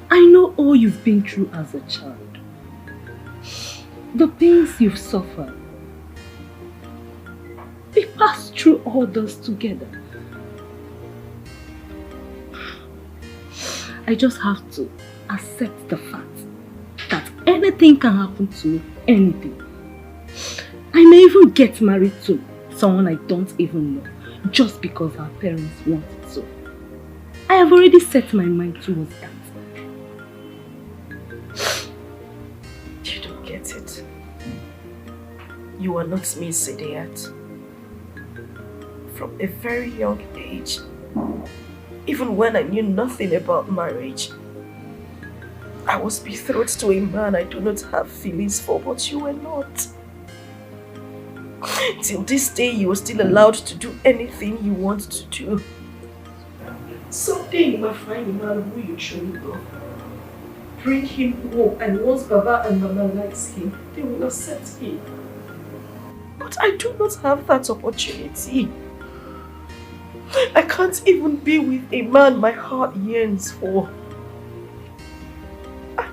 I know all you've been through as a child. The pains you've suffered. We passed through all those together. I just have to accept the fact that anything can happen to me, anything. I may even get married to someone I don't even know, just because our parents want it so. I have already set my mind towards that. You don't get it. You are not me, Sidiat. From a very young age, even when I knew nothing about marriage, I was betrothed to a man I do not have feelings for, but you were not. Till this day, you are still allowed to do anything you want to do. Someday you will find a man who you truly love. Bring him home, and once Baba and Mama likes him, they will accept him. But I do not have that opportunity. I can't even be with a man my heart yearns for.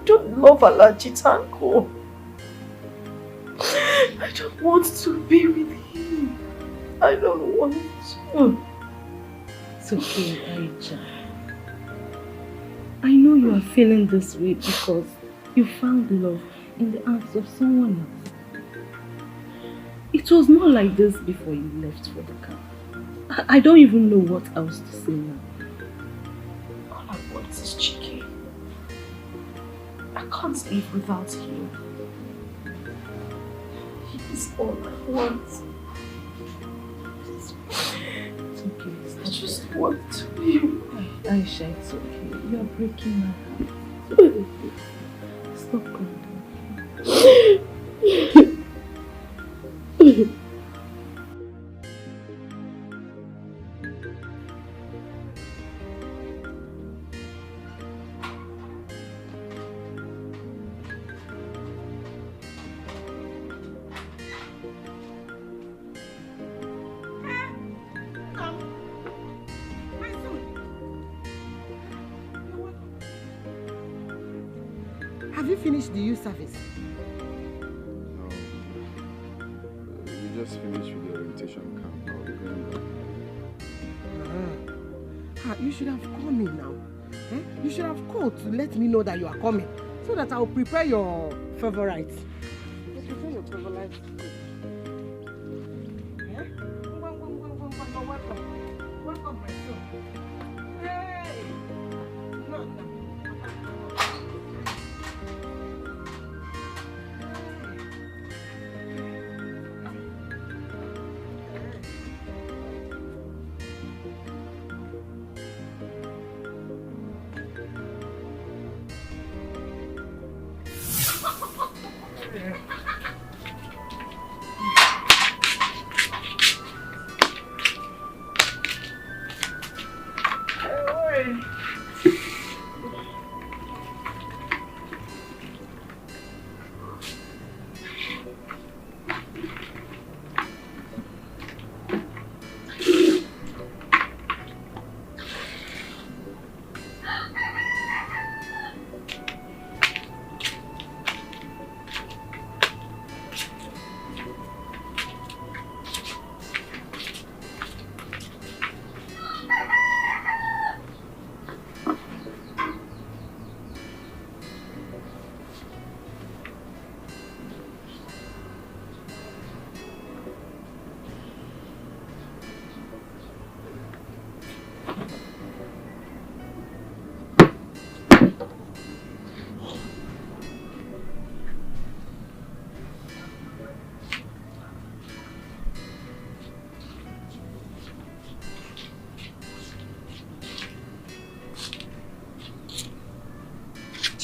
don't love Alajitanko. I don't want to be with him. I don't want to. It's okay, Aisha. I know you are feeling this way because you found love in the arms of someone else. It was not like this before you left for the camp. I don't even know what else to say now. All I want is Chike. I can't live without him. He's all I want. It's okay. I just want to be with him. Aisha, it's okay. You are breaking my heart. Stop crying. Have you finished the youth service? No. We just finished with the orientation camp. I'll be going back. You should have called me now. Eh? You should have called to let me know that you are coming, so that I'll prepare your favorites. Prepare your favorites. Eh? Welcome. Welcome, my son. Hey! No.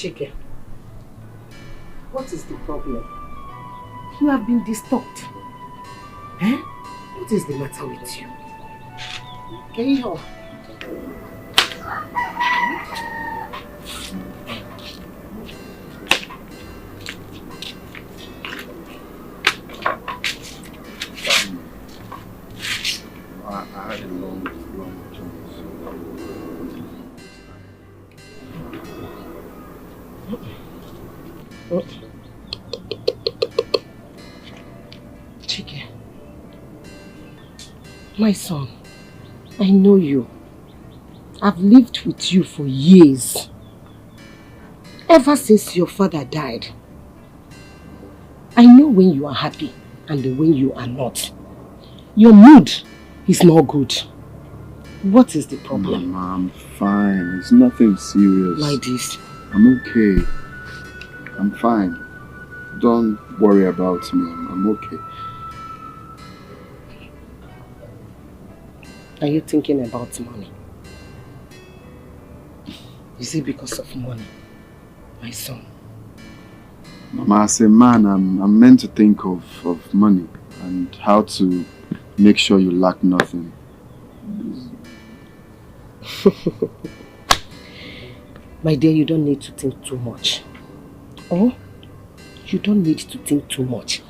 Chike, what is the problem? You have been disturbed. Eh? What is the matter with you? Can you help? I had a long journey, Chike, my son, I know you. I've lived with you for years. Ever since your father died. I know when you are happy and when you are not. Your mood is not good. What is the problem? Mama, I'm fine. It's nothing serious. Like this? I'm okay. I'm fine. Don't worry about me. I'm okay. Are you thinking about money? Is it because of money, my son? Mama, as a man, I'm meant to think of money and how to make sure you lack nothing. My dear, you don't need to think too much. Oh, you don't need to think too much.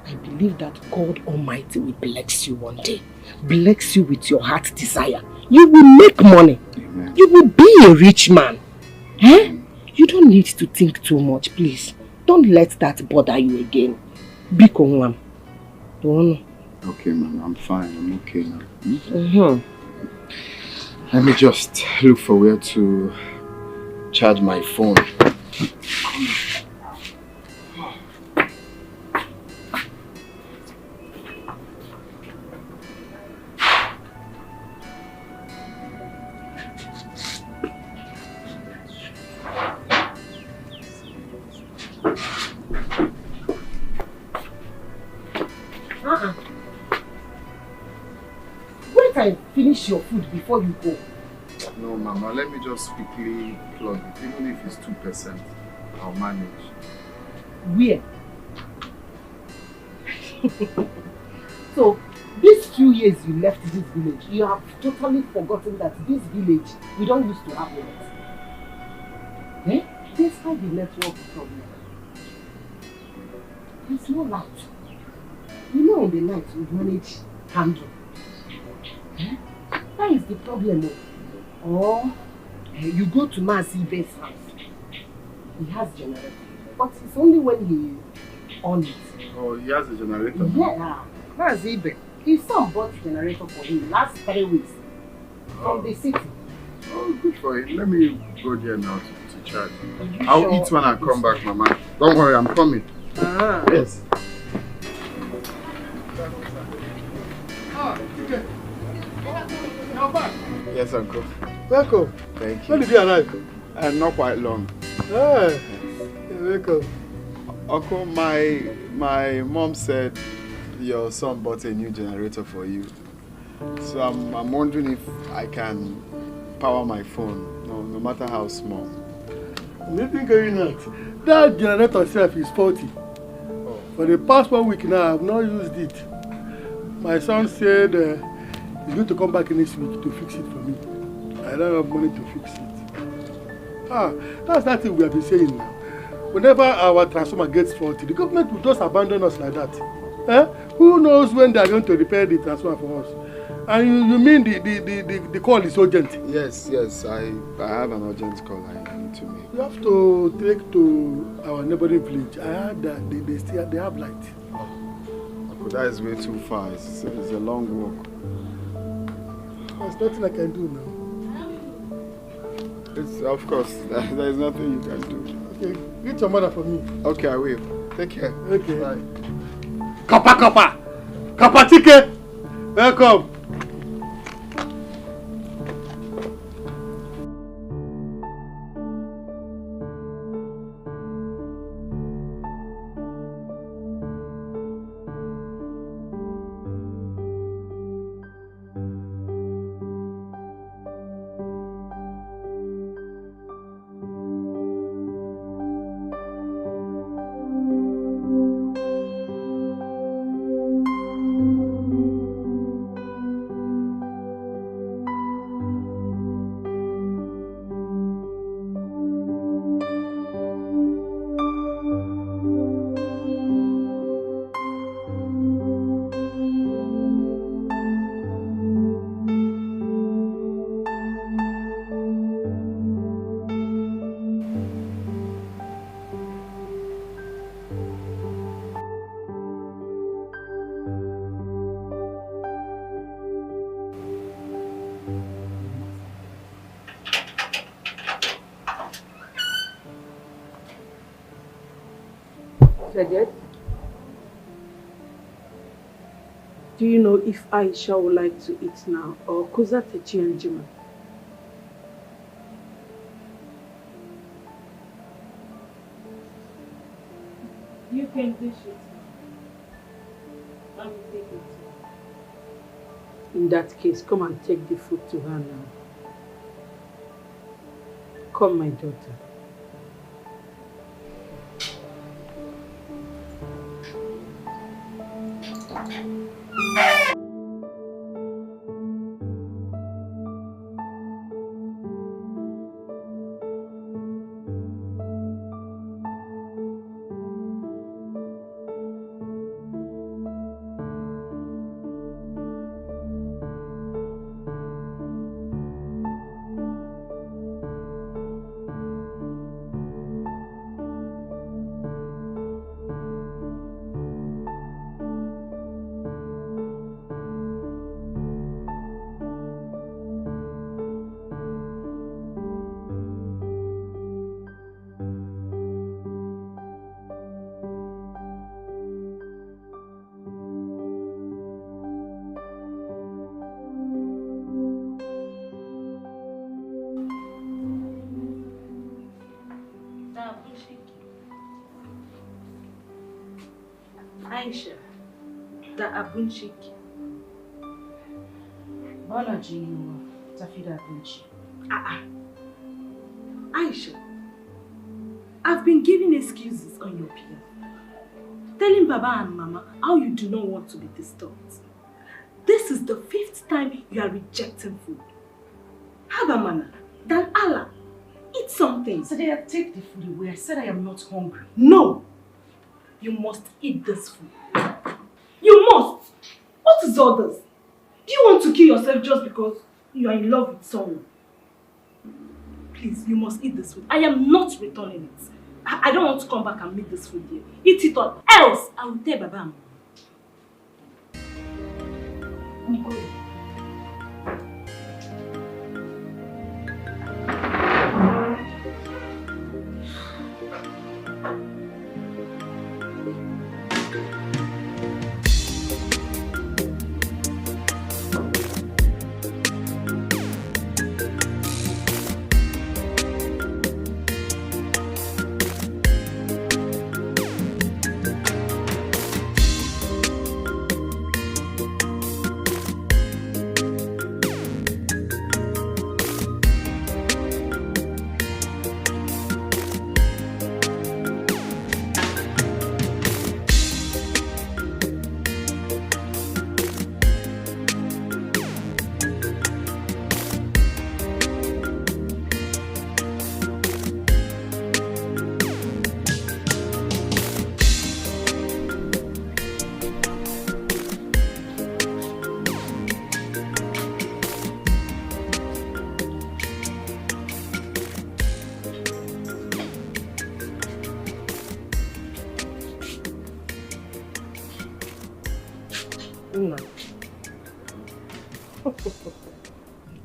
I believe that God Almighty will bless you one day. Bless you with your heart's desire. You will make money. Amen. You will be a rich man. Eh? You don't need to think too much, please. Don't let that bother you again. Biko Nwam. Okay, man, I'm fine. I'm okay now. Let me just look for where to charge my phone. Wait till I finish your food before you go. No, Mama, let me just quickly plug it. Even if it's 2%, I'll manage. Where? So, these few years you left this village, you have totally forgotten that this village, we don't used to have lights. Eh? Despite the network problem, there's no light. You know, in the night we manage candle. Eh? That is the problem. Or you go to Mazibe's house. He has generator, but it's only when he on it. Oh, he has a generator? Yeah, Mazibe. His son bought generator for him last 3 weeks from the city. Oh, good for him. Let me go there now to charge. I'll eat when I come back, Mama. Don't worry, I'm coming. Yes. Yes, Uncle. Welcome. Thank you. When did you arrive? Not quite long. Hey, you're welcome. Uncle, my mom said your son bought a new generator for you. So I'm wondering if I can power my phone, no matter how small. Nothing going on. That generator itself is faulty. For the past 1 week now, I have not used it. My son said he's going to come back next week to fix it for me. I don't have money to fix it. That's that thing we have been saying now. Whenever our transformer gets faulty, the government will just abandon us like that. Who knows when they are going to repair the transformer for us? And you mean the call is urgent? Yes, I have an urgent call I need to make. You have to take to our neighboring village. I heard that they have light. Uncle, that is way too far. It's a long walk. There's nothing I can do now. Of course, there is nothing you can do. Okay, greet your mother for me. Okay, I will. Take care. Okay. Bye. Kappa ticket. Welcome. Do you know if Aisha would like to eat now or Kuzatechi and Jima? You can dish it now. I will take it. In that case, come and take the food to her now. Come, my daughter. Aisha, the Abunchiki. Balaji, Tafida Abunchi. Aisha, I've been giving excuses on your behalf, telling Baba and Mama how you do not want to be disturbed. This is the 5th time you are rejecting food. Have a manner, then Allah, eat something. So they take the food away. I said I am not hungry. No! You must eat this food. You must! What is all this? Do you want to kill yourself just because you are in love with someone? Please, you must eat this food. I am not returning it. I don't want to come back and meet this food here. Eat it all. Else, I will tell Baba. I'm going.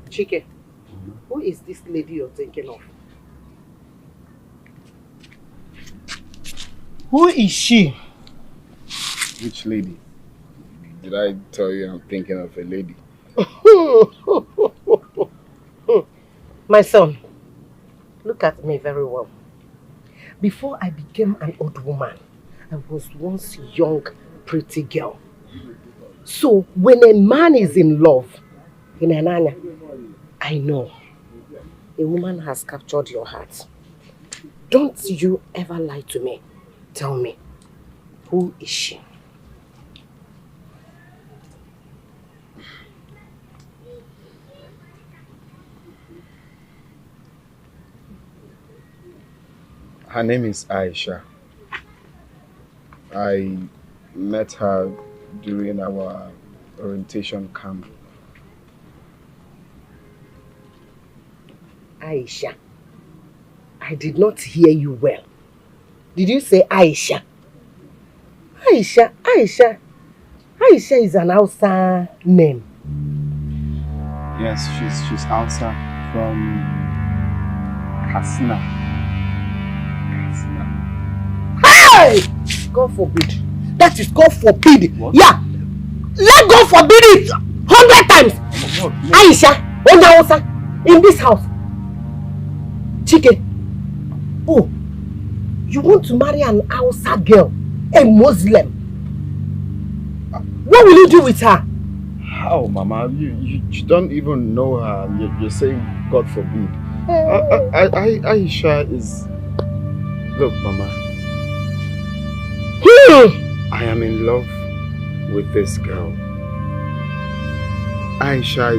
Chike, who is this lady you're thinking of? Who is she? Which lady? Did I tell you I'm thinking of a lady? My son, look at me very well. Before I became an old woman, I was once a young, pretty girl. So when a man is in love, I know a woman has captured your heart. Don't you ever lie to me. Tell me, who is she? Her name is Aisha. I met her during our orientation camp. Aisha. I did not hear you well. Did you say Aisha? Aisha, Aisha. Aisha is an Hausa name. Yes, she's Hausa from Katsina. Hey! God forbid. That is God forbid. What? Yeah. Let God forbid it 100 times. Oh, Aisha, Onya Hausa, in this house. Chike. Oh, you want to marry an Hausa girl, a Muslim. What will you do with her? How, Mama? You don't even know her. You're saying God forbid. Aisha is... Look, Mama. I am in love with this girl. Aisha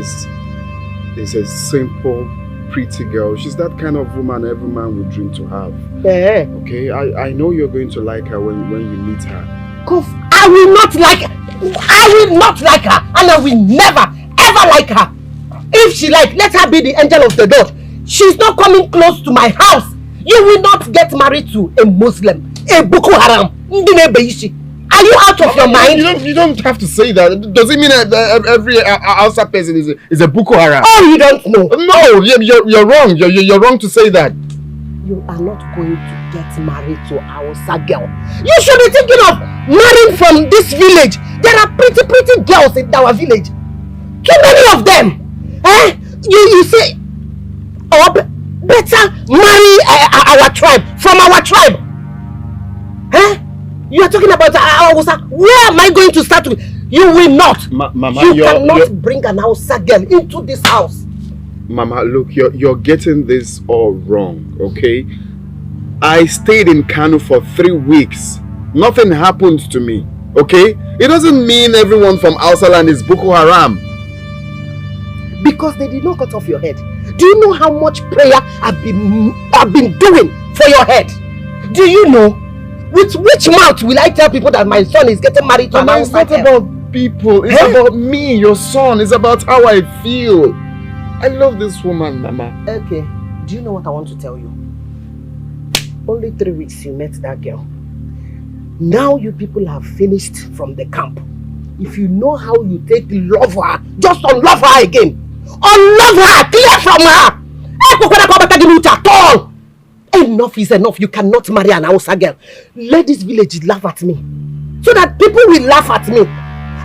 is a simple, pretty girl. She's that kind of woman every man would dream to have. Yeah. Okay, I know you're going to like her when you meet her. Cause I will not like her. I will not like her, and I will never ever like her. If she like, let her be the angel of the Lord. She's not coming close to my house. You will not get married to a Muslim, a Boko Haram. Are you out of your mind? You don't have to say that. Does it mean that every outside person is a Boko Haram? Oh, you don't know. No, you're wrong. You're wrong to say that. You are not going to get married to a Hausa girl. You should be thinking of marrying from this village. There are pretty girls in our village. Too many of them. Eh? You say, oh, better marry our tribe, from our tribe. Eh? You are talking about Hausa. Where am I going to start with? You will not. Mama, you cannot bring an Hausa girl into this house. Mama, look, you're getting this all wrong, okay? I stayed in Kano for 3 weeks. Nothing happened to me, okay? It doesn't mean everyone from Hausa land is Boko Haram. Because they did not cut off your head. Do you know how much prayer I've been doing for your head? Do you know? With which mouth will I tell people that my son is getting married to an Mama, it's not about people. It's about me, your son. It's about how I feel. I love this woman, Mama. Okay. Do you know what I want to tell you? Only 3 weeks you met that girl. Now you people have finished from the camp. If you know how you take love her, just unlove her again. Unlove her! Clear from her! At all! Enough is enough. You cannot marry an Hausa girl. Let this village laugh at me. So that people will laugh at me.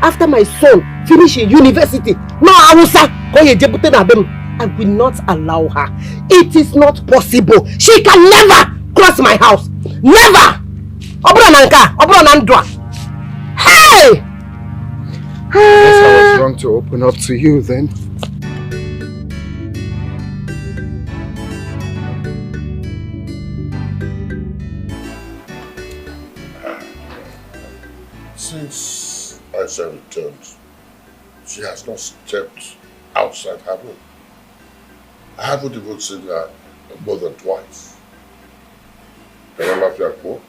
After my son finish in university, no Hausa, I will not allow her. It is not possible. She can never cross my house. Never! Hey! I guess I was wrong to open up to you then. Since Aisha returned, she has not stepped outside her room. I haven't even seen her more than twice. Can I laugh at more?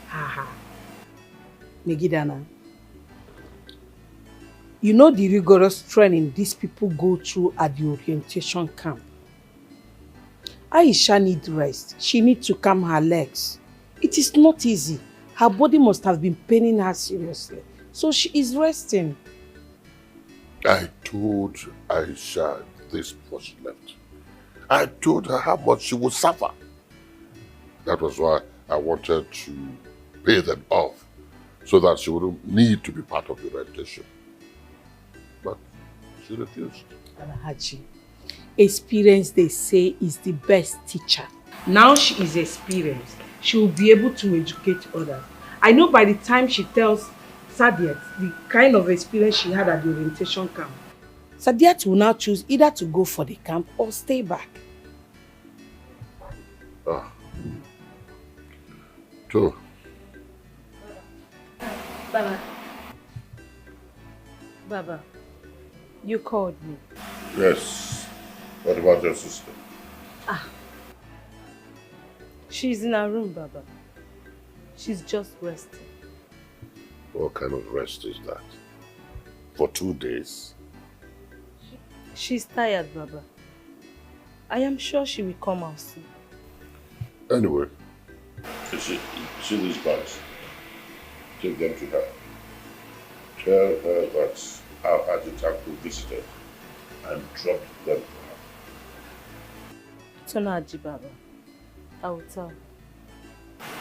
Haha. Megidana, you know the rigorous training these people go through at the orientation camp. Aisha needs rest. She needs to calm her legs. It is not easy. Her body must have been paining her seriously. So she is resting. I told Aisha this before she left. I told her how much she would suffer. That was why I wanted to pay them off, so that she wouldn't need to be part of the orientation. But she refused. Alhaji, experience, they say, is the best teacher. Now she is experienced. She will be able to educate others. I know by the time she tells Sadiat the kind of experience she had at the orientation camp, Sadiat will now choose either to go for the camp or stay back. True. Baba, you called me. Yes. What about your sister? She's in her room, Baba. She's just resting. What kind of rest is that? For 2 days? She's tired, Baba. I am sure she will come out soon. Anyway, see these bags. Take them to her. Tell her that our Ajitaku visited and dropped them to her. Tonaji, Baba. I will tell her.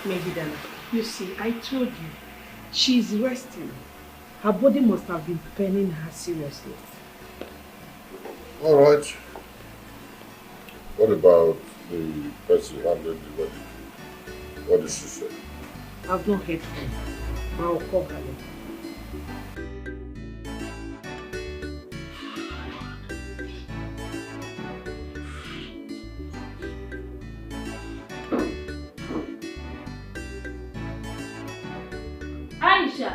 Megidana, you see, I told you, she is resting. Her body must have been paining her seriously. All right. What about the person who handled the wedding? What did she say? I've not heard from her, but I'll call her later. Aisha!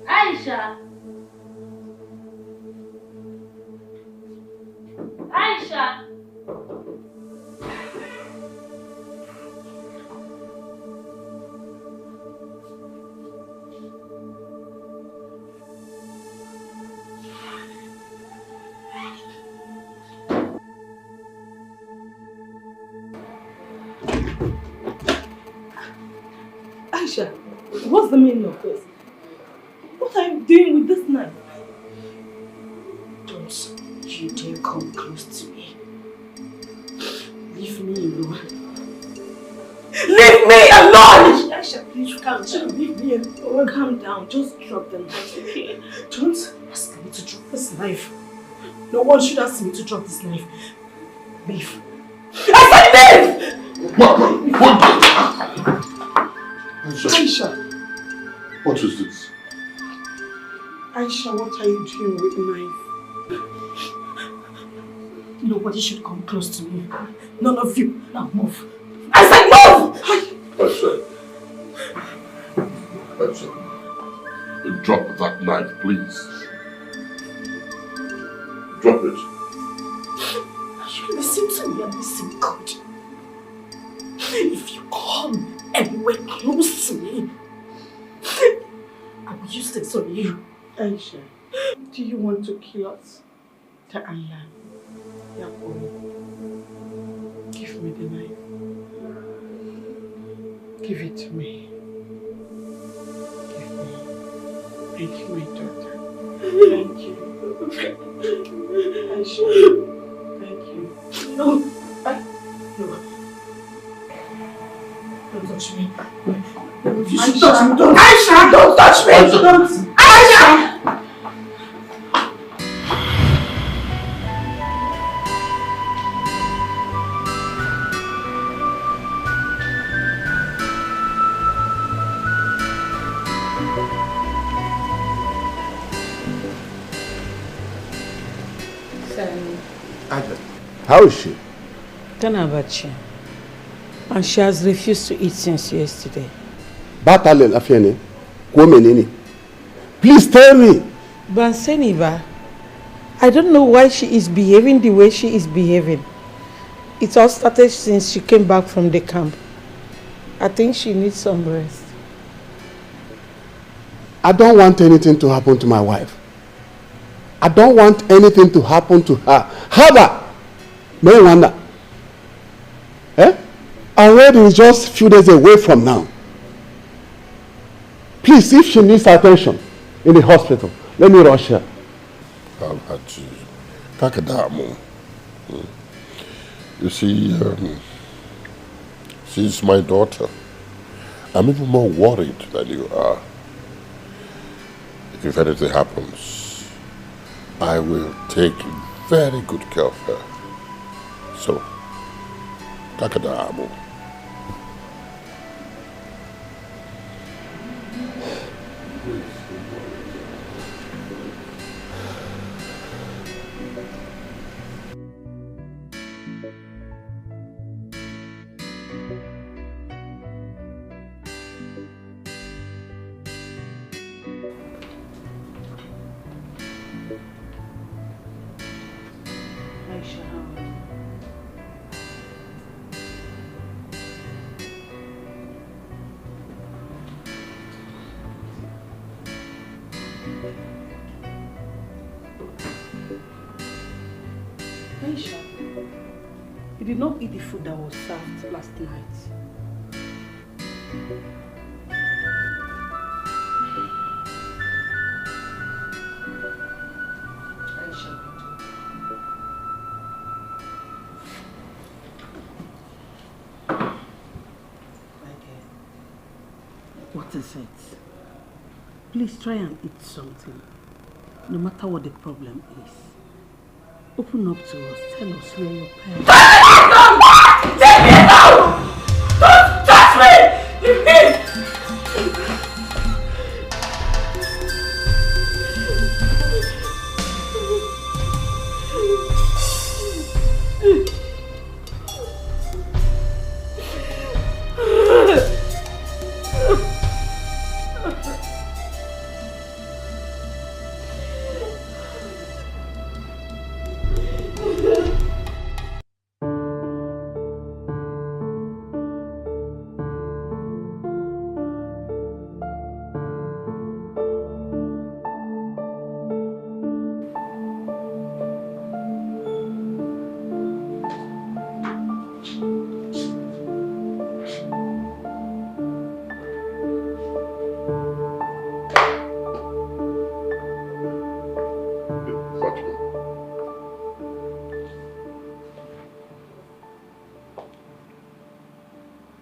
Aisha! Aisha! Aisha, what's the meaning of this? What are you doing with this knife? Don't you dare come close to me. Leave me alone. Leave me alone! Aisha, please calm down. Leave me alone. Calm down. Just drop the knife, okay? Don't ask me to drop this knife. No one should ask me to drop this knife. Leave. I said leave! Aisha. What is this? Aisha, what are you doing with knife? Nobody should come close to me. None of you. Now move. I said move! That's it. Drop that knife, please. Drop it. Listen to me and listen good. If you come anywhere close to me, I will use this on you. Aisha, do you want to kill us? Ta'ala, Yakob, give me the knife. Give it to me. Give me. Thank you, my daughter. Thank you. Aisha, thank you. No. No. Don't touch me. You should touch me. Don't. Aisha, don't touch me. Don't. Aisha! How is she? Kanabachi. And she has refused to eat since yesterday. Batale Lafiene, Kwomenini. Please tell me. Banseniba, I don't know why she is behaving the way she is behaving. It all started since she came back from the camp. I think she needs some rest. I don't want anything to happen to my wife. I don't want anything to happen to her. Haba! No wonder. Our wedding is just a few days away from now. Please, if she needs attention in the hospital, let me rush her. Kakadamu. You see, she's my daughter. I'm even more worried than you are. If anything happens, I will take very good care of her. So, Kakadamu. Aisha, you did not eat the food that was served last night. Aisha. My dear, what is it? Please try and eat something, no matter what the problem is. Open up to us. Tell us where your parents are. Take me out! Don't touch me! Leave me!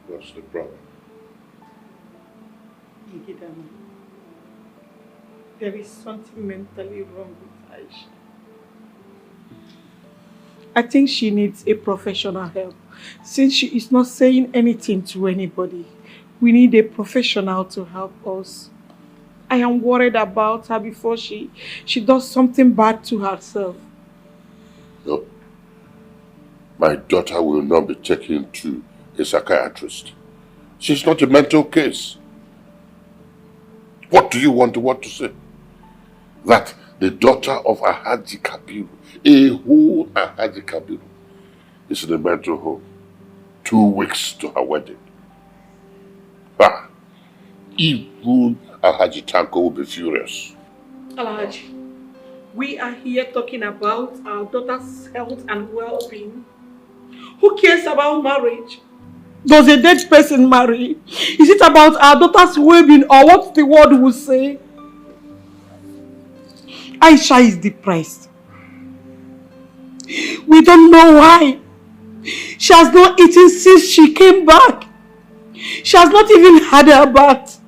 What's the problem? There is something mentally wrong with Aisha. I think she needs a professional help since she is not saying anything to anybody, we need a professional to help us. I am worried about her before she does something bad to herself. No. My daughter will not be taken to a psychiatrist. She's not a mental case. What do you want to say? That the daughter of Alhaji Kabiru, a whole Alhaji Kabiru, is in a mental home. 2 weeks to her wedding. Even Alhaji Tanko will be furious. Alhaji, we are here talking about our daughter's health and well-being. Who cares about marriage? Does a dead person marry? Is it about our daughter's well-being or what the world will say? Aisha is depressed. We don't know why. She has not eaten since she came back. She has not even had her bath.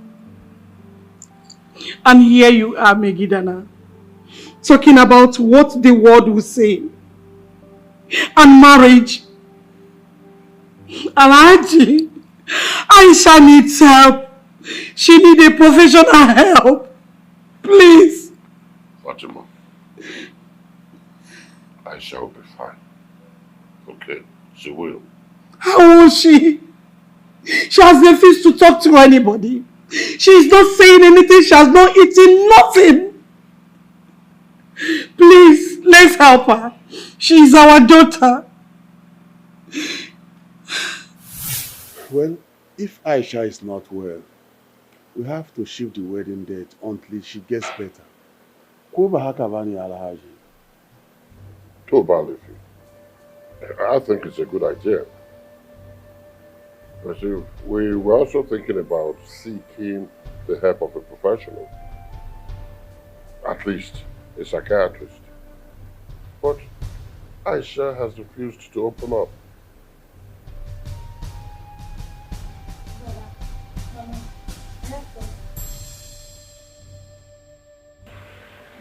And here you are, Megidana, talking about what the world will say. And marriage. Alhaji, Aisha needs help. She needs a professional help. Please. Fatima, Aisha will be fine. Okay, she will. How will she? She has refused to talk to anybody. She is not saying anything. She has not eaten nothing. Please, let's help her. She is our daughter. Well, if Aisha is not well, we have to shift the wedding date until she gets better. Tobalifi. I think it's a good idea. But see, we were also thinking about seeking the help of a professional. At least a psychiatrist. But Aisha has refused to open up.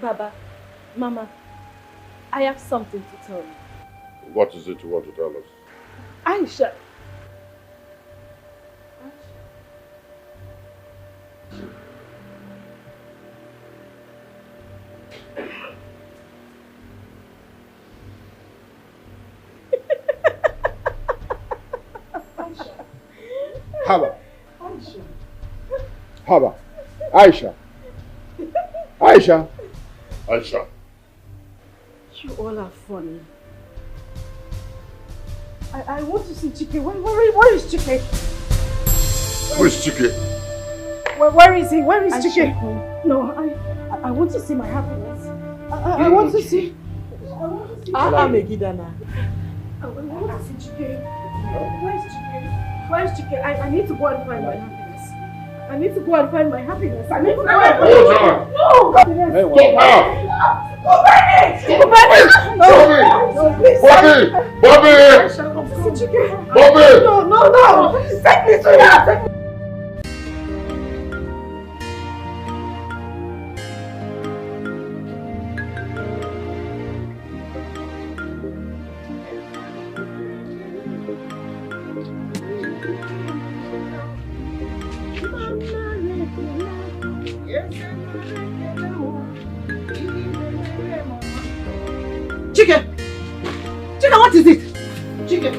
Baba, Mama, I have something to tell you. What is it you want to tell us? Aisha. Haba. Haba. Aisha. Aisha. Aisha. You all are funny. I want to see Chike. Where is Chike? Who is Chike? Where is he? Where is Chike? No, I want to see my happiness. I want to see. Megidana. I want to see Chike. Where is Chike? Where is Chike? I need to go and find my happiness. I need to go and find my happiness. I need to go and find my happiness. No! Happiness. Stop now! Go back it! Go back it! No! No, please! Bobby! Bobby! No! Take me to your house! Chike, what is it? Chike.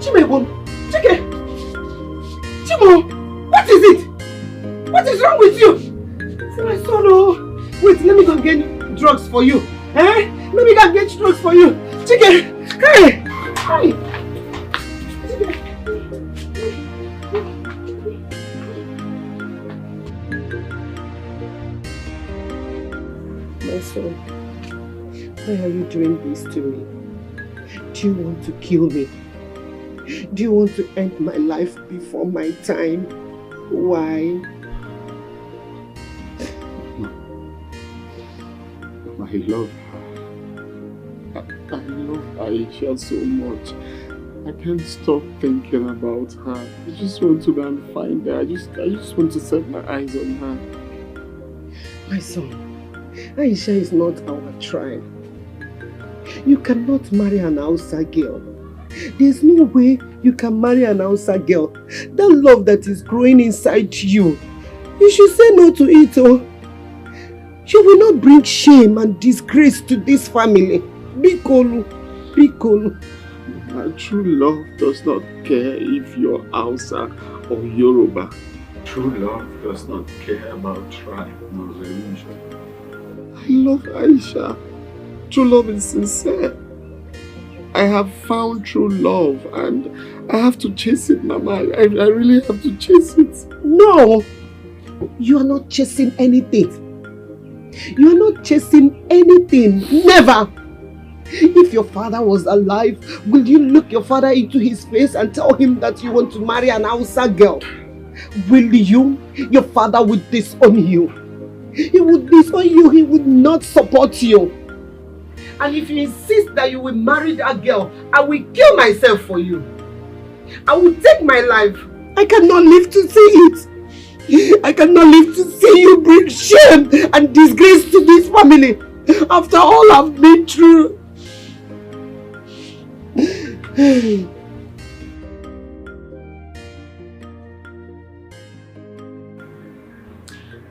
Chimebon. Chike. Chimo, what is it? What is wrong with you? See my son, oh. Wait, let me go get drugs for you. Let me go get drugs for you. Chike, hey. My son, why are you doing this to me? Do you want to kill me? Do you want to end my life before my time? Why? I love her. I love Aisha so much. I can't stop thinking about her. I just want to go and find her. I just want to set my eyes on her. My son, Aisha is not our tribe. You cannot marry an outside girl. There's no way you can marry an Hausa girl. That love that is growing inside you, you should say no to it, oh. You will not bring shame and disgrace to this family. Bikolu, Bikolu. My true love does not care if you're Hausa or Yoruba. True love does not care about tribe nor religion. I love Aisha. True love is sincere. I have found true love and I have to chase it, Mama. I really have to chase it. No! You are not chasing anything. You are not chasing anything. Never! If your father was alive, will you look your father into his face and tell him that you want to marry an Hausa girl? Will you? Your father would disown you. He would disown you. He would not support you. And if you insist that you will marry that girl, I will kill myself for you. I will take my life. I cannot live to see it. I cannot live to see you bring shame and disgrace to this family after all I've been through.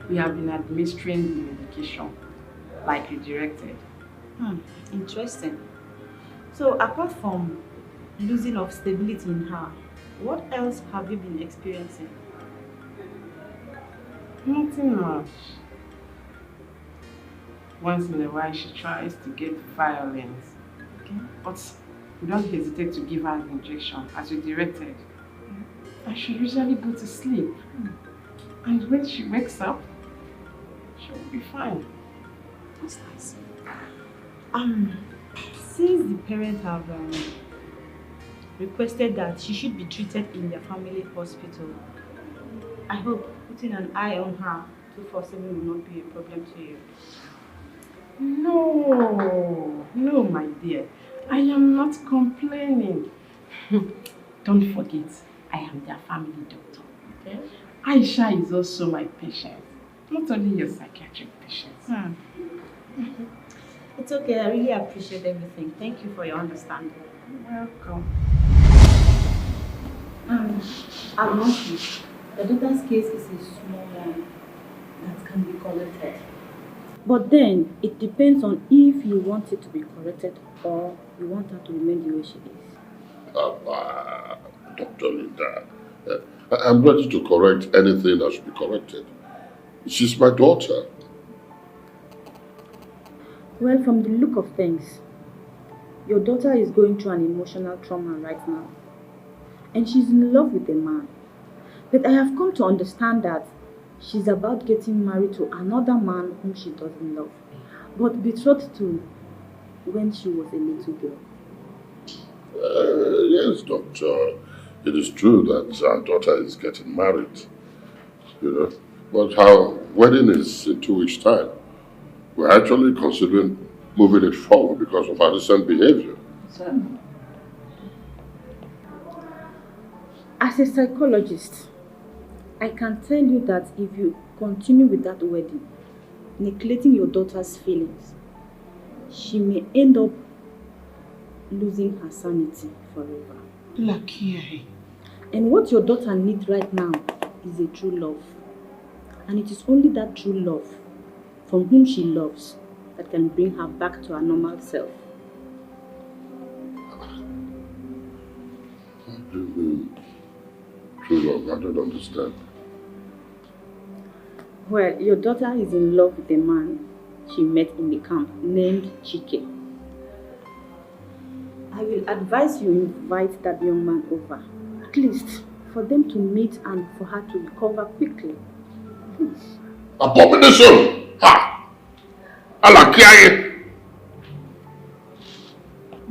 We have been administering the medication like you directed. Interesting. So apart from losing of stability in her, what else have you been experiencing? Nothing much. Once in a while she tries to get violent. Okay. But we don't hesitate to give her an injection as you directed. And she usually go to sleep. And when she wakes up, she will be fine. That's nice. Since the parents have requested that she should be treated in their family hospital, I hope putting an eye on her 24/7 will not be a problem to you. No, my dear. I am not complaining. Don't forget, I am their family doctor. Okay? Aisha is also my patient, not only your psychiatric patient. It's okay, I really appreciate everything. Thank you for your understanding. Welcome. I've noticed the daughter's case is a small one that can be corrected. But then, it depends on if you want it to be corrected or you want her to remain the way she is. Dr. Linda, I'm ready to correct anything that should be corrected. She's my daughter. Well, from the look of things, your daughter is going through an emotional trauma right now. And she's in love with a man. But I have come to understand that she's about getting married to another man whom she doesn't love, but betrothed to when she was a little girl. Yes, doctor. It is true that our daughter is getting married. But her wedding is in 2 weeks' time. We're actually considering moving it forward because of her recent behavior. So, as a psychologist, I can tell you that if you continue with that wedding, neglecting your daughter's feelings, she may end up losing her sanity forever. Lucky. And what your daughter needs right now is a true love. And it is only that true love from whom she loves that can bring her back to her normal self. What do you mean? True love? I don't understand. Well, your daughter is in love with a man she met in the camp named Chike. I will advise you invite that young man over, at least for them to meet and for her to recover quickly. Please. Abomination! Ha! Alakiaye!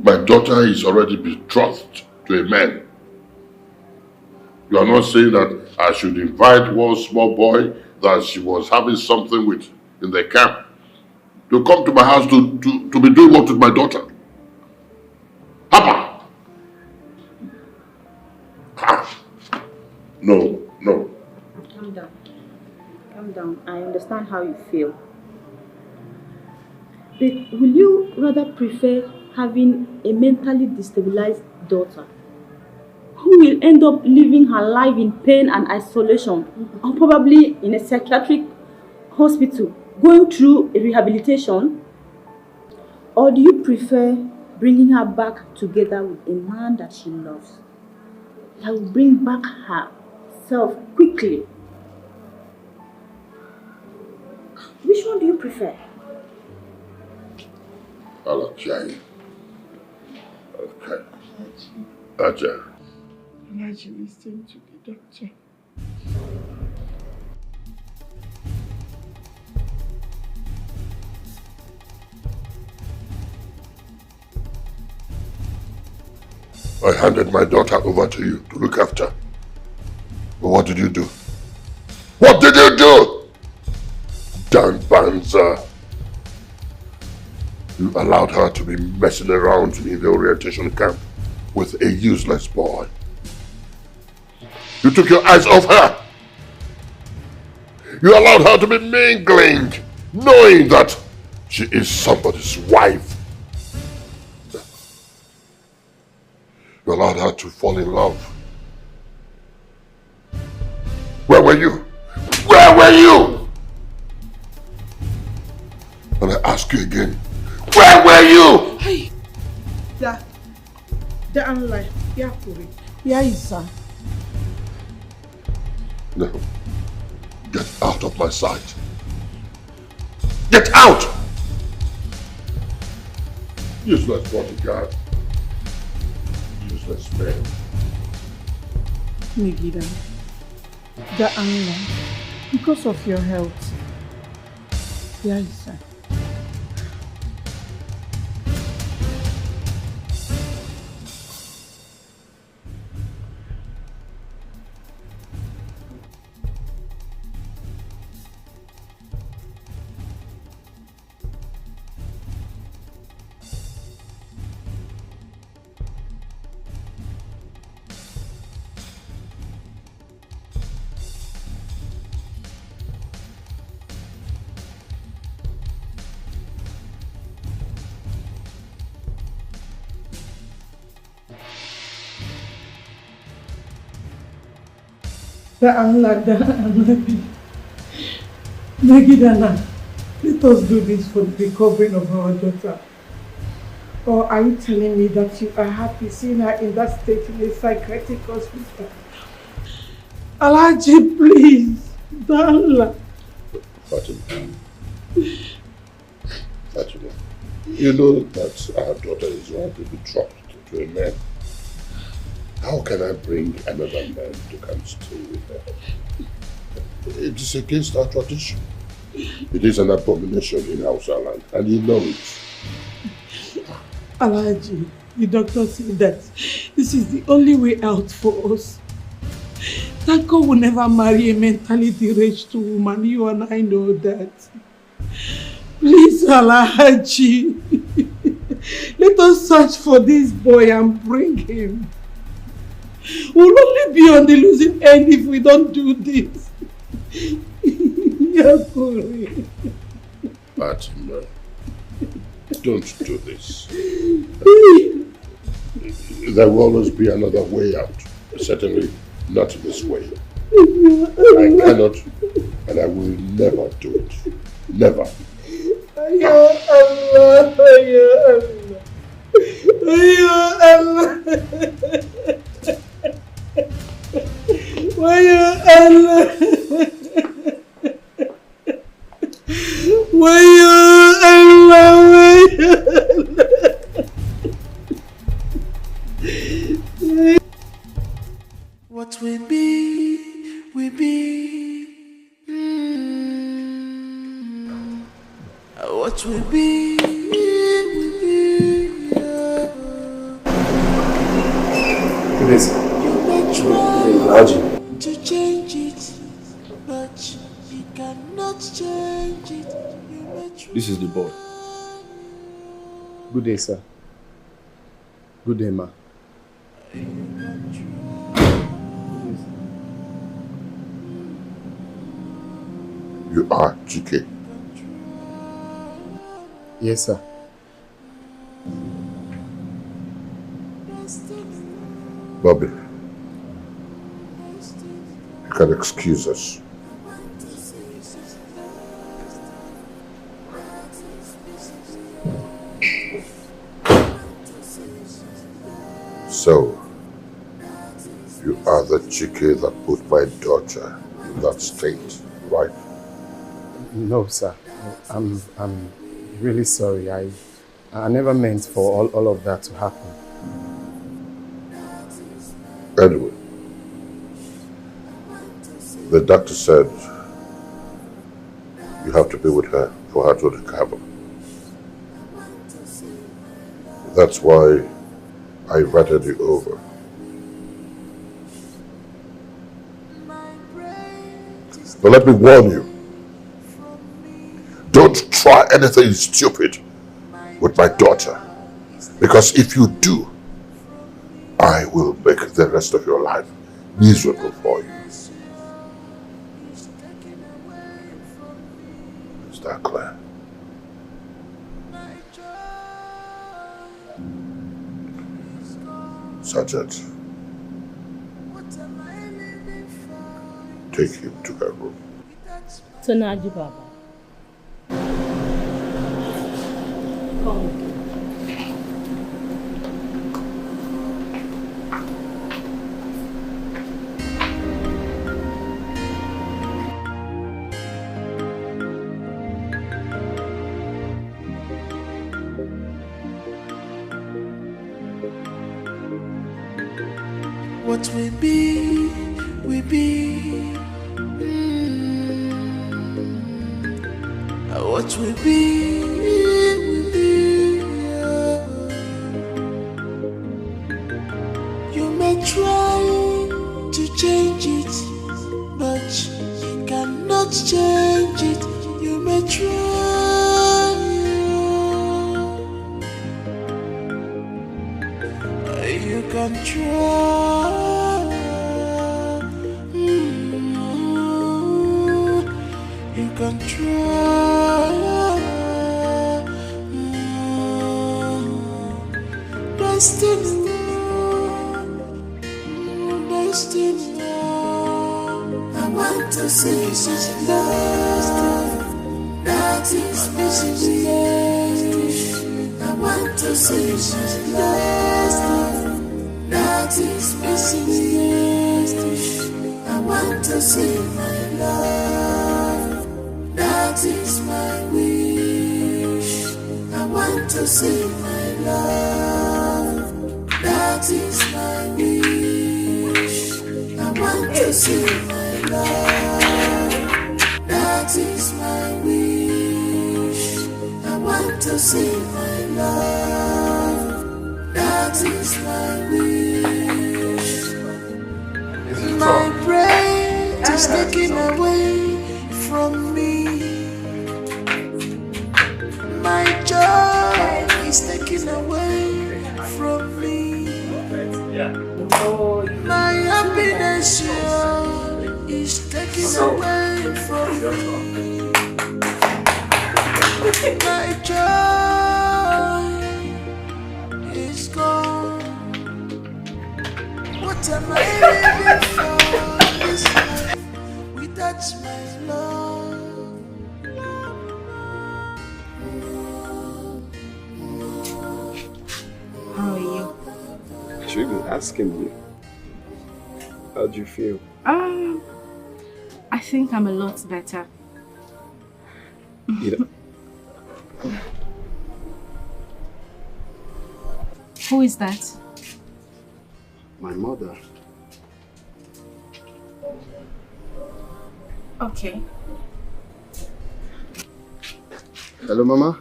My daughter is already betrothed to a man. You are not saying that I should invite one small boy that she was having something with in the camp to come to my house to be doing what with my daughter? Papa! Ha! No. Calm down. Calm down. I understand how you feel. But will you rather prefer having a mentally destabilized daughter who will end up living her life in pain and isolation, or probably in a psychiatric hospital going through a rehabilitation? Or do you prefer bringing her back together with a man that she loves, that will bring back herself quickly? Which one do you prefer? Okay. Aja. Alhaji, listen to the doctor. I handed my daughter over to you to look after. But what did you do? What did you do? Dan Banza. You allowed her to be messing around in the orientation camp with a useless boy. You took your eyes off her. You allowed her to be mingling, knowing that she is somebody's wife. You allowed her to fall in love. Where were you? Where were you? And I ask you again, where were you? Hey, the unlife, yeah, Puri, yeah, Isa. No, get out of my sight. Get out! Useless bodyguard. Useless man. Megida, the unlife, because of your health, yeah, Isa. Megidana, let us do this for the recovering of our daughter. Or are you telling me that you are happy seeing her in that state in a psychiatric hospital? Alhaji, please, Dala. Fatima, you know that our daughter is going to be dropped to a man. How can I bring another man to come stay with her? It is against our tradition. It is an abomination in Hausa land, and you know it. Alhaji, the doctor said that this is the only way out for us. That God will never marry a mentally deranged woman. You and I know that. Please, Alhaji, let us search for this boy and bring him. We'll only be on the losing end if we don't do this. Fatima, don't do this. There will always be another way out. Certainly not this way. I cannot and I will never do it. Never. Ya Allah, Ya Allah, Ya Allah, Ya Allah, What we be, we be. What we be, we be. You may try to change it, but you cannot change it. You may try. This is the boy. Good day, sir. Good day, ma. You are GK. Yes, sir. Bobby, you can excuse us. So, you are the chickie that put my daughter in that state, right? No, sir. I'm really sorry. I never meant for all of that to happen. Anyway, the doctor said you have to be with her for her to recover. That's why I invited you over. But let me warn you, don't try anything stupid with my daughter, because if you do, I will make the rest of your life miserable for you. Is that clear? Sergeant, take him to her room. Tonaji Baba. Come. What we be, we be. What we be, we be. You may try to change it, but you cannot change it. You may try. You can try. You can try. Destiny, destiny. I want to see this is love. That is my wish. I want to see this is love. That is my wish. I want to see my love. That is my wish. I want to see my love. That is my wish. I want to see my love. That is my wish. I want to see my love. That is my wish. My brain is taken away from me. My joy is taken away from me. My happiness is taken away from me. My joy is gone. What am I living for this life without my love? How are you? I should be asking you. How do you feel? I think I'm a lot better. You know, Who is that? my mother. Okay. Hello, Mama.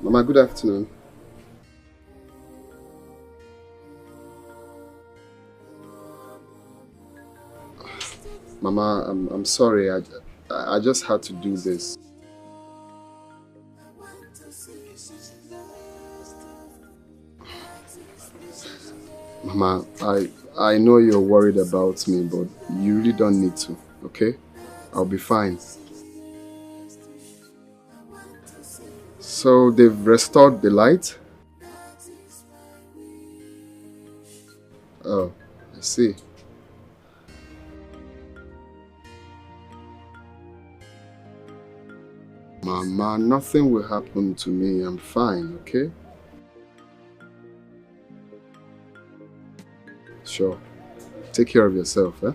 Mama, good afternoon. Mama, I'm sorry. I just had to do this. Mama, I know you're worried about me, but you really don't need to, okay? I'll be fine. So they've restored the light? see. Mama, nothing will happen to me. I'm fine, okay? Sure. Take care of yourself, eh?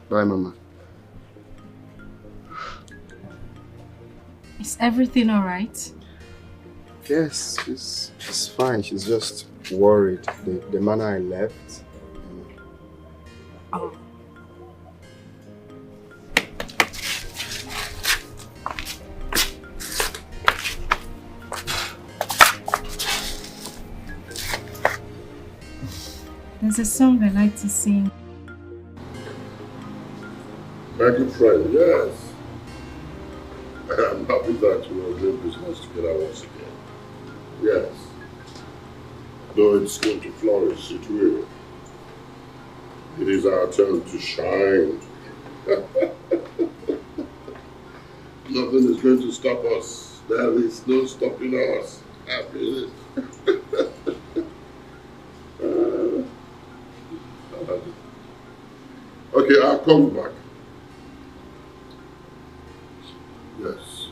Bye, Mama. Is everything alright? Yes, she's fine. She's just worried. The manner I left. Oh. There's a song I like to sing. My good friend, yes. I'm happy that we are doing business together once again. Yes. Though it's going to flourish, it will. It is our turn to shine. Nothing is going to stop us. There is no stopping us. Happiness. Okay, I'll come back. Yes.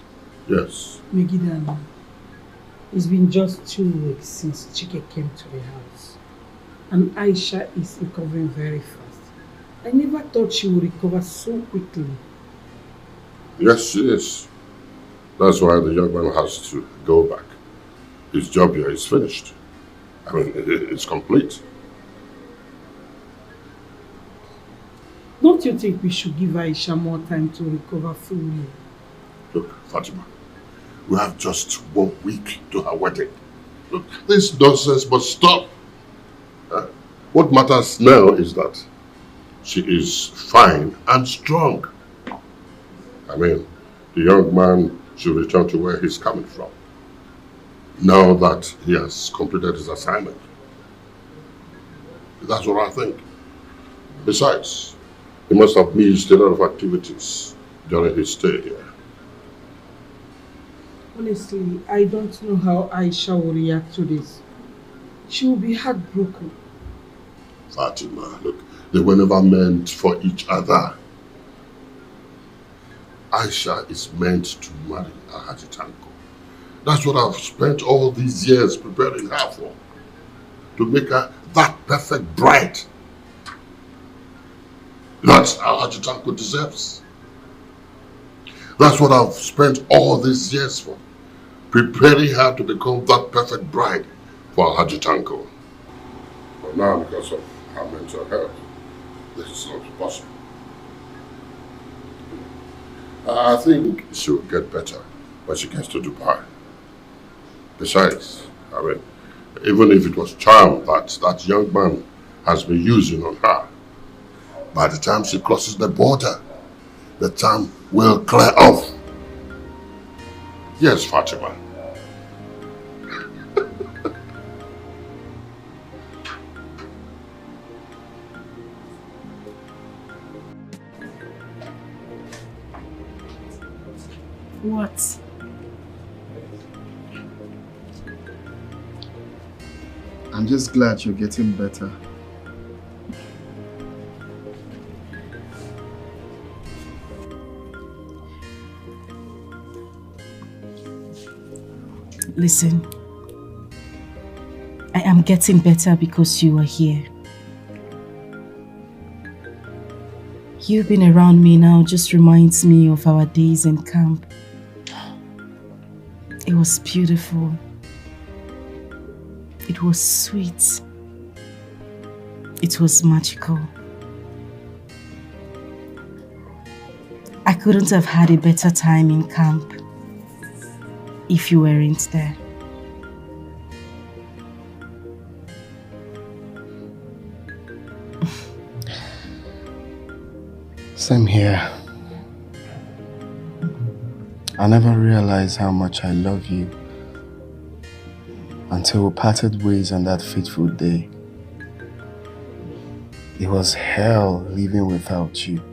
Yes. Megidana, it's been just 2 weeks since Chike came to the house. And Aisha is recovering very fast. I never thought she would recover so quickly. Yes, she is. That's why the young man has to go back. His job here is finished. I mean, it's complete. Don't you think we should give Aisha more time to recover fully? Look, Fatima, we have just 1 week to her wedding. Look, this nonsense must stop. What matters now is that she is fine and strong. I mean, the young man should return to where he's coming from, now that he has completed his assignment. That's what I think. Besides, he must have missed a lot of activities during his stay here. Honestly, I don't know how Aisha will react to this. She will be heartbroken. Fatima, look, they were never meant for each other. Aisha is meant to marry Alhaji Tanko. That's what I've spent all these years preparing her for. To make her that perfect bride that Alhaji Tanko deserves. That's what I've spent all these years for. Preparing her to become that perfect bride for Alhaji Tanko. But now, because of her mental health, this is not possible. I think she will get better when she gets to Dubai. Besides, I mean, even if it was charm that young man has been using on her, by the time she crosses the border, the charm will clear off. Yes, Fatima. What? I'm just glad you're getting better. Listen, I am getting better because you are here. You being around me now just reminds me of our days in camp. It was beautiful. It was sweet. It was magical. I couldn't have had a better time in camp if you weren't there. Same here. I never realized how much I love you until we parted ways on that fateful day. It was hell living without you.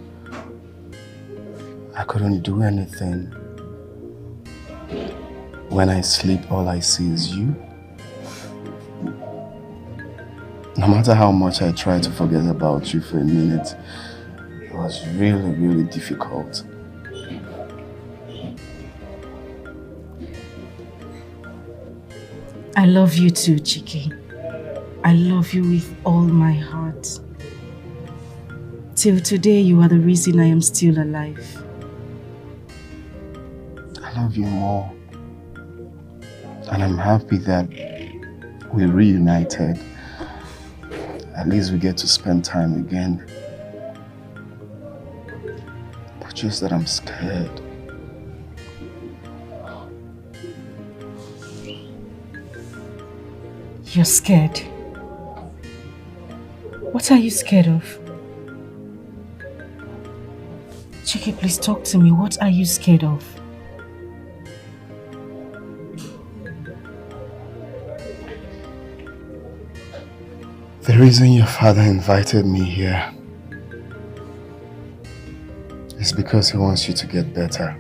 I couldn't do anything. When I sleep, all I see is you. No matter how much I tried to forget about you for a minute, it was really, really difficult. I love you too, Chiki. I love you with all my heart. Till today, you are the reason I am still alive. I love you more. And I'm happy that we reunited. At least we get to spend time again. But just that I'm scared. You're scared? What are you scared of? Chiki, please talk to me. What are you scared of? The reason your father invited me here is because he wants you to get better.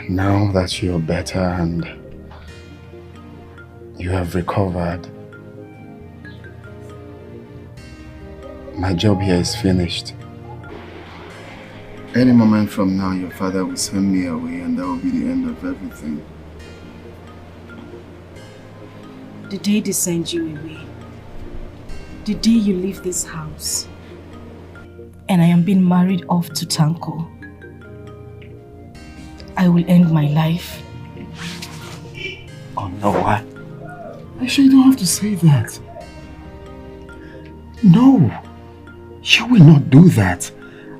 Now that you're better and you have recovered, my job here is finished. Any moment from now, your father will send me away and that will be the end of everything. The day they send you away, the day you leave this house, and I am being married off to Tanko, I will end my life. Oh no, what? Aisha, you don't have to say that. No, you will not do that.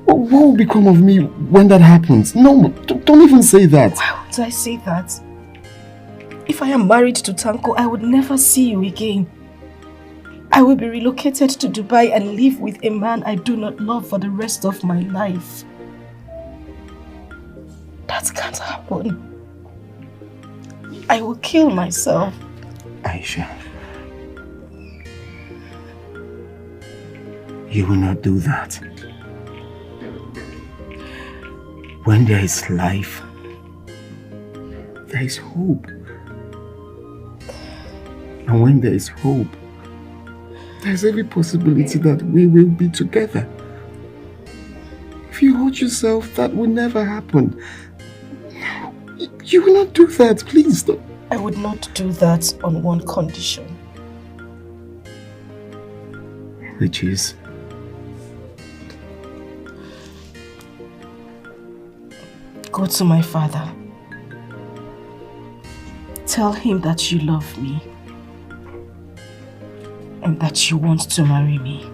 What will become of me when that happens? No, don't even say that. Why would I say that? If I am married to Tanko, I would never see you again. I will be relocated to Dubai and live with a man I do not love for the rest of my life. That can't happen. I will kill myself. Aisha, you will not do that. When there is life, there is hope. And when there is hope, there's every possibility that we will be together. If you hurt yourself, that will never happen. You will not do that, please don't. I would not do that on one condition. Which is? Go to my father. Tell him that you love me. And that you want to marry me.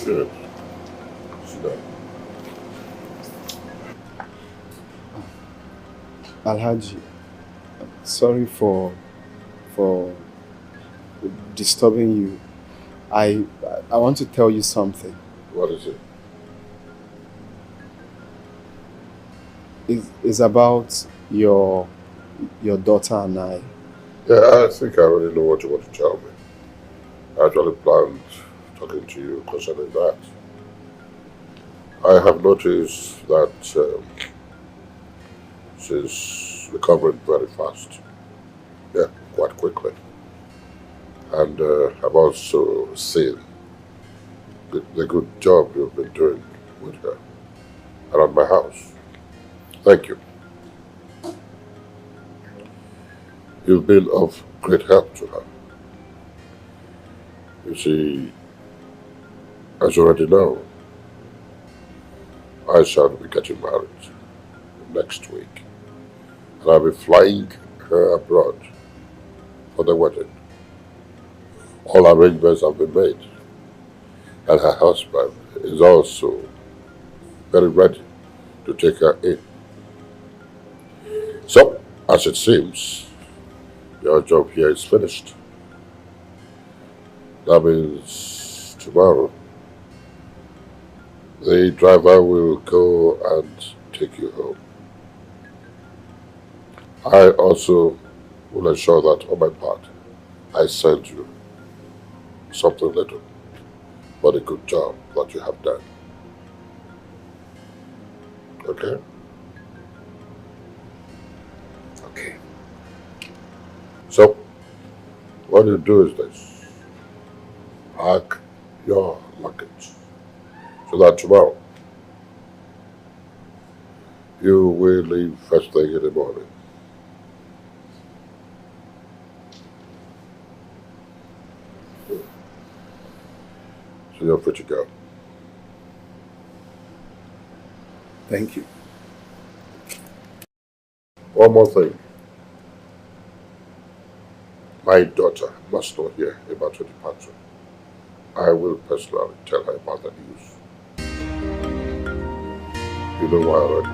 Good. Sit down. Alhaji, sorry for disturbing you. I want to tell you something. What is it? It's about your daughter and I. Yeah, I think I already know what you want to tell me. I actually planned talking to you concerning that. I have noticed that she's recovering very fast. Yeah, quite quickly. And I've also seen the good job you've been doing with her around my house. Thank you. You've been of great help to her. You see, as you already know, I shall be getting married next week. And I'll be flying her abroad for the wedding. All arrangements have been made. And her husband is also very ready to take her in. So, as it seems, your job here is finished. That means tomorrow The driver will go and take you home. I also will ensure that on my part, I send you something little for the good job that you have done. Okay? Okay. So, what you do is this. Pack your luggage so that tomorrow you will leave first thing in the morning. So you're free to go. Thank you. One more thing. My daughter must not hear about your departure. I will personally tell her about the news. You know why already?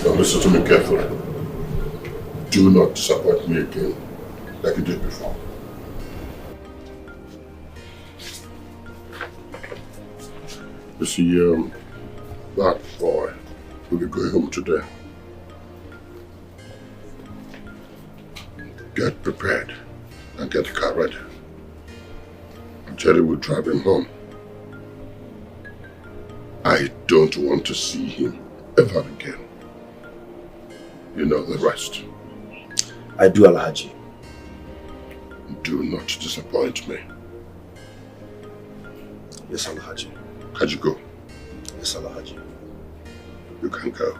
Now listen to me carefully. Do not disappoint me again like you did before. You see, that boy will be going home today. Get prepared and get the car ready. Jerry will drive him home. I don't want to see him ever again. You know the rest. I do, Alhaji. Do not disappoint me. Yes, Alhaji. Can you go? Yes, Alhaji. You can go.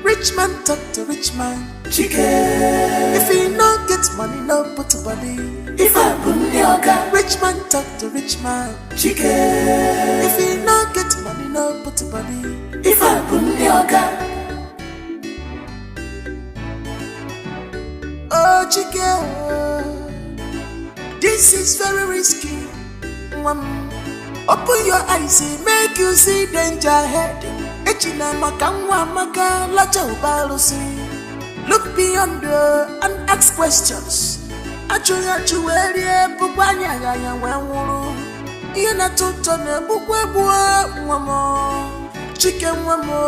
Rich man talk to rich man. Chicken. If he no get money, no put body. If I put yoga. Rich man talk to rich man. Chicken. If he no get money, no put body. If I put yoga. Oh chicken, this is very risky. Open your eyes, make you see danger ahead. Echina makanwa maka lacha ubalusi. Look beyond and ask questions. Achuya chuwerie bubanya ya wenwuru. Iyena tutone bukwebuwa mwamo. Chicken mwamo.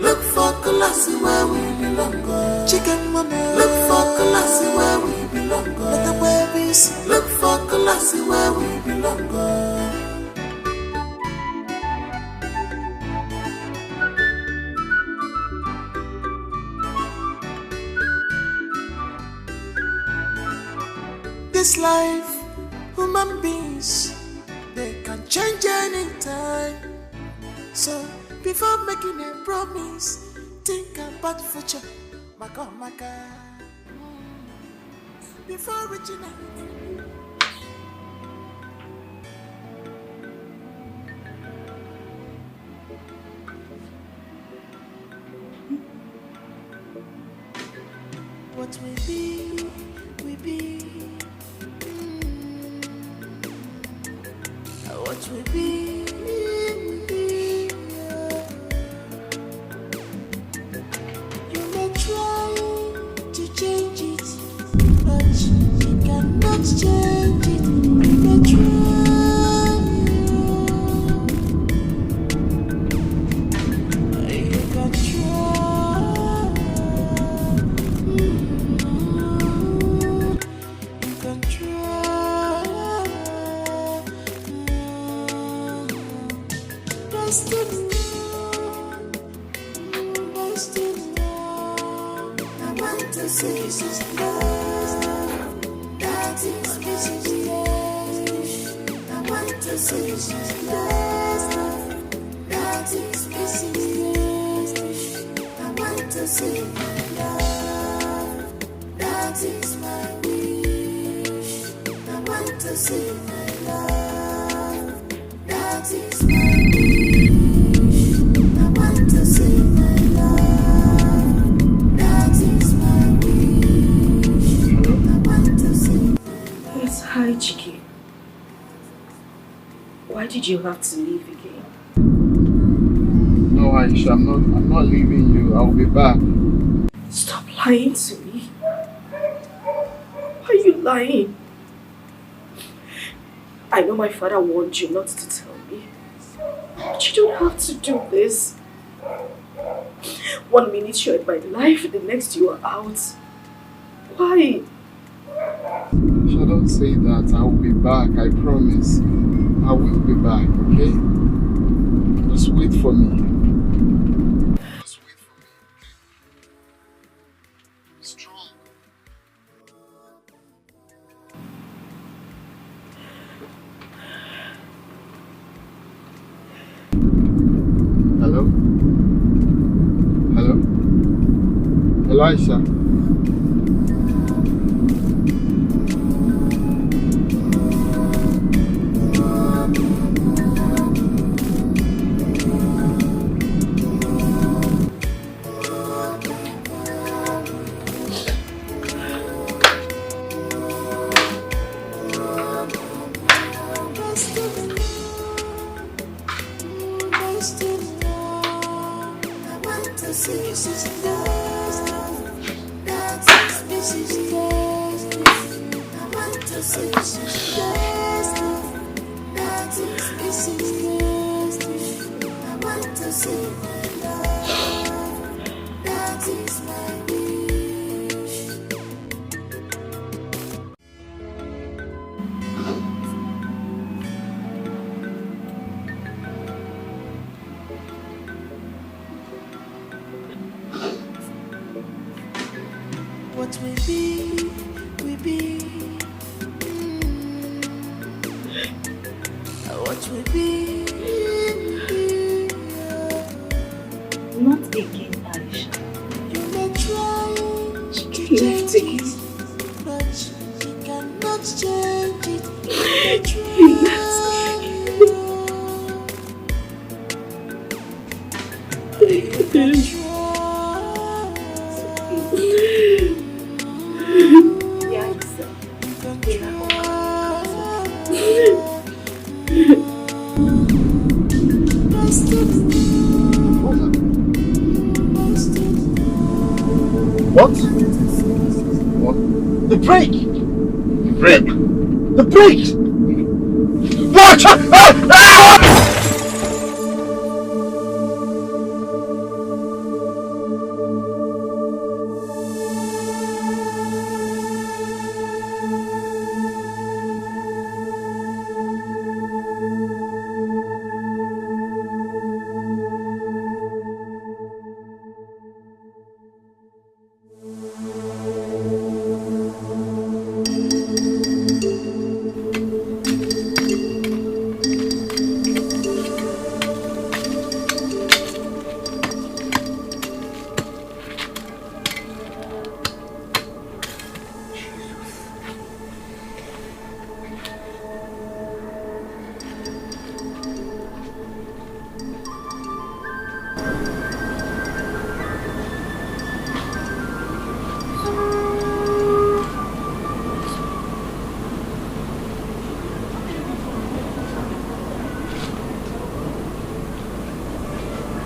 Look for classy where we belong. Chicken mama. Look for classy where we belong. Little babies. Look for classy where we belong. This life, human beings, they can change anytime. So before making a promise, think about future. Maka. Before reaching out. What will be, will be. What will be, will be. You may try to change it, but you cannot change it. You may try. You can try. You can try. Destiny. this is love. That is missing. I want to see this is love. That is missing. I want to see my love. That is my wish. I want to see my love. That is my wish. I want to see my love. That is my wish. I want to see. Yes, hi, Chiki. Why did you have to leave again? No, Aisha, I'm not leaving you. I'll be back. Stop lying to me. Why are you lying? I know my father warned you not to tell me. But you don't have to do this. 1 minute you're in my life, the next you are out. Why? Aisha, don't say that. I will be back. I promise. I will be back, okay? Just wait for me. Just wait for me. Strong. Hello? Hello? Hello, Aisha? What will be, will be. What will be, Not again, Aisha. you may try She to left change it. it, but you cannot change it. He left What? What? The brake! The brake! The brake! Watch!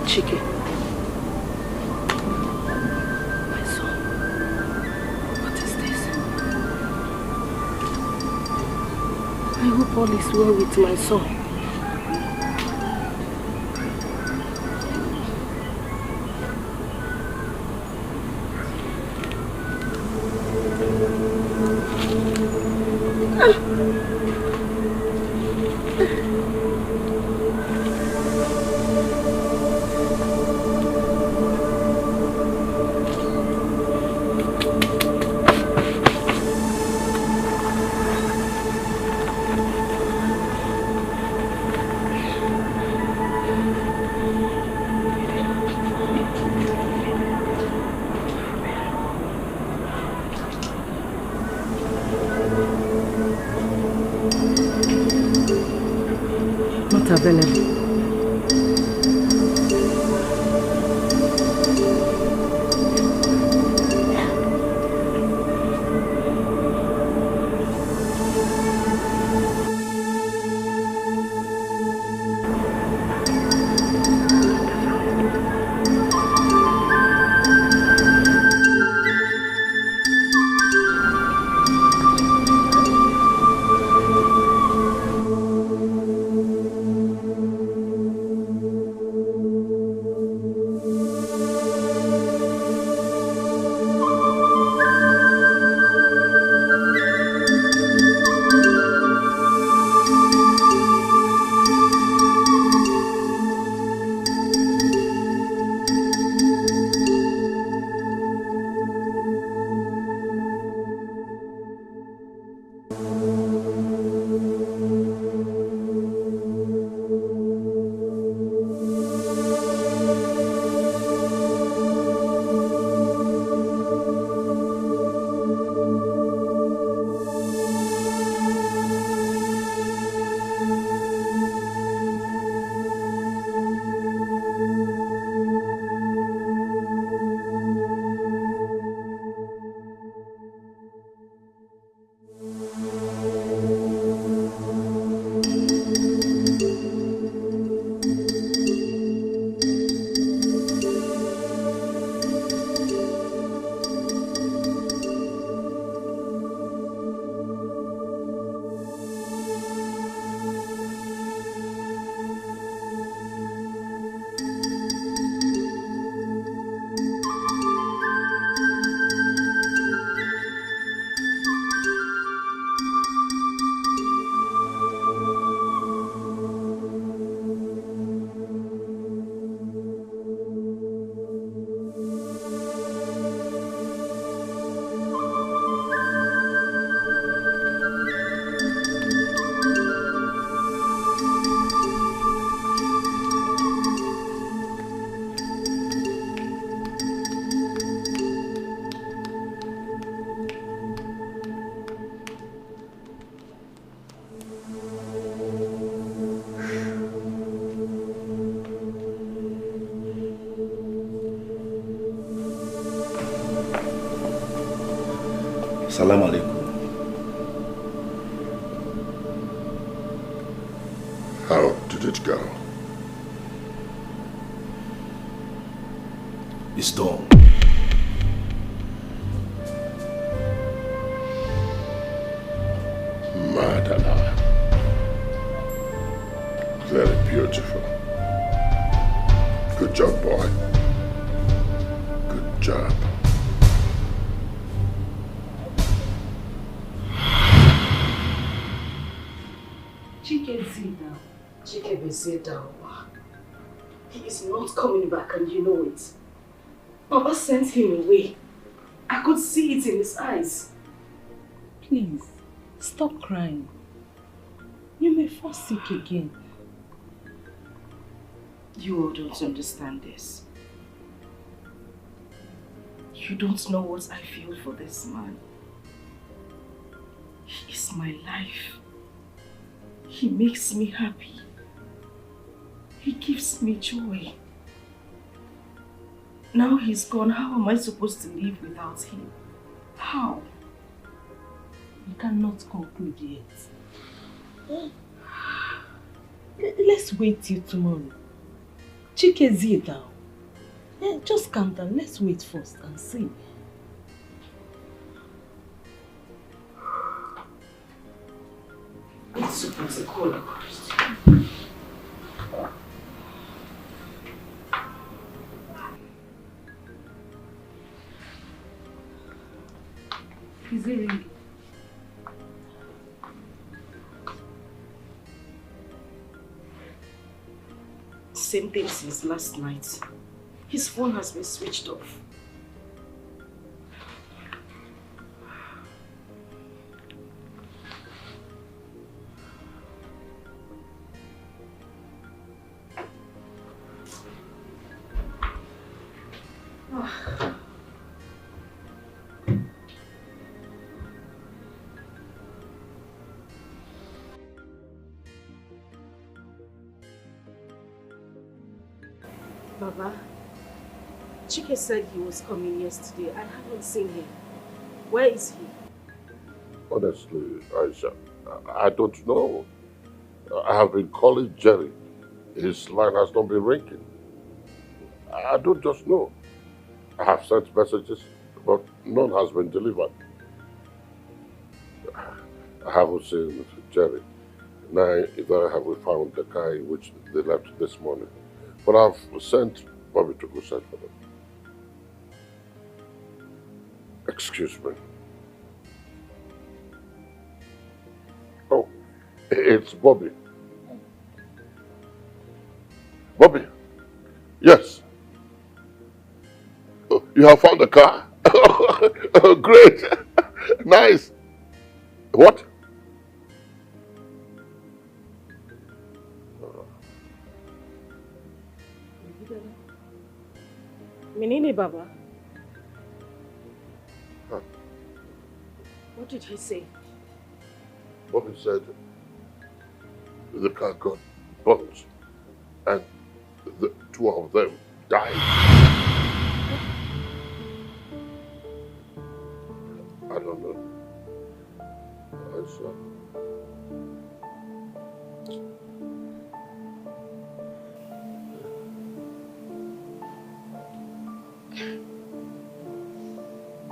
Chike. My son. What is this? I hope all is well with my son. not available. Salam alaikum. How did it go? It's done. Madala. Very beautiful. Good job, boy. Good job. Chike, sit down. He is not coming back and you know it. Papa sent him away. I could see it in his eyes. Please, stop crying. You may fall sick again. You all don't understand this. You don't know what I feel for this man. He is my life. He makes me happy. He gives me joy. Now he's gone, how am I supposed to live without him? How? You cannot conclude yet. Let's wait till tomorrow. Chike, sit down. Just calm down. Let's wait first and see. It's supposed to call first. Is it ringing? Same thing since last night. His phone has been switched off. Baba, Chike said he was coming yesterday. I haven't seen him. Where is he? Honestly, Aisha, I don't know. I have been calling Jerry. His line has not been ringing. I don't just know. I have sent messages, but none has been delivered. I haven't seen Jerry. Neither have we found the guy which they left this morning. But I've sent Bobby to go search for them. Excuse me. Oh, it's Bobby. Bobby. Yes. Oh, you have found the car? Oh, great. Nice. What? Menene Baba? Huh. What did he say? Bobby said the car got burnt and the two of them died. I don't know. I saw.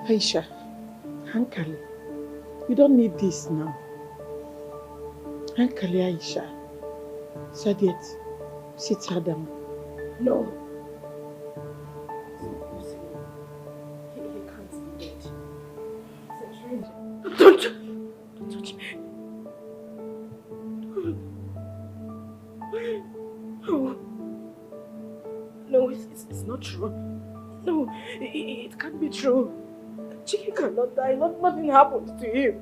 Aisha, Hankali, you don't need this now. Hankali, Aisha. Sadiet, sit her down. No. He can't see it. He's a stranger. Don't touch me. No. No, it's not true. No, it can't be true. Chike cannot die. Nothing happened to him.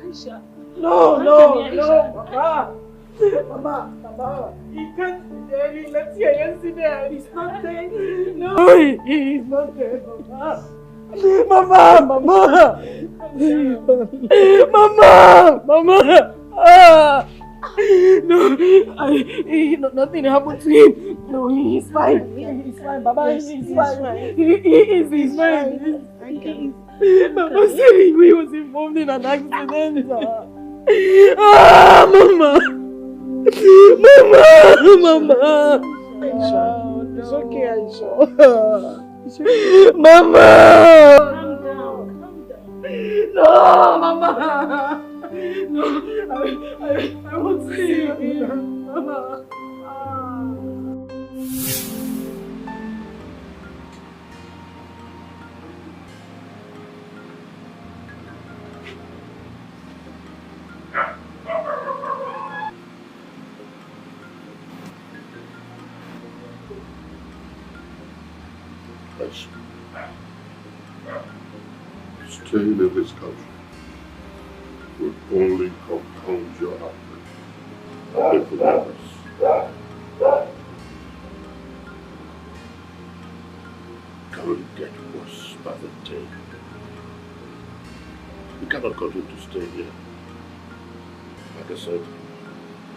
Aisha. No, Mama. Mama. He can't be there. Let's hear yesterday. He's not there. No, he's not there, Mama. Mama. No, nothing happened to him. No, he's fine. He's fine, Baba. He's fine. He's fine. Mama said he was involved in an accident. Mama. Aisha, it's okay, Aisha. It's okay. Mama! Calm down. No, Mama! No, I won't see you here. Mama. Staying in this country will only compound your heartbreak. It will never. Can only get worse by the day. You cannot continue to stay here. Like I said,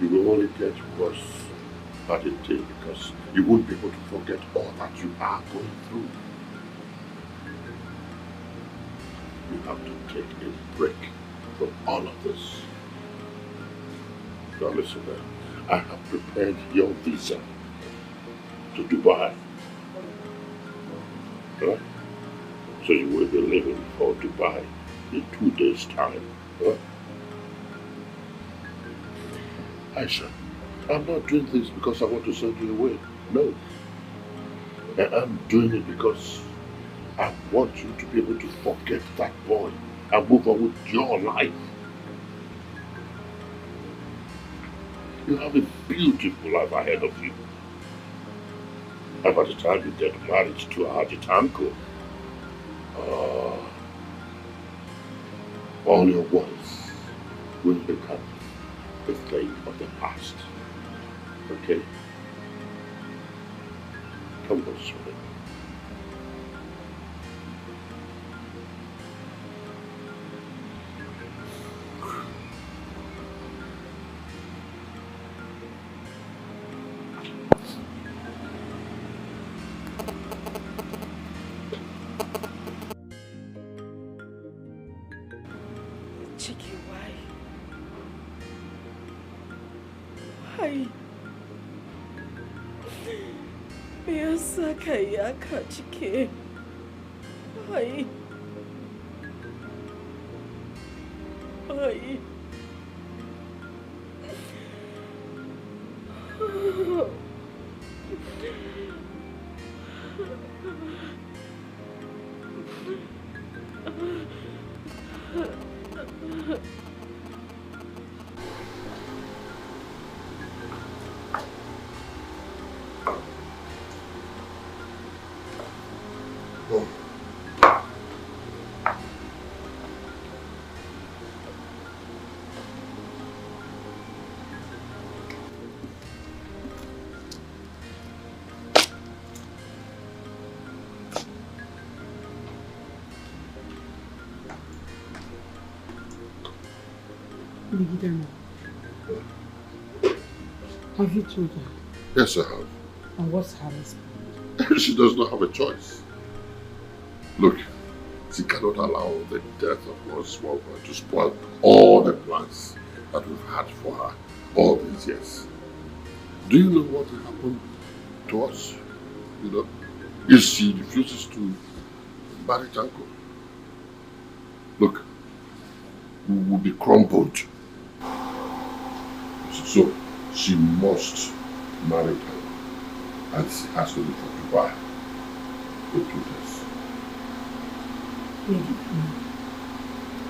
you will only get worse by the day because you won't be able to forget all that you are going through. You have to take a break from all of this. Now listen, I have prepared your visa to Dubai. Huh? So you will be leaving for Dubai in 2 days' time. Huh? Aisha, I'm not doing this because I want to send you away. No. I'm doing it because I want you to be able to forget that boy and move on with your life. You have a beautiful life ahead of you. And by the time you get married to our uncle, all your worries will become a thing of the past. Okay? Come on, sweetie. Me yasa ka yi haka Chike? Why? Why? Billionaire, have you told her? Yes, I have. And what's her response? She does not have a choice. Look, she cannot allow the death of one small boy to spoil all the plans that we've had for her all these years. Do you know what will happen to us? You know, if she refuses to marry Tanko, look, we will be crumbled. So she must marry Tanko, and she has to leave for Dubai for 2 days.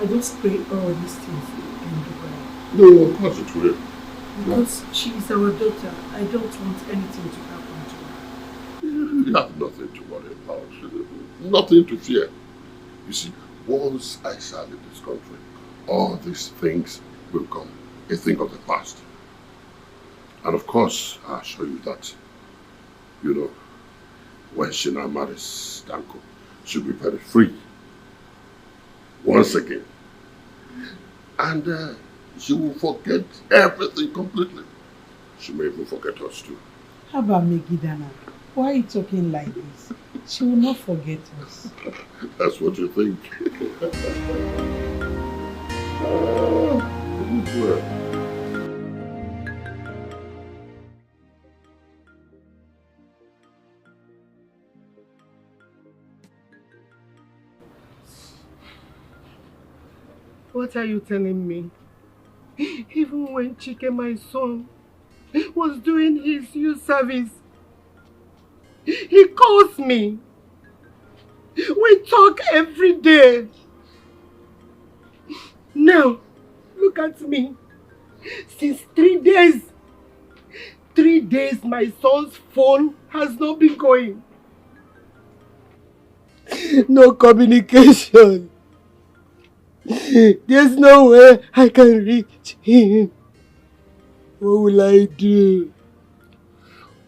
I just pray all these things in Dubai. No, of course it will. Because she is our daughter, I don't want anything to happen to her. You have nothing to worry about. Nothing to fear. You see, once I shall leave this country, all these things will come a thing of the past. And of course, I assure you that, you know, when she now marries Danko, she'll be very free. Once again. And she will forget everything completely. She may even forget us too. How about Megidana? Why are you talking like this? She will not forget us. That's what you think. What are you telling me? Even when Chike, my son, was doing his youth service, he calls me. We talk every day. Now, look at me. Since 3 days, 3 days my son's phone has not been going. No communication. There's no way I can reach him. What will I do?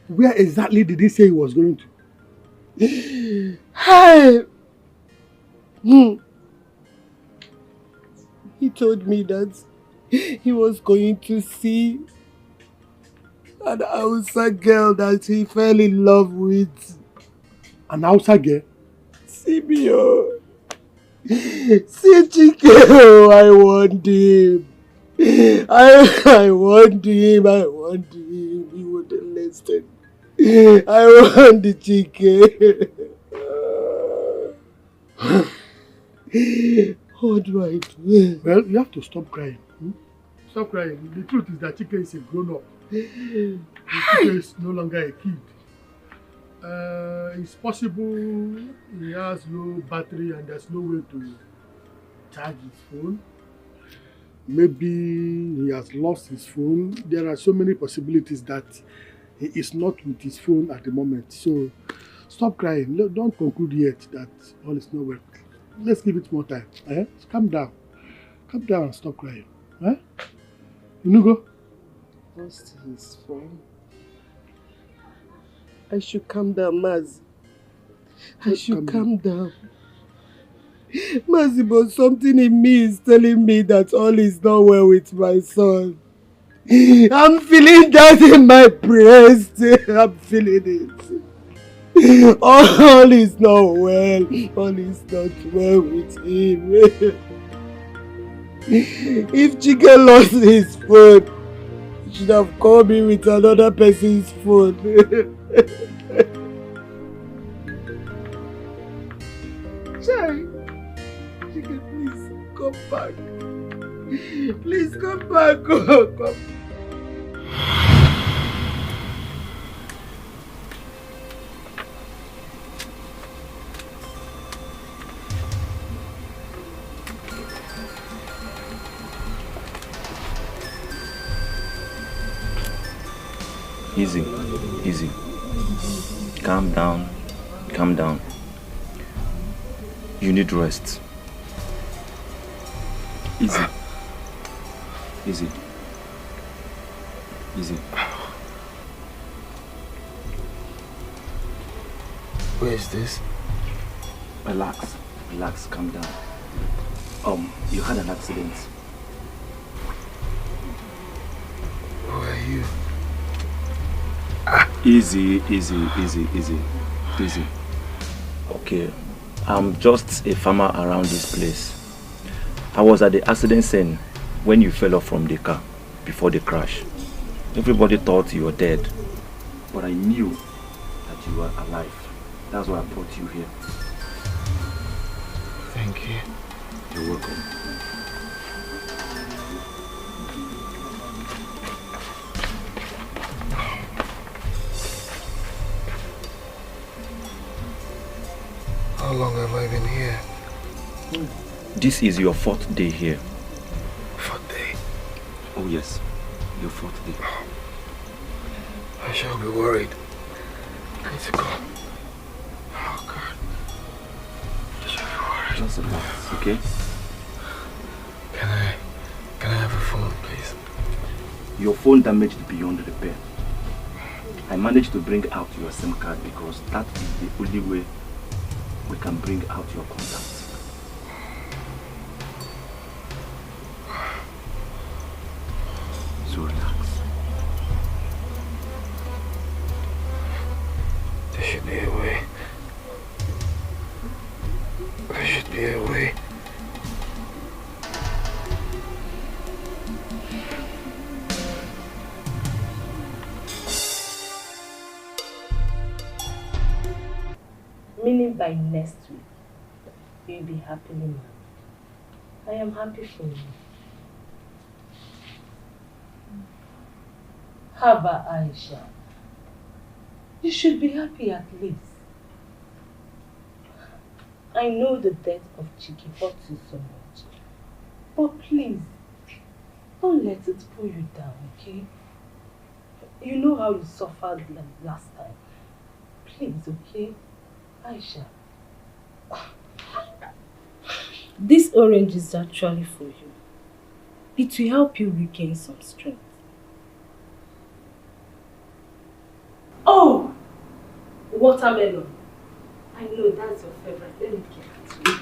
Where exactly did he say he was going to? Hi. He told me that he was going to see an Hausa girl that he fell in love with. An Hausa girl? Sibio. See Chike, oh, I want him. I want him. I want him. He wouldn't listen. I want the Chike. What do I do? Well, you have to stop crying. Stop crying. The truth is that Chike is a grown-up. Chike is no longer a kid. It's possible he has low battery and there's no way to charge his phone. Maybe he has lost his phone. There are so many possibilities that he is not with his phone at the moment. So stop crying. Don't conclude yet that all is not well. Let's give it more time. Calm down. Calm down and stop crying. Inugo? Lost his phone. I should calm down, Maz. I should calm down. Mazi, but something in me is telling me that all is not well with my son. I'm feeling that in my breast. I'm feeling it. All is not well. All is not well with him. If Chike lost his phone, he should have called me with another person's phone. Chike, please, come back. Please come back. Oh, come. Easy, easy. Calm down, calm down. You need rest. Easy. Easy. Easy. Where is this? Relax, relax, calm down. You had an accident. Who are you? Easy, easy, easy, easy, easy. Okay, I'm just a farmer around this place. I was at the accident scene when you fell off from the car before the crash. Everybody thought you were dead, but I knew that you were alive. That's why I brought you here. Thank you. You're welcome. How long have I been here? This is your 4th day here. 4th day? Oh yes, your 4th day. I shall be worried. I need to go. Oh God. I shall be worried. Just relax, okay? Can I have a phone, please? Your phone damaged beyond repair. I managed to bring out your SIM card because that is the only way we can bring out your contacts. So relax. There should be a way. There should be a way. Meaning by next week, you'll be happily married. I am happy for you. Haba Aisha, you should be happy at least. I know the death of Chiki hurts you so much, but please, don't let it pull you down, okay? You know how you suffered last time. Please, okay? Aisha, this orange is actually for you. It will help you regain some strength. Oh! Watermelon. I know that's your favorite. Let me get it to you.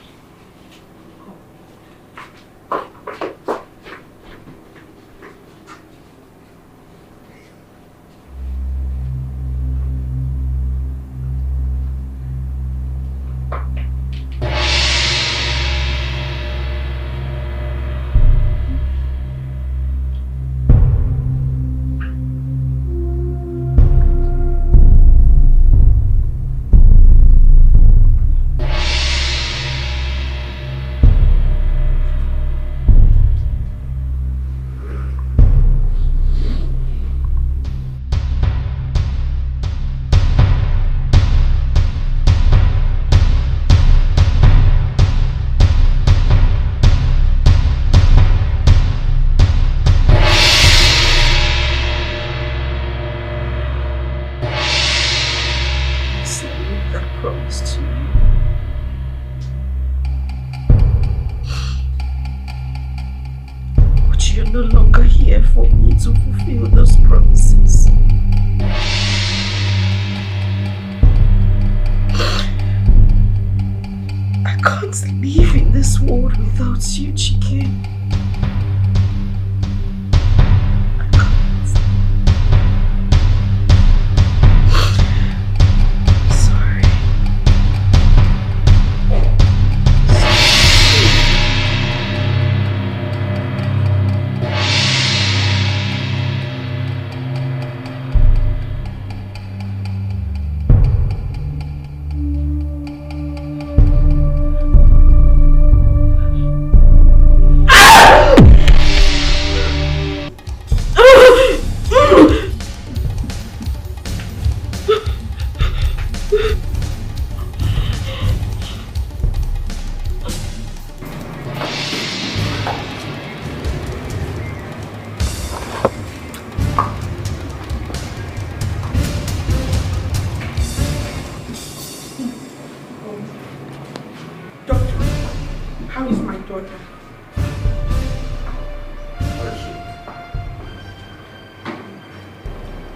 daughter.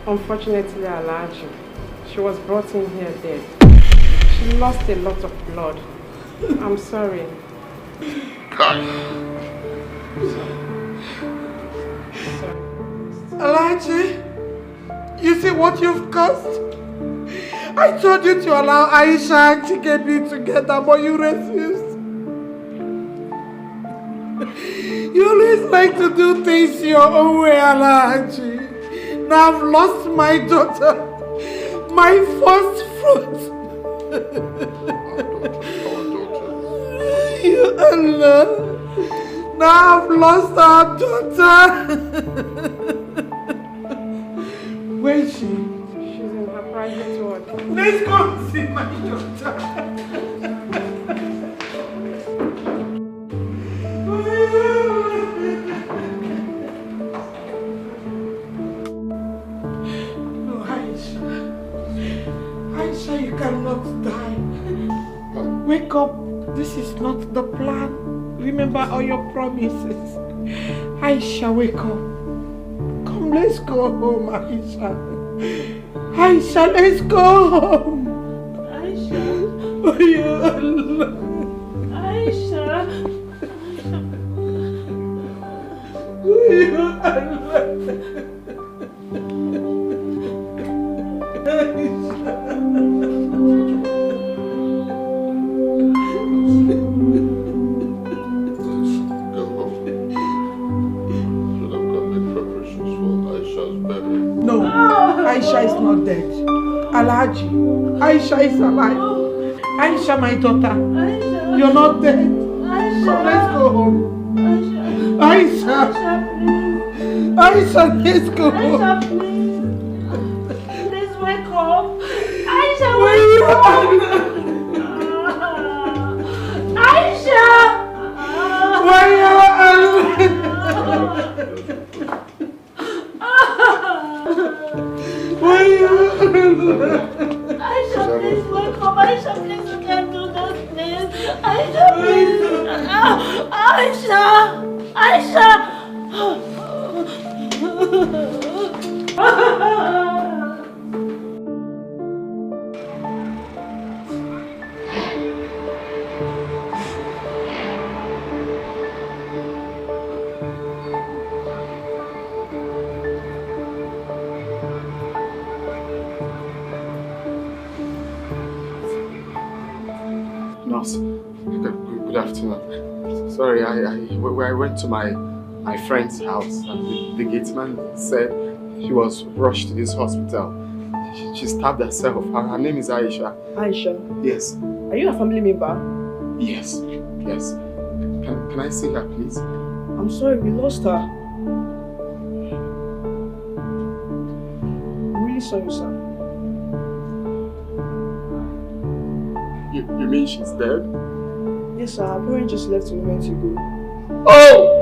Unfortunately, Alaji, she was brought in here dead. She lost a lot of blood. I'm sorry. Alaji, you see what you've caused? I told you to allow Aisha and Chikebi together, but you refused. You always like to do things your own way, Alaji. Now I've lost my daughter, my first fruit. You Allah. Now I've lost our daughter. Where is she? She's in her private ward. Let's go and see my daughter. No, Aisha. Aisha, you cannot die. Wake up. This is not the plan. Remember all your promises. Aisha, wake up. Come, let's go home, Aisha. Aisha, let's go home. Aisha. Oh, ya Allah. Aisha. Oh, ya Allah. No, Aisha is not dead. Alhaji, Aisha is alive. Aisha, my daughter, you're not dead. Come, let's go home. Aisha, Aisha, let's go home. Please wake up. Aisha, wake up. Aisha. Aisha, please wake up. Aisha, please, you can't do this, please. Aisha, please. Aisha. Aisha. Nurse, good afternoon. Sorry, I went to my friend's house and the gateman said she was rushed to this hospital. She stabbed herself. Her name is Aisha. Aisha? Yes. Are you a family member? Yes. Yes. Can I see her, please? I'm sorry, we lost her. I'm really sorry, sir. You mean she's dead? Yes, sir. Our parents just left a moment ago. Oh!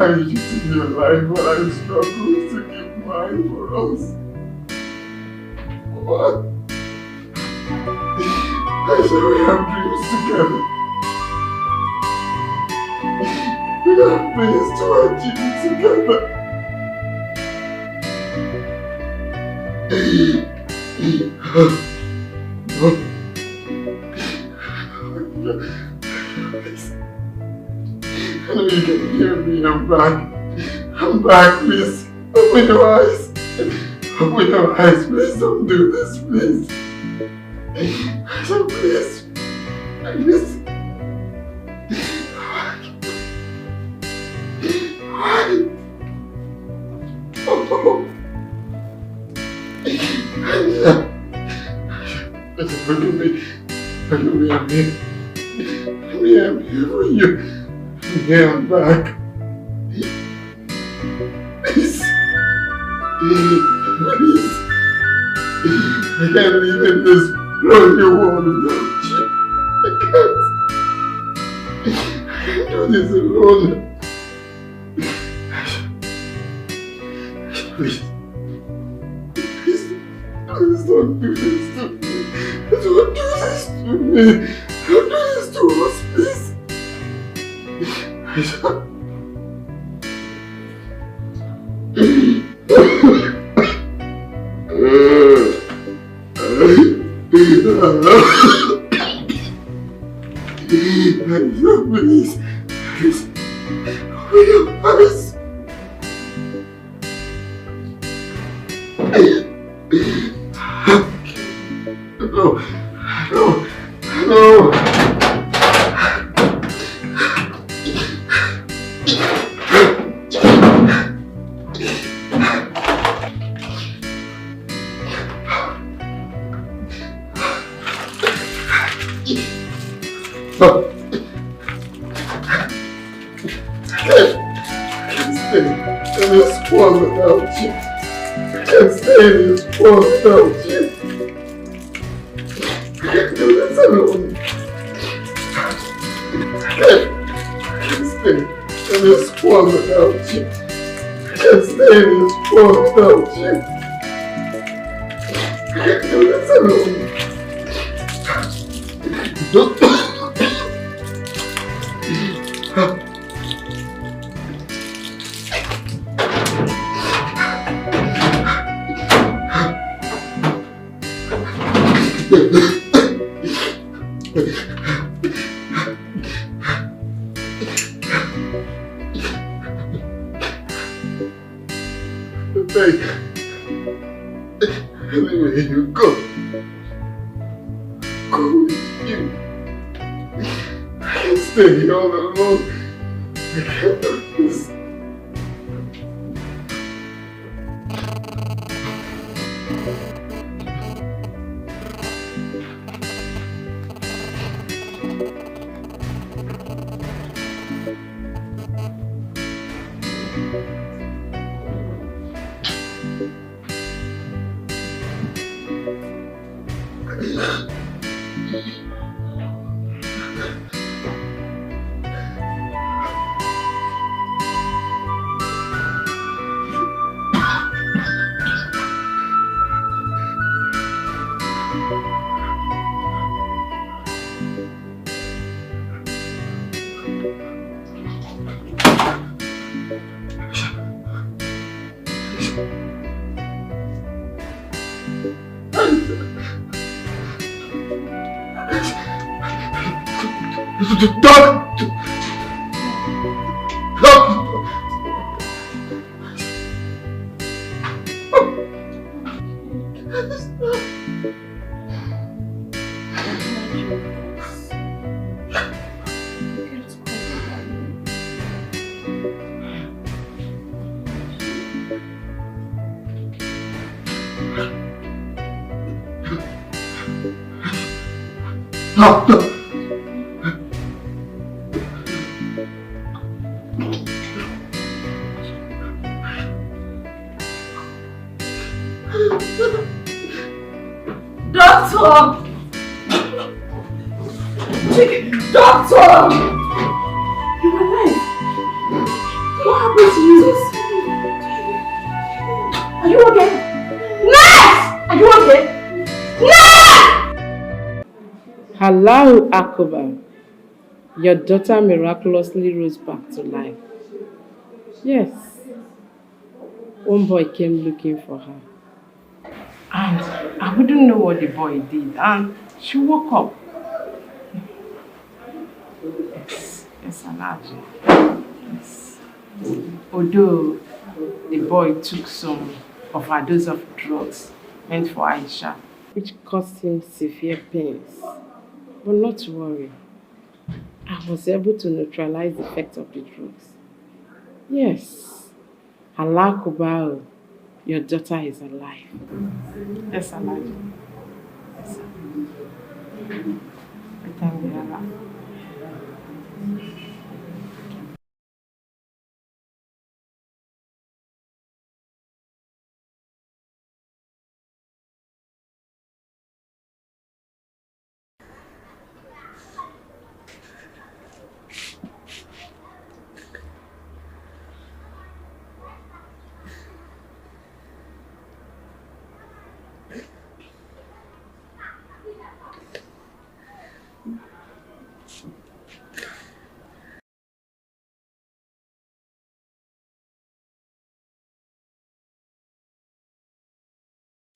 Why did you take your life when I struggle to keep mind for us. What? I said we have dreams together. We have plans to achieve together. I know you can hear me. I'm back. I'm back, please. Open your eyes. Open your eyes, please. Don't do this, please. So please. Please. Why? Oh. Forgive me. Forgive me, I'm here. I'm here for you. I'm here, I'm back. Please. Please. I can't live in this lonely world without you. I can't do this alone. Please. Please don't do this to me. Don't do this to me. Don't do this to us, please. Please. Please. Open your eyes. No. No. No. Without you. I can't stay in this world without you. I can't do this alone. I can't stay in this world without you. I can't stay in this world without you. I can't do this alone. Don't. Anyway, you go. Go with you. I can't stay here all alone. I can't do this. Doctor! Doctor! You're alive! What happened to you? Are you okay? Nurse! Are you okay? Nurse! Hello, Akuba. Your daughter miraculously rose back to life. Yes. One boy came looking for her. And I wouldn't know what the boy did. And she woke up. Yes, allergy. Yes. Although the boy took some of her dose of drugs meant for Aisha, which caused him severe pains. But not to worry. I was able to neutralize the effect of the drugs. Yes. Allah Kubao, your daughter is alive. Yes, alive. Yes, sir. We thank the Allah.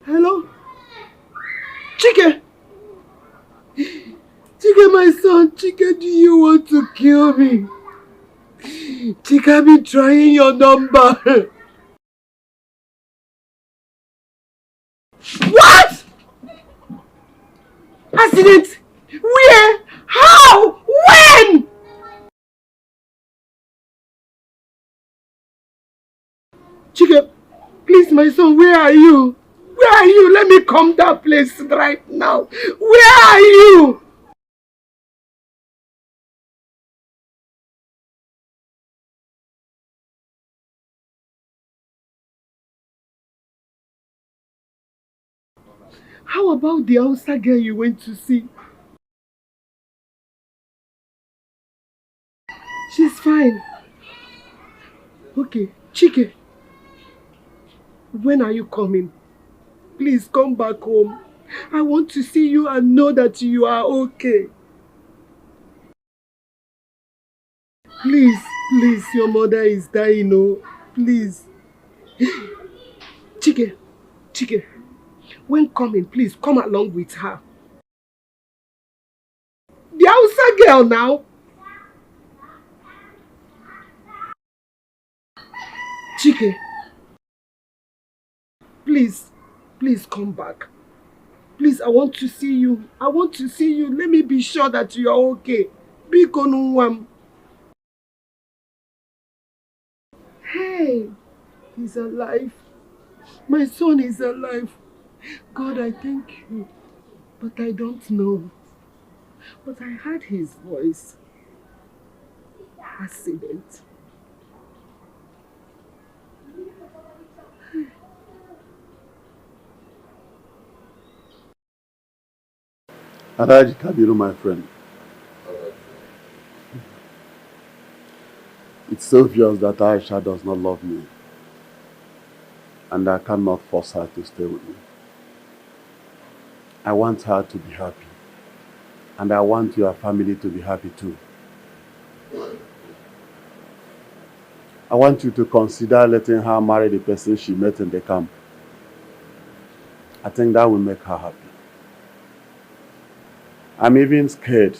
Hello? Chike! Chike, my son, Chike, do you want to kill me? Chike, I've been trying your number. What? Accident? Where? How? When? Chike, please, my son, where are you? Where are you? Let me come that place right now. Where are you? How about the Hausa girl you went to see? She's fine. Okay, Chike, when are you coming? Please come back home. I want to see you and know that you are okay. Please, please, your mother is dying, oh. Please. Chike, Chike, when coming, please come along with her. The Hausa girl now. Chike, please, please come back. Please, I want to see you. I want to see you. Let me be sure that you are okay. Biko Nunwam. Hey, he's alive. My son is alive. God, I thank you. But I don't know. But I heard his voice. Accident. Alhaji Kabiru, my friend. It's obvious that Aisha does not love me. And I cannot force her to stay with me. I want her to be happy. And I want your family to be happy too. I want you to consider letting her marry the person she met in the camp. I think that will make her happy. I'm even scared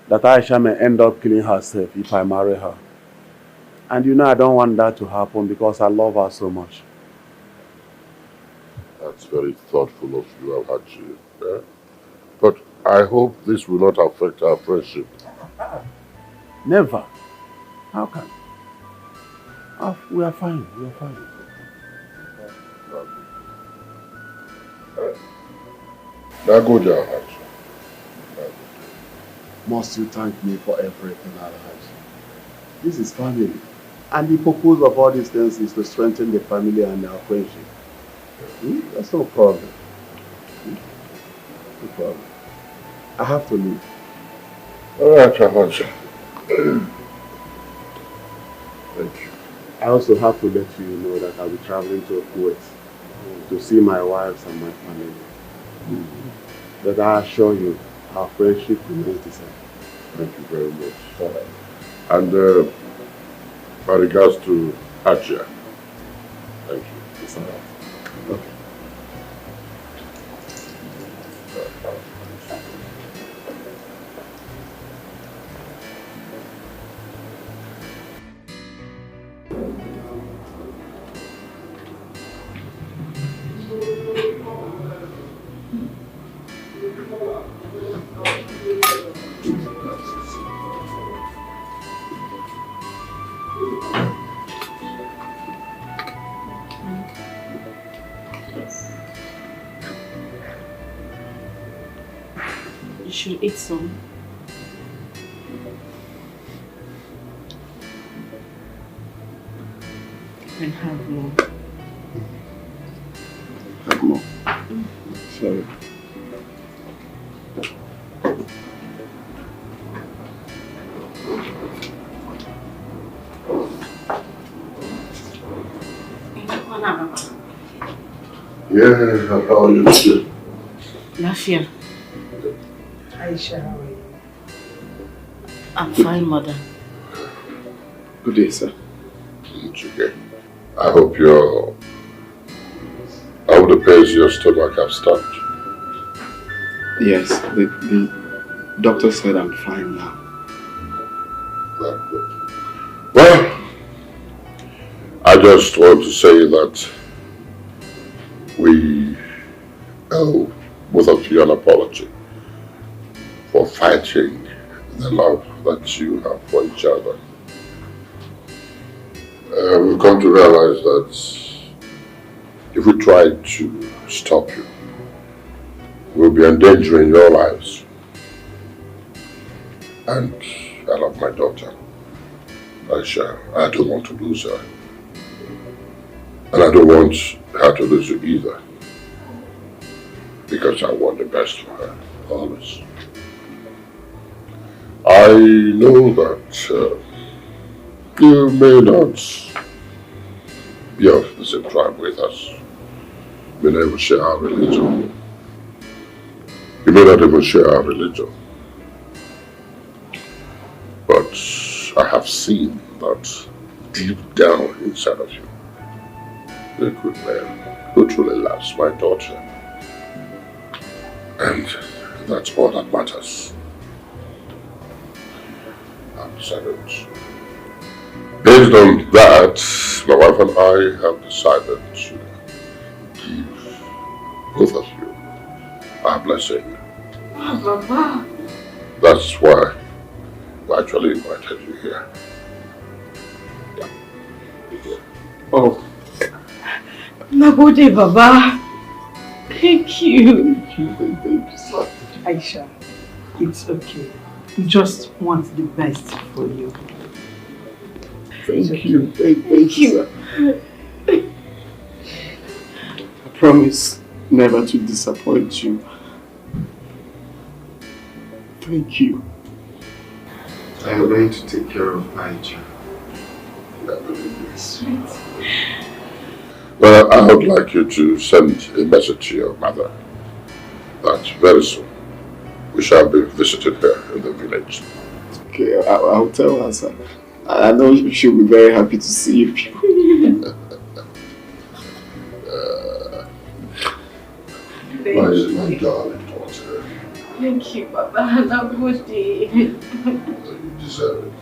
that Aisha may end up killing herself if I marry her. And you know I don't want that to happen because I love her so much. That's very thoughtful of you, Alhaji. Yeah? But I hope this will not affect our friendship. Never. How can? Oh, we are fine. We are fine. Now go down, Alhaji. Must you thank me for everything, Alhaji? This is family. And the purpose of all these things is to strengthen the family and our friendship. That's no problem. No problem. I have to leave. All right, Alhaji. Thank you. I also have to let you know that I'll be traveling to Kuwait to see my wives and my family. But I assure you, our friendship remains the same. Thank you very much. And by regards to Hajia, thank you. It's all right. Okay. You should eat some. And have more. Have more. Sorry. Yeah, how are you? Lafia. Aisha, how are you? I'm fine, mother. Good day, sir. It's okay. I hope your... I hope the pains in your stomach have stopped. Yes, the doctor said I'm fine now. Very good. Well, I just want to say that we owe both of you an apology for fighting the love that you have for each other. We've come to realize that if we try to stop you, we'll be endangering your lives. And I love my daughter, Aisha. I don't want to lose her. And I don't want her to lose you either. Because I want the best for her, always. I know that you may not be of the same tribe with us. You may not even share our religion. You may not even share our religion. But I have seen that deep down inside of you, you're a good man who truly loves my daughter. And that's all that matters. I've decided. Based on that, my wife and I have decided to give both of you our blessing. Papa. That's why we actually invited you here. Yeah. Oh. Nagode, Baba. Thank you. Aisha, it's okay. We just want the best for you. Thank you. Thank you. I promise never to disappoint you. Thank you. I'm going to take care of Aisha. Sweet. Well, I would like you to send a message to your mother that very soon we shall be visited here in the village. Okay, I'll tell her, sir. I know she'll be very happy to see you. My darling daughter. Thank you, Baba. Nagode. You deserve it.